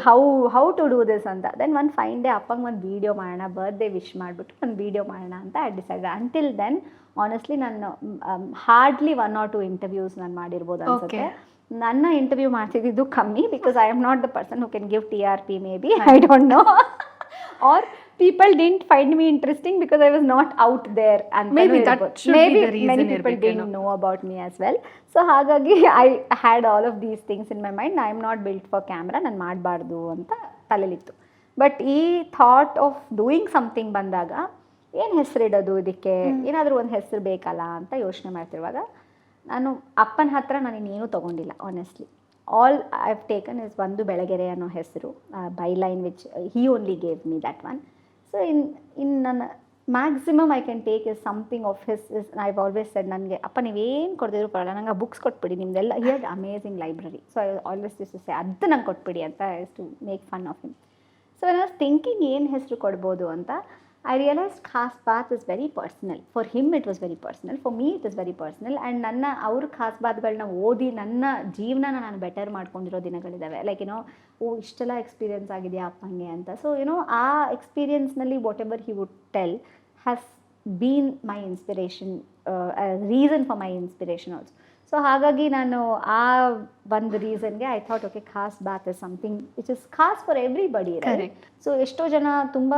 ಹೌ ಟು ಡೂ ದಿಸ್ ಅಂತ. ದೆನ್ ಒಂದು ಫೈನ್ ಡೇ ಅಪ್ಪಂಗೆ ಒಂದು ವೀಡಿಯೋ ಮಾಡೋಣ, ಬರ್ತ್ಡೇ ವಿಶ್ ಮಾಡಿಬಿಟ್ಟು ಒಂದು ವೀಡಿಯೋ ಮಾಡೋಣ ಅಂತ I decided. Until then honestly ನಾನು ಹಾರ್ಡ್ಲಿ 1 or 2 ಇಂಟರ್ವ್ಯೂಸ್ ನಾನು ಮಾಡಿರ್ಬೋದು ಅನ್ಸುತ್ತೆ. ನನ್ನ ಇಂಟರ್ವ್ಯೂ ಮಾಡ್ತಿದ್ದು ಕಮ್ಮಿ, because I am not the person who can give TRP maybe, I don't know, or people didn't find me interesting because I was not out there. And maybe many people didn't know about me as well. So ಹಾಗಾಗಿ I had all of these things in my mind. I am not built for camera, ನಾನು ಮಾಡಬಾರ್ದು ಅಂತ ತಲೆಲಿತ್ತು. ಬಟ್ ಈ ಥಾಟ್ ಆಫ್ ಡೂಯಿಂಗ್ ಸಮಥಿಂಗ್ ಬಂದಾಗ ಏನು ಹೆಸರಿಡೋದು, ಇದಕ್ಕೆ ಏನಾದರೂ ಒಂದು ಹೆಸರು ಬೇಕಲ್ಲ ಅಂತ ಯೋಚನೆ ಮಾಡ್ತಿರುವಾಗ ನಾನು ಅಪ್ಪನ ಹತ್ರ ನಾನು ಇನ್ನೇನು ತೊಗೊಂಡಿಲ್ಲ honestly. All I have taken is ಒಂದು ಬೆಳಗೆರೆ ಅನ್ನೋ ಹೆಸರು, byline which he only gave me that one. So in ನನ್ನ maximum I can take is something of his is. I always said, ನನಗೆ ಅಪ್ಪ ನೀವೇನು ಕೊಡ್ತಿದ್ರು ಪರವಾಗಿಲ್ಲ, ನಂಗೆ ಆ ಬುಕ್ಸ್ ಕೊಟ್ಬಿಡಿ, ನಿಮ್ಮದೆಲ್ಲ here amazing library. So I always use to say ಅದು ನಂಗೆ ಕೊಟ್ಬಿಡಿ ಅಂತ, is to make fun of him. So I was thinking ಏನು ಹೆಸರು ಕೊಡ್ಬೋದು ಅಂತ. I realized Khaas Baat is very personal. For him it was very personal, for me it is very personal. And ಅವ್ರ ಖಾಸ್ ಬಾತ್ಗಳನ್ನ ಓದಿ ನನ್ನ ಜೀವನನ ನಾನು ಬೆಟರ್ ಮಾಡ್ಕೊಂಡಿರೋ ದಿನಗಳಿದ್ದಾವೆ. ಲೈಕ್ ಇಷ್ಟೆಲ್ಲ ಎಕ್ಸ್ಪೀರಿಯನ್ಸ್ ಆಗಿದೆಯಾ ಅಪ್ಪಂಗೆ ಅಂತ. ಸೊ ಆ ಎಕ್ಸ್ಪೀರಿಯನ್ಸ್ನಲ್ಲಿ whatever he would tell has been my inspiration, reason for my inspiration also. So ಹಾಗಾಗಿ ನಾನು ಆ ಒಂದು ರೀಸನ್ಗೆ I thought okay Khaas Baat is something which is khaas for everybody. So ಎಷ್ಟೋ ಜನ ತುಂಬ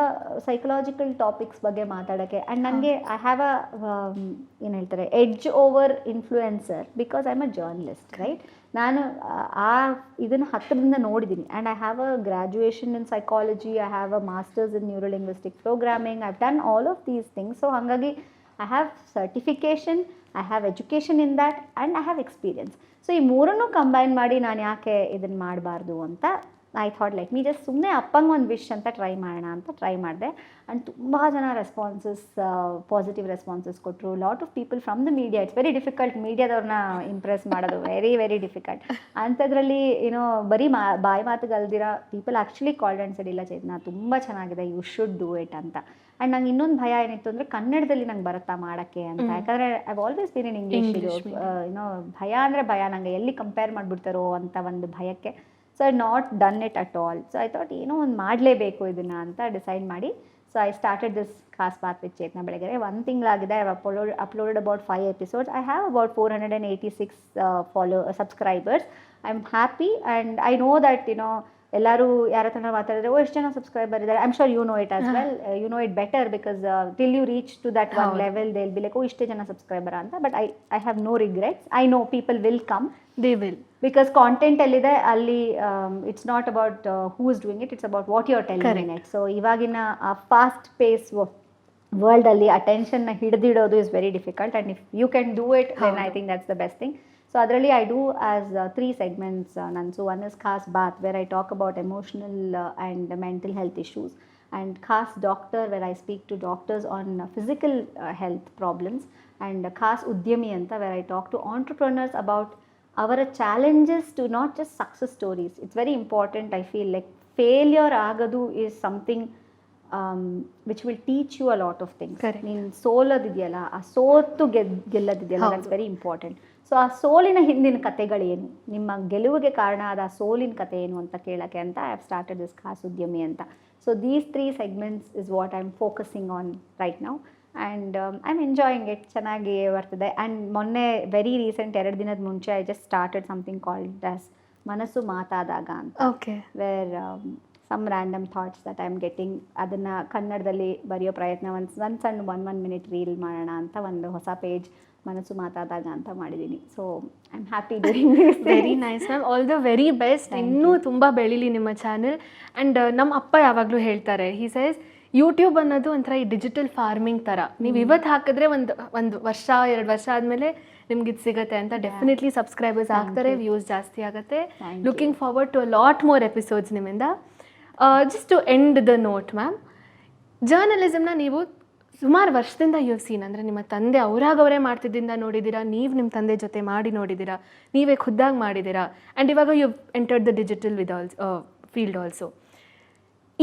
ಸೈಕಲಾಜಿಕಲ್ ಟಾಪಿಕ್ಸ್ ಬಗ್ಗೆ ಮಾತಾಡೋಕ್ಕೆ, ಆ್ಯಂಡ್ ನನಗೆ ಐ ಹ್ಯಾವ್ ಏನು ಹೇಳ್ತಾರೆ edge over influencer because I am a journalist, right. ನಾನು ಇದನ್ನು ಹತ್ತಿರದಿಂದ ನೋಡಿದ್ದೀನಿ. And I have a graduation in psychology, I have a masters in neurolinguistic programming, I have done all of these things. So ಹಾಗಾಗಿ I have certification, I have education in that, and I have experience. So ಈ ಮೂರನ್ನು ಕಂಬೈನ್ ಮಾಡಿ ನಾನು ಯಾಕೆ ಇದನ್ನು ಮಾಡಬಾರ್ದು ಅಂತ I thought let me just ಸುಮ್ಮನೆ ಅಪ್ಪಂಗೆ ಒಂದು ವಿಶ್ ಅಂತ ಟ್ರೈ ಮಾಡೋಣ ಅಂತ ಟ್ರೈ ಮಾಡಿದೆ. ಆ್ಯಂಡ್ ತುಂಬ ಜನ ರೆಸ್ಪಾನ್ಸಸ್, ಪಾಸಿಟಿವ್ ರೆಸ್ಪಾನ್ಸಸ್ ಕೊಟ್ಟರು. Lot of people from the media, it's very difficult ಮೀಡಿಯಾದವ್ರನ್ನ ಇಂಪ್ರೆಸ್ ಮಾಡೋದು, ವೆರಿ ವೆರಿ ಡಿಫಿಕಲ್ಟ್. ಅಂಥದ್ರಲ್ಲಿ ಏನೋ ಬರೀ ಬಾಯಿ ಮಾತುಗಲ್ದಿರ people actually called and said, ಇಲ್ಲ ಚೇತನ ತುಂಬ ಚೆನ್ನಾಗಿದೆ, ಯು ಶುಡ್ ಡೂ ಇಟ್ ಅಂತ. ಆ್ಯಂಡ್ ನಂಗೆ ಇನ್ನೊಂದು ಭಯ ಏನಿತ್ತು ಅಂದರೆ ಕನ್ನಡದಲ್ಲಿ ನಂಗೆ ಬರುತ್ತಾ ಮಾಡೋಕ್ಕೆ ಅಂತ. ಯಾಕಂದರೆ I always been in English. ಏನೋ ಭಯ ಅಂದರೆ ಭಯ, ನಂಗೆ ಎಲ್ಲಿ ಕಂಪೇರ್ ಮಾಡಿಬಿಡ್ತಾರೋ ಅಂತ ಒಂದು ಭಯಕ್ಕೆ. So I not done it at all. So I thought ಏನೋ ಒಂದು ಮಾಡಲೇಬೇಕು ಇದನ್ನು ಅಂತ ಡಿಸೈಡ್ ಮಾಡಿ. So I started this Khaas Baat with Chetana Belagere. 1 ತಿಂಗಳಾಗಿದೆ. I uploaded about 5 episodes. I have about 486 subscribers. I am happy and I know that ಎಲ್ಲರೂ ಯಾರ ಹತ್ರ ಮಾತಾಡಿದ್ರೆ ಎಷ್ಟು ಜನ ಸಬ್ಸ್ಕ್ರೈಬರ್ ಇದ್ದಾರೆ. I am sure you know it as well, you know it better, because till you reach to that one level they will be like, ಇಷ್ಟೇ ಜನ ಸಬ್ಸ್ಕ್ರೈಬರ್ ಅಂತ. But I have no regrets. I know people will come, they will, because content ಎಲ್ಲಿದೆ ಅಲ್ಲಿ it's not about who is doing it, it's about what you are telling in it. So ಇವಾಗಿನ ಆ ಫಾಸ್ಟ್ ಪೇಸ್ ವರ್ಲ್ಡಲ್ಲಿ ಅಟೆನ್ಷನ್ನ ಹಿಡಿದಿಡೋದು is very difficult. And if you can do it then I think that's the best thing. So ಅದರಲ್ಲಿ I do as 3 segments. So one is Khas Baat, where I talk about emotional and mental health issues, and Khas Doctor, where I speak to doctors on physical health problems, and Khas Udyami anta, where I talk to entrepreneurs about our challenges to not just success stories. It's very important, I feel like failure agadu is something which will teach you a lot of things. ನೀನು ಸೋಲೋದಿದೆಯಲ್ಲ, ಆ ಸೋತು ಗೆಲ್ಲೋದಿದೆಯಲ್ಲ, ದಟ್ಸ್ ವೆರಿ ಇಂಪಾರ್ಟೆಂಟ್. ಸೊ ಆ ಸೋಲಿನ ಹಿಂದಿನ ಕಥೆಗಳೇನು, ನಿಮ್ಮ ಗೆಲುವಿಗೆ ಕಾರಣ ಆದ ಆ ಸೋಲಿನ ಕಥೆ ಏನು ಅಂತ ಕೇಳೋಕ್ಕೆ ಅಂತ ಐ ಹ್ಯಾವ್ ಸ್ಟಾರ್ಟೆಡ್ ದಿಸ್ ಖಾಸ್ ಉದ್ಯಮಿ ಅಂತ. So these 3 segments is what I am focusing on right now. And I am enjoying it, ಚೆನ್ನಾಗಿ ಬರ್ತದೆ. ಆ್ಯಂಡ್ ಮೊನ್ನೆ ವೆರಿ ರೀಸೆಂಟ್ 2 ದಿನದ ಮುಂಚೆ I just started something called as ಮನಸ್ಸು ಮಾತಾದಾಗ ಅಂತ. Okay. Where some random thoughts that I am getting, ಅದನ್ನು ಕನ್ನಡದಲ್ಲಿ ಬರೆಯೋ ಪ್ರಯತ್ನ, ಒಂದು ಸಣ್ಣ 1 minute ರೀಲ್ ಮಾಡೋಣ ಅಂತ ಒಂದು ಹೊಸ ಪೇಜ್ ಮನಸ್ಸು ಮಾತಾದಾಗ ಅಂತ ಮಾಡಿದ್ದೀನಿ. So I am happy doing this. Very nice ma'am, all the very best. ಇನ್ನೂ ತುಂಬ ಬೆಳೀಲಿ ನಿಮ್ಮ ಚಾನೆಲ್. ಆ್ಯಂಡ್ ನಮ್ಮ ಅಪ್ಪ ಯಾವಾಗಲೂ ಹೇಳ್ತಾರೆ, ಹಿ ಸೇಸ್ ಯೂಟ್ಯೂಬ್ ಅನ್ನೋದು ಒಂಥರ ಈ ಡಿಜಿಟಲ್ ಫಾರ್ಮಿಂಗ್ ಥರ. ನೀವು ಇವತ್ತು ಹಾಕಿದ್ರೆ ಒಂದು ವರ್ಷ 2 ವರ್ಷ ಆದಮೇಲೆ ನಿಮ್ಗೆ ಇದು ಸಿಗುತ್ತೆ ಅಂತ. ಡೆಫಿನೆಟ್ಲಿ ಸಬ್ಸ್ಕ್ರೈಬರ್ಸ್ ಆಗ್ತಾರೆ, ವ್ಯೂಸ್ ಜಾಸ್ತಿ ಆಗುತ್ತೆ. Looking forward to a lot more episodes ನಿಮ್ಮಿಂದ. Just to end the note ma'am, ಜರ್ನಲಿಸಮ್ನ ನೀವು ಸುಮಾರು ವರ್ಷದಿಂದ ಯು ಹ್ಯಾವ್ ಸೀನ್, ಅಂದರೆ ನಿಮ್ಮ ತಂದೆ ಅವರೇ ಮಾಡ್ತಿದ್ದಿಂದ ನೋಡಿದ್ದೀರಾ, ನೀವು ನಿಮ್ಮ ತಂದೆ ಜೊತೆ ಮಾಡಿ ನೋಡಿದ್ದೀರಾ, ನೀವೇ ಖುದ್ದಾಗಿ ಮಾಡಿದ್ದೀರಾ. ಆ್ಯಂಡ್ ಇವಾಗ you entered the digital with field also.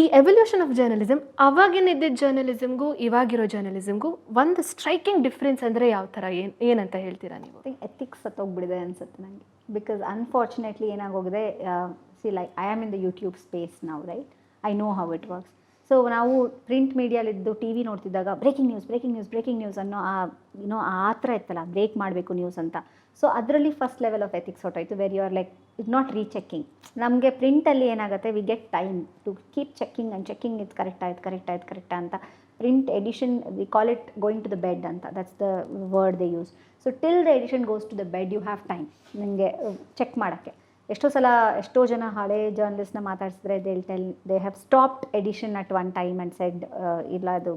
ಈ ಎವಲ್ಯೂಷನ್ ಆಫ್ ಜರ್ನಲಿಸಮ್, ಅವಾಗಿನಿದ್ದ ಜರ್ನಲಿಸಮ್ಗೂ ಇವಾಗಿರೋ ಜರ್ನಲಿಸಮ್ಗೂ ಒಂದು ಸ್ಟ್ರೈಕಿಂಗ್ ಡಿಫ್ರೆನ್ಸ್ ಅಂದರೆ ಯಾವ ಥರ, ಏನಂತ ಹೇಳ್ತೀರಾ ನೀವು? ಎಥಿಕ್ಸ್ ಸತ್ತೋಗ್ಬಿಡಿದೆ ಅನ್ಸುತ್ತೆ ನನಗೆ. ಬಿಕಾಸ್ ಅನ್ಫಾರ್ಚುನೇಟ್ಲಿ ಏನಾಗೋಗಿದೆ, see like I am in the YouTube space ನಾವು, right? I know how it works. So ನಾವು ಪ್ರಿಂಟ್ ಮೀಡಿಯಾಲಿದ್ದು ಟಿ ವಿ ನೋಡ್ತಿದ್ದಾಗ ಬ್ರೇಕಿಂಗ್ ನ್ಯೂಸ್ ಅನ್ನೋ ಆ ಥರ ಇತ್ತಲ್ಲ, ಬ್ರೇಕ್ ಮಾಡಬೇಕು ನ್ಯೂಸ್ ಅಂತ. ಸೊ ಅದರಲ್ಲಿ ಫಸ್ಟ್ ಲೆವೆಲ್ ಆಫ್ ಎಥಿಕ್ಸ್ ಹೊರಟಾಯಿತು, where you are like it not rechecking. ನಮಗೆ ಪ್ರಿಂಟಲ್ಲಿ ಏನಾಗುತ್ತೆ, we get time to keep checking and checking ಇದು ಕರೆಕ್ಟಾ ಅಂತ. Print edition we call it going to the bed ಅಂತ, that's the word they use. So till the edition goes to the bed you have time ನಿಮಗೆ ಚೆಕ್ ಮಾಡೋಕ್ಕೆ. ಎಷ್ಟೋ ಜನ ಹಳೆ ಜರ್ನಲಿಸ್ಟ್ನ ಮಾತಾಡ್ಸಿದ್ರೆ they have stopped edition at one time and said ಇಲ್ಲ ಅದು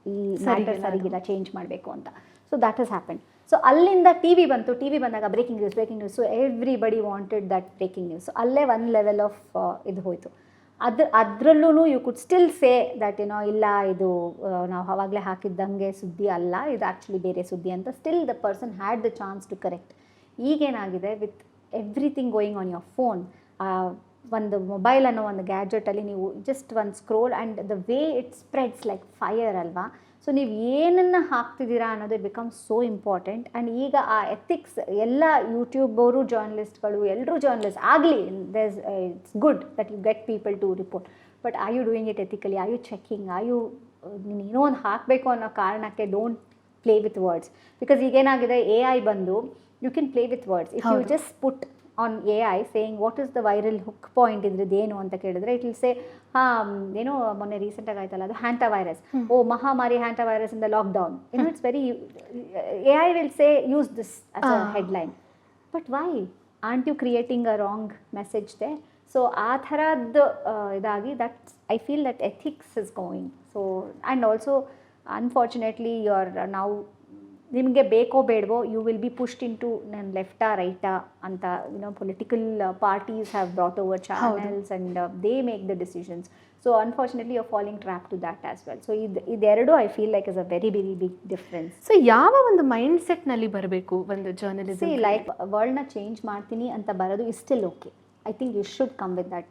ಈ ಮ್ಯಾಟರ್ ಸರಿಗಿಲ್ಲ, ಚೇಂಜ್ ಮಾಡಬೇಕು ಅಂತ. So that has happen. So ಅಲ್ಲಿಂದ ಟಿ ವಿ ಬಂದಾಗ breaking news. So everybody wanted that breaking news. So ಅಲ್ಲೇ ಒನ್ ಲೆವೆಲ್ ಆಫ್ ಇದು ಹೋಯಿತು. ಅದರಲ್ಲೂ you could still say that ಇಲ್ಲ ಇದು ನಾವು ಆವಾಗಲೇ ಹಾಕಿದ್ದಂಗೆ ಸುದ್ದಿ ಅಲ್ಲ, ಇದು ಆ್ಯಕ್ಚುಲಿ ಬೇರೆ ಸುದ್ದಿ ಅಂತ. Still the person had the chance to correct. ಈಗೇನಾಗಿದೆ, with everything going on your phone, ಒಂದು ಮೊಬೈಲ್ ಅನ್ನೋ ಒಂದು ಗ್ಯಾಜೆಟಲ್ಲಿ ನೀವು ಜಸ್ಟ್ ಒಂದು scroll and the way it spreads like fire ಅಲ್ವಾ. ಸೊ ನೀವು ಏನನ್ನು ಹಾಕ್ತಿದ್ದೀರಾ ಅನ್ನೋದು ಬಿಕಮ್ಸ್ ಸೋ ಇಂಪಾರ್ಟೆಂಟ್. ಆ್ಯಂಡ್ ಈಗ ಆ ಎಥಿಕ್ಸ್ ಎಲ್ಲ ಯೂಟ್ಯೂಬರು, ಜರ್ನಲಿಸ್ಟ್ಗಳು, ಎಲ್ಲರೂ ಜರ್ನಲಿಸ್ಟ್ ಆಗಲಿ, it's good that you get people to report. But are you doing it ethically? Are you checking? ನೀನು ಏನೋ ಒಂದು ಹಾಕಬೇಕು ಅನ್ನೋ ಕಾರಣಕ್ಕೆ don't play with words. Because ಈಗೇನಾಗಿದೆ, AI ಬಂದು you can play with words. If you just put on AI saying what is the viral hook point ಇದ್ರದ್ದೇನು ಅಂತ ಕೇಳಿದ್ರೆ it will say ಏನೋ ಮೊನ್ನೆ ರೀಸೆಂಟಾಗಿ ಆಯ್ತಲ್ಲ ಅದು ಹ್ಯಾಂಟಾ ವೈರಸ್, ಮಹಾಮಾರಿ hantavirus in the lockdown, it's very AI will say use this as a headline. But why aren't you creating a wrong message there? So ಆ ಥರದ್ದು ಇದಾಗಿ that I feel that ethics is going. So and also unfortunately you're now ನಿಮಗೆ ಬೇಕೋ ಬೇಡವೋ you will be pushed into ನನ್ನ ಲೆಫ್ಟಾ ರೈಟಾ ಅಂತ political parties have brought over channels and they make the decisions. So unfortunately you are falling trap to that as well. So ಇದೆರಡು I feel like is a very very big difference. So ಯಾವ ಒಂದು ಮೈಂಡ್ ಸೆಟ್ನಲ್ಲಿ ಬರಬೇಕು ಒಂದು ಜರ್ನಲಿಸಮ್? ಲೈಕ್ ವರ್ಲ್ಡ್ನ ಚೇಂಜ್ ಮಾಡ್ತೀನಿ ಅಂತ ಬರೋದು is still okay. I think you should come with that.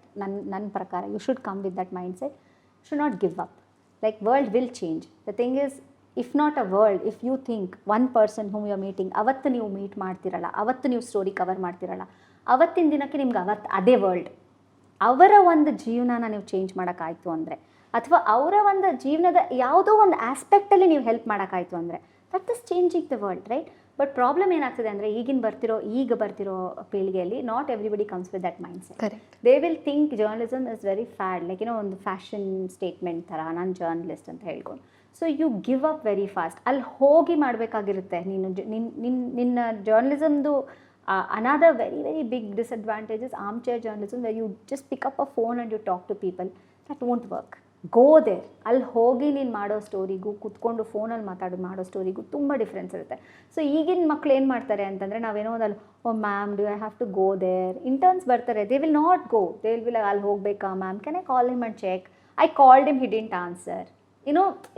ನನ್ನ ಪ್ರಕಾರ you should come with that mindset. Should not give up. Like world will change. The thing is, if not a world, if you think one person whom you are meeting, ಅವತ್ತು ನೀವು ಮೀಟ್ ಮಾಡ್ತಿರಲ್ಲ, ಅವತ್ತು ನೀವು ಸ್ಟೋರಿ ಕವರ್ ಮಾಡ್ತಿರಲ್ಲ, ಅವತ್ತಿನ ದಿನಕ್ಕೆ ನಿಮ್ಗೆ ಅದೇ ವರ್ಲ್ಡ್. ಅವರ ಒಂದು ಜೀವನನ ನೀವು ಚೇಂಜ್ ಮಾಡೋಕ್ಕಾಯ್ತು ಅಂದರೆ, ಅಥವಾ ಅವರ ಒಂದು ಜೀವನದ ಯಾವುದೋ ಒಂದು ಆಸ್ಪೆಕ್ಟಲ್ಲಿ ನೀವು ಹೆಲ್ಪ್ ಮಾಡೋಕ್ಕಾಯ್ತು ಅಂದರೆ, that is changing the world, right? But problem ಏನಾಗ್ತದೆ ಅಂದರೆ, ಈಗ ಬರ್ತಿರೋ ಪೀಳಿಗೆಯಲ್ಲಿ not everybody comes with that mindset. They will think journalism is very fad, like ಒಂದು ಫ್ಯಾಷನ್ ಸ್ಟೇಟ್ಮೆಂಟ್ ಥರ, ನಾನು ಜರ್ನಲಿಸ್ಟ್ ಅಂತ ಹೇಳ್ಕೊಂಡು. So you give up very fast. ಅಲ್ಲಿ ಹೋಗಿ ಮಾಡಬೇಕಾಗಿರುತ್ತೆ ನೀನು. ನಿನ್ನ ಜರ್ನಲಿಸಮ್ದು another very very big disadvantage is armchair journalism, where you just pick up a phone and you talk to people. That won't work. Go there. ಅಲ್ಲಿ ಹೋಗಿ ನೀನು ಮಾಡೋ ಸ್ಟೋರಿಗೂ ಕೂತ್ಕೊಂಡು ಫೋನಲ್ಲಿ ಮಾಡೋ ಸ್ಟೋರಿಗೂ ತುಂಬ ಡಿಫ್ರೆನ್ಸ್ ಇರುತ್ತೆ. ಸೊ ಈಗಿನ ಮಕ್ಳು ಏನು ಮಾಡ್ತಾರೆ ಅಂತಂದರೆ, ನಾವೇನೋ ಒಂದು oh ma'am do I have to go there, interns ಬರ್ತಾರೆ, they will not go. They will ಅಲ್ಲಿ ಹೋಗಬೇಕಾ ma'am, can I call him and check, I called him, he didn't answer.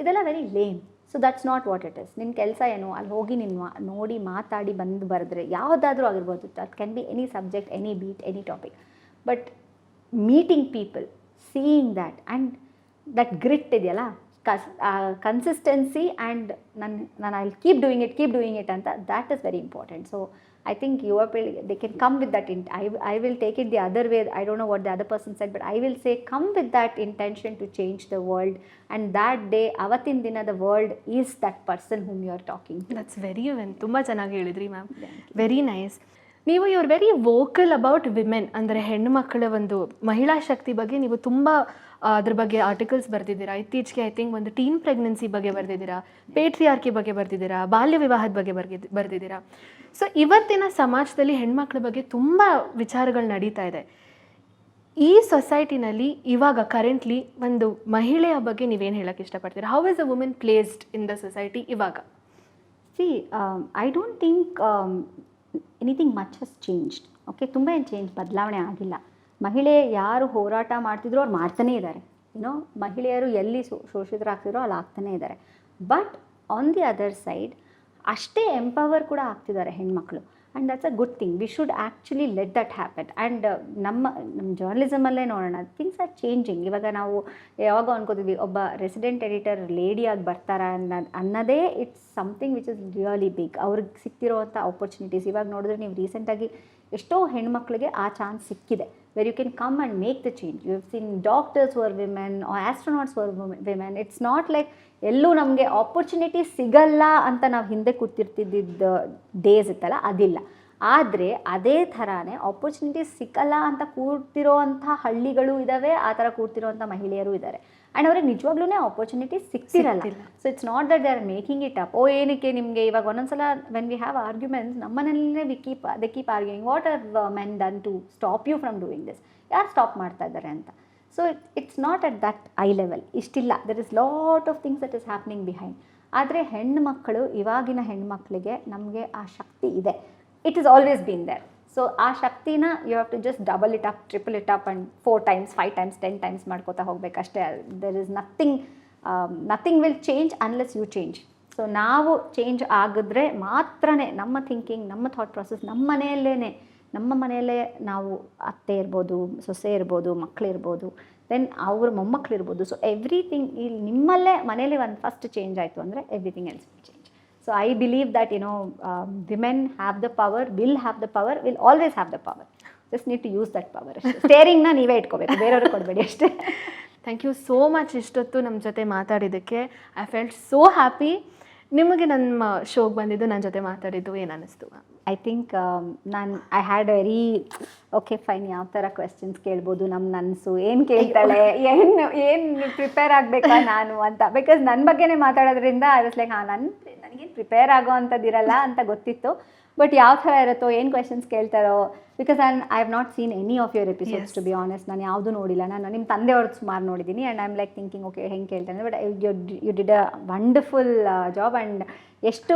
ಇದೆಲ್ಲ very lame. So that's not what it is. ನಿನ್ನ ಕೆಲಸ ಏನು, ಅಲ್ಲಿ ಹೋಗಿ ನೀನು ನೋಡಿ ಮಾತಾಡಿ ಬರೆದ್ರೆ ಯಾವುದಾದ್ರೂ ಆಗಿರ್ಬೋದು. That can be any subject, any beat, any topic. But meeting people, seeing that and that grit ಇದೆಯಲ್ಲ, ಕನ್ಸಿಸ್ಟೆನ್ಸಿ ಆ್ಯಂಡ್ ನಾನು ಐ ಕೀಪ್ ಡೂಯಿಂಗ್ ಇಟ್ ಅಂತ, that is very important. So I think they can come with that. I will take it the other way. I don't know what the other person said, but I will say come with that intention to change the world. And that day, avatin dina, the world is that person whom you are talking to. That's very well. ತುಂಬ ಚೆನ್ನಾಗಿ ಹೇಳಿದ್ರಿ ಮ್ಯಾಮ್. Very nice. ನೀವು you are very vocal about women, ಅಂದರೆ ಹೆಣ್ಣುಮಕ್ಕಳ ಒಂದು ಮಹಿಳಾ ಶಕ್ತಿ ಬಗ್ಗೆ ನೀವು ತುಂಬ ಅದ್ರ ಬಗ್ಗೆ ಆರ್ಟಿಕಲ್ಸ್ ಬರೆದಿದ್ದೀರಾ. ಇತ್ತೀಚೆಗೆ ಐ ಥಿಂಕ್ ಒಂದು ಟೀನ್ ಪ್ರೆಗ್ನೆನ್ಸಿ ಬಗ್ಗೆ ಬರೆದಿದ್ದೀರಾ, ಪೇಟ್ರಿಯಾರ್ಕಿ ಬಗ್ಗೆ ಬರೆದಿದ್ದೀರಾ, ಬಾಲ್ಯ ವಿವಾಹದ ಬಗ್ಗೆ ಬರೆದಿದ್ದೀರಾ. ಸೊ ಇವತ್ತಿನ ಸಮಾಜದಲ್ಲಿ ಹೆಣ್ಮಕ್ಳ ಬಗ್ಗೆ ತುಂಬ ವಿಚಾರಗಳು ನಡೀತಾ ಇದೆ. ಈ ಸೊಸೈಟಿನಲ್ಲಿ ಇವಾಗ ಕರೆಂಟ್ಲಿ ಒಂದು ಮಹಿಳೆಯ ಬಗ್ಗೆ ನೀವೇನು ಹೇಳೋಕ್ಕೆ ಇಷ್ಟಪಡ್ತೀರಾ? How is a women placed in the society ಇವಾಗ? I don't think anything much has changed. Okay, ತುಂಬ ಏನು ಬದಲಾವಣೆ ಆಗಿಲ್ಲ. ಮಹಿಳೆ ಯಾರು ಹೋರಾಟ ಮಾಡ್ತಿದ್ರು ಅವ್ರು ಮಾಡ್ತಾನೇ ಇದ್ದಾರೆ. ಮಹಿಳೆಯರು ಎಲ್ಲಿ ಶೋಷಿತರಾಗ್ತಿದ್ರು ಅಲ್ಲಿ ಆಗ್ತಾನೇ ಇದ್ದಾರೆ. But on the other side ಅಷ್ಟೇ ಎಂಪವರ್ ಕೂಡ ಆಗ್ತಿದ್ದಾರೆ ಹೆಣ್ಮಕ್ಳು. And that's a good thing. We should actually let that happen. And ನಮ್ಮ ಜರ್ನಲಿಸಮಲ್ಲೇ ನೋಡೋಣ, ಥಿಂಗ್ಸ್ ಆರ್ ಚೇಂಜಿಂಗ್. ಇವಾಗ ನಾವು ಯಾವಾಗ ಅನ್ಕೋತಿದ್ವಿ ಒಬ್ಬ ರೆಸಿಡೆಂಟ್ ಎಡಿಟರ್ ಲೇಡಿಯಾಗಿ ಬರ್ತಾರ ಅನ್ನೋದೇ it's something which is really big. ಅವ್ರಿಗೆ ಸಿಕ್ತಿರೋವಂಥ ಆಪರ್ಚುನಿಟೀಸ್ ಇವಾಗ ನೋಡಿದ್ರೆ, ನೀವು ರೀಸೆಂಟಾಗಿ ಎಷ್ಟೋ ಹೆಣ್ಮಕ್ಳಿಗೆ ಆ ಚಾನ್ಸ್ ಸಿಕ್ಕಿದೆ, where you can come and make the change. You have seen doctors were women, astronauts were women. It's not like ಎಲ್ಲೂ ನಮಗೆ ಆಪರ್ಚುನಿಟಿ ಸಿಗಲ್ಲ ಅಂತ ನಾವು ಹಿಂದೆ ಕೂತಿರ್ತಿದ್ದ ಡೇಸ್ ಇತ್ತಲ್ಲ, ಅದಿಲ್ಲ. ಆದರೆ ಅದೇ ಥರನೇ ಆಪರ್ಚುನಿಟೀಸ್ ಸಿಕ್ಕಲ್ಲ ಅಂತ ಕೂರ್ತಿರೋವಂಥ ಹಳ್ಳಿಗಳು ಇದ್ದಾವೆ, ಆ ಥರ ಕೂರ್ತಿರೋವಂಥ ಮಹಿಳೆಯರು ಇದ್ದಾರೆ. ಆ್ಯಂಡ್ ಅವ್ರಿಗೆ ನಿಜವಾಗ್ಲೂ ಆಪರ್ಚುನಿಟೀಸ್ ಸಿಗ್ತಿರಲ್ಲ. So it's not that they are making it up. ಏನಕ್ಕೆ ನಿಮಗೆ ಇವಾಗ ಒಂದೊಂದ್ಸಲ ವೆನ್ ವಿ ಹ್ಯಾವ್ ಆರ್ಗ್ಯುಮೆಂಟ್ಸ್, ನಮ್ಮನೇಲೇ they keep arguing, what are men done to stop you from doing this? ಯಾರು ಸ್ಟಾಪ್ ಮಾಡ್ತಾ ಇದ್ದಾರೆ ಅಂತ. So it's not at that I level. ಇಷ್ಟಿಲ್ಲ, there is lot of things that is happening behind. ಆದರೆ ಹೆಣ್ಮಕ್ಳು, ಇವಾಗಿನ ಹೆಣ್ಮಕ್ಳಿಗೆ ನಮಗೆ ಆ ಶಕ್ತಿ ಇದೆ. It is always been there. So ಆ ಶಕ್ತಿನ you have to just double it up, triple it up and 4 times, 5 times, 10 times ಮಾಡ್ಕೋತಾ ಹೋಗಬೇಕಷ್ಟೇ. There is nothing will change unless you change. So ನಾವು ಚೇಂಜ್ ಆಗಿದ್ರೆ ಮಾತ್ರನೇ ನಮ್ಮ ಥಿಂಕಿಂಗ್, ನಮ್ಮ ಥಾಟ್ ಪ್ರಾಸೆಸ್, ನಮ್ಮ ಮನೆಯಲ್ಲೇ ನಾವು ಅತ್ತೆ ಇರ್ಬೋದು, ಸೊಸೆ ಇರ್ಬೋದು, ಮಕ್ಕಳಿರ್ಬೋದು, ದೆನ್ ಅವ್ರ ಮೊಮ್ಮಕ್ಕಳಿರ್ಬೋದು. ಸೊ ಎವ್ರಿಥಿಂಗ್ ಇಲ್ಲಿ ನಿಮ್ಮಲ್ಲೇ ಮನೇಲಿ ಒಂದು ಫಸ್ಟ್ ಚೇಂಜ್ ಆಯಿತು ಅಂದರೆ everything else will change. So I believe that women have the power, will always have the power. Just need to use that power. ಸ್ಟೇರಿಂಗ್ನ ನೀವೇ ಇಟ್ಕೋಬೇಕು, ಬೇರೆಯವ್ರಿಗೆ ಕೊಡಬೇಡಿ ಅಷ್ಟೇ. ಥ್ಯಾಂಕ್ ಯು ಸೋ ಮಚ್ ಇಷ್ಟೊತ್ತು ನಮ್ಮ ಜೊತೆ ಮಾತಾಡಿದ್ದಕ್ಕೆ. I felt so happy. ನಿಮಗೆ ನಮ್ಮ ಶೋಗೆ ಬಂದಿದ್ದು, ನನ್ನ ಜೊತೆ ಮಾತಾಡಿದ್ದು ಏನು ಅನ್ನಿಸ್ತು? I think I had very okay fine, ಯಾವ ಥರ ಕ್ವೆಶನ್ಸ್ ಕೇಳ್ಬೋದು, ನನ್ಸು ಏನು ಕೇಳ್ತಾಳೆ, ಏನು ಪ್ರಿಪೇರ್ ಆಗಬೇಕಾ ನಾನು ಅಂತ. ಬಿಕಾಸ್ ನನ್ನ ಬಗ್ಗೆನೇ ಮಾತಾಡೋದ್ರಿಂದ ಐ ವಾಸ್ ಲೈಕ್, ನನಗೇನು ಪ್ರಿಪೇರ್ ಆಗೋ ಅಂಥದ್ದಿರಲ್ಲ ಅಂತ ಗೊತ್ತಿತ್ತು. ಬಟ್ ಯಾವ ಥರ ಇರುತ್ತೋ ಏನು ಕ್ವೆಶನ್ಸ್ ಕೇಳ್ತಾರೋ, because I have not seen any of your episodes to be honest. ನಾನು ಯಾವುದೂ ನೋಡಿಲ್ಲ. ನಾನು ನಿಮ್ಮ ತಂದೆಯವ್ರದ್ದು ಸುಮಾರು ನೋಡಿದ್ದೀನಿ and I am like thinking okay ಹೆಂಗೆ ಕೇಳ್ತಾನೆ, but you did a wonderful job. And ಎಷ್ಟು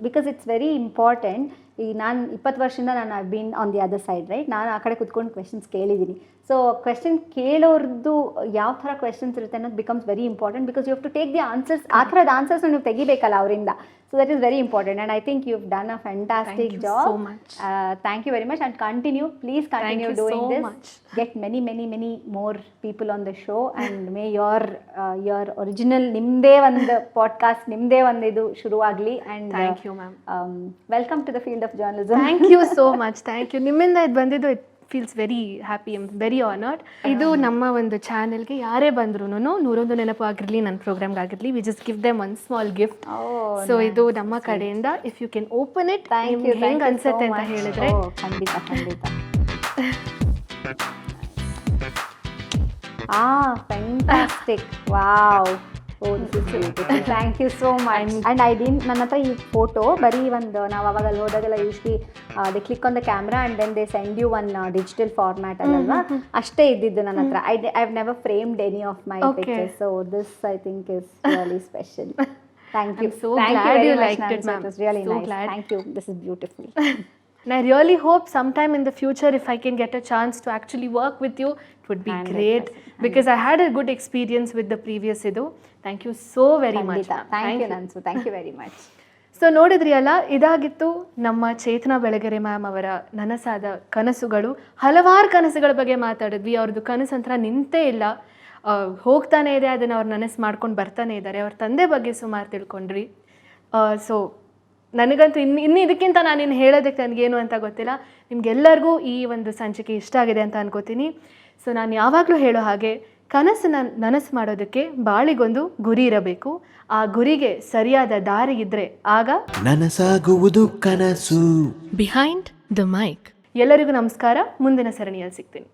ಬಿಕಾಸ್ ಇಟ್ಸ್ ವೆರಿ ಇಂಪಾರ್ಟೆಂಟ್. ಈಗ ನಾನು 20 ವರ್ಷದಿಂದ ನಾನು I been on the other side, right? ನಾನು ಆ ಕಡೆ ಕುತ್ಕೊಂಡು ಕ್ವೆಶನ್ಸ್ ಕೇಳಿದ್ದೀನಿ. ಸೊ ಕ್ವೆಶನ್ ಕೇಳೋರ್ದು ಯಾವ ಥರ ಕ್ವೆಶನ್ಸ್ ಇರುತ್ತೆ ಅನ್ನೋದು becomes very important, because you have to take the answers. ಆ ಥರದ ಆನ್ಸರ್ಸ್ನ ನೀವು ತೆಗಿಬೇಕಲ್ಲ ಅವರಿಂದ. So that is very important and I think you have done a fantastic job. Thank you very much and continue. Please continue doing this. Get many more people on the show and may your original ನಿಮ್ಮದೇ ಒಂದು ಪಾಡ್ಕಾಸ್ಟ್, ನಿಮ್ಮದೇ ಒಂದು ಇದು ಶುರುವಾಗಲಿ. And thank you ma'am. welcome to the field of journalism. Thank you so much. Thank you. ನಿಮ್ಮಿಂದ ಇದು ಬಂದಿದ್ದು it feels very happy. I'm very honoured. ಇದು ನಮ್ಮ ಒಂದು ಚಾನೆಲ್ಗೆ ಯಾರೇ ಬಂದ್ರೂ 101 ನೆನಪು ಆಗಿರಲಿ, ನನ್ನ ಪ್ರೋಗ್ರಾಮ್ಗೆ ಆಗಿರಲಿ, we just give them one small gift. So ಇದು ನಮ್ಮ ಕಡೆಯಿಂದ if you can open it, ಹೆಂಗೆ ಅನ್ಸುತ್ತೆ ಅಂತ ಹೇಳಿದ್ರೆ. ಖಂಡಿತ. Fantastic. Wow. Oh, this is beautiful. Thank you so much. And ನನ್ನ ಹತ್ರ ಈ ಫೋಟೋ ಬರೀ ಒಂದು, ನಾವು ಅವಾಗ ಅಲ್ಲಿ ಹೋದಾಗೆಲ್ಲ usually they click on the camera and then they send you one digital format ಅಲ್ವಾ, ಅಷ್ಟೇ ಇದ್ದಿದ್ದು ನನ್ನ ಹತ್ರ. I have never framed any of my pictures. So this I think is really special. Thank you. So Thank glad you you very liked much, it, Nancy. ma'am. It was really So nice. glad. Thank you. This is beautiful. And I really hope sometime in the future if I can get a chance to actually work with you, it would be 100%, great, because I had a good experience with the previous Idu. Thank you so very much. ಖಂಡಿತ. ma'am. Thank you, Nansu. Thank you very much. So ನೋಡಿದ್ರಿ ಅಲ್ಲ, ಇದಾಗಿತ್ತು ನಮ್ಮ ಚೇತನಾ ಬೆಳಗೆರೆ ಮ್ಯಾಮ್ ಅವರ ನನಸಾದ ಕನಸುಗಳು. ಹಲವಾರು ಕನಸುಗಳ ಬಗ್ಗೆ ಮಾತಾಡಿದ್ವಿ. ಅವ್ರದ್ದು ಕನಸಂತರ ನಿಂತೇ ಇಲ್ಲ, ಹೋಗ್ತಾನೆ ಇದೆ, ಅದನ್ನು ಅವ್ರು ನನಸು ಮಾಡ್ಕೊಂಡು ಬರ್ತಾನೆ ಇದ್ದಾರೆ. ಅವ್ರ ತಂದೆ ಬಗ್ಗೆ ಸುಮಾರು ತಿಳ್ಕೊಂಡ್ರಿ. ಸೊ ನನಗಂತೂ ಇನ್ನು ಇದಕ್ಕಿಂತ ನಾನಿನ್ನು ಹೇಳೋದಕ್ಕೆ ನನಗೇನು ಅಂತ ಗೊತ್ತಿಲ್ಲ. ನಿಮಗೆಲ್ಲರಿಗೂ ಈ ಒಂದು ಸಂಚಿಕೆ ಇಷ್ಟ ಆಗಿದೆ ಅಂತ ಅನ್ಕೋತೀನಿ. ಸೊ ನಾನು ಯಾವಾಗಲೂ ಹೇಳೋ ಹಾಗೆ, ಕನಸನ್ನು ನನಸು ಮಾಡೋದಕ್ಕೆ ಬಾಳಿಗೊಂದು ಗುರಿ ಇರಬೇಕು. ಆ ಗುರಿಗೆ ಸರಿಯಾದ ದಾರಿ ಇದ್ದರೆ ಆಗ ನನಸಾಗುವುದು ಕನಸು. Behind the mic. ಎಲ್ಲರಿಗೂ ನಮಸ್ಕಾರ. ಮುಂದಿನ ಸರಣಿಯಲ್ಲಿ ಸಿಗ್ತೀನಿ.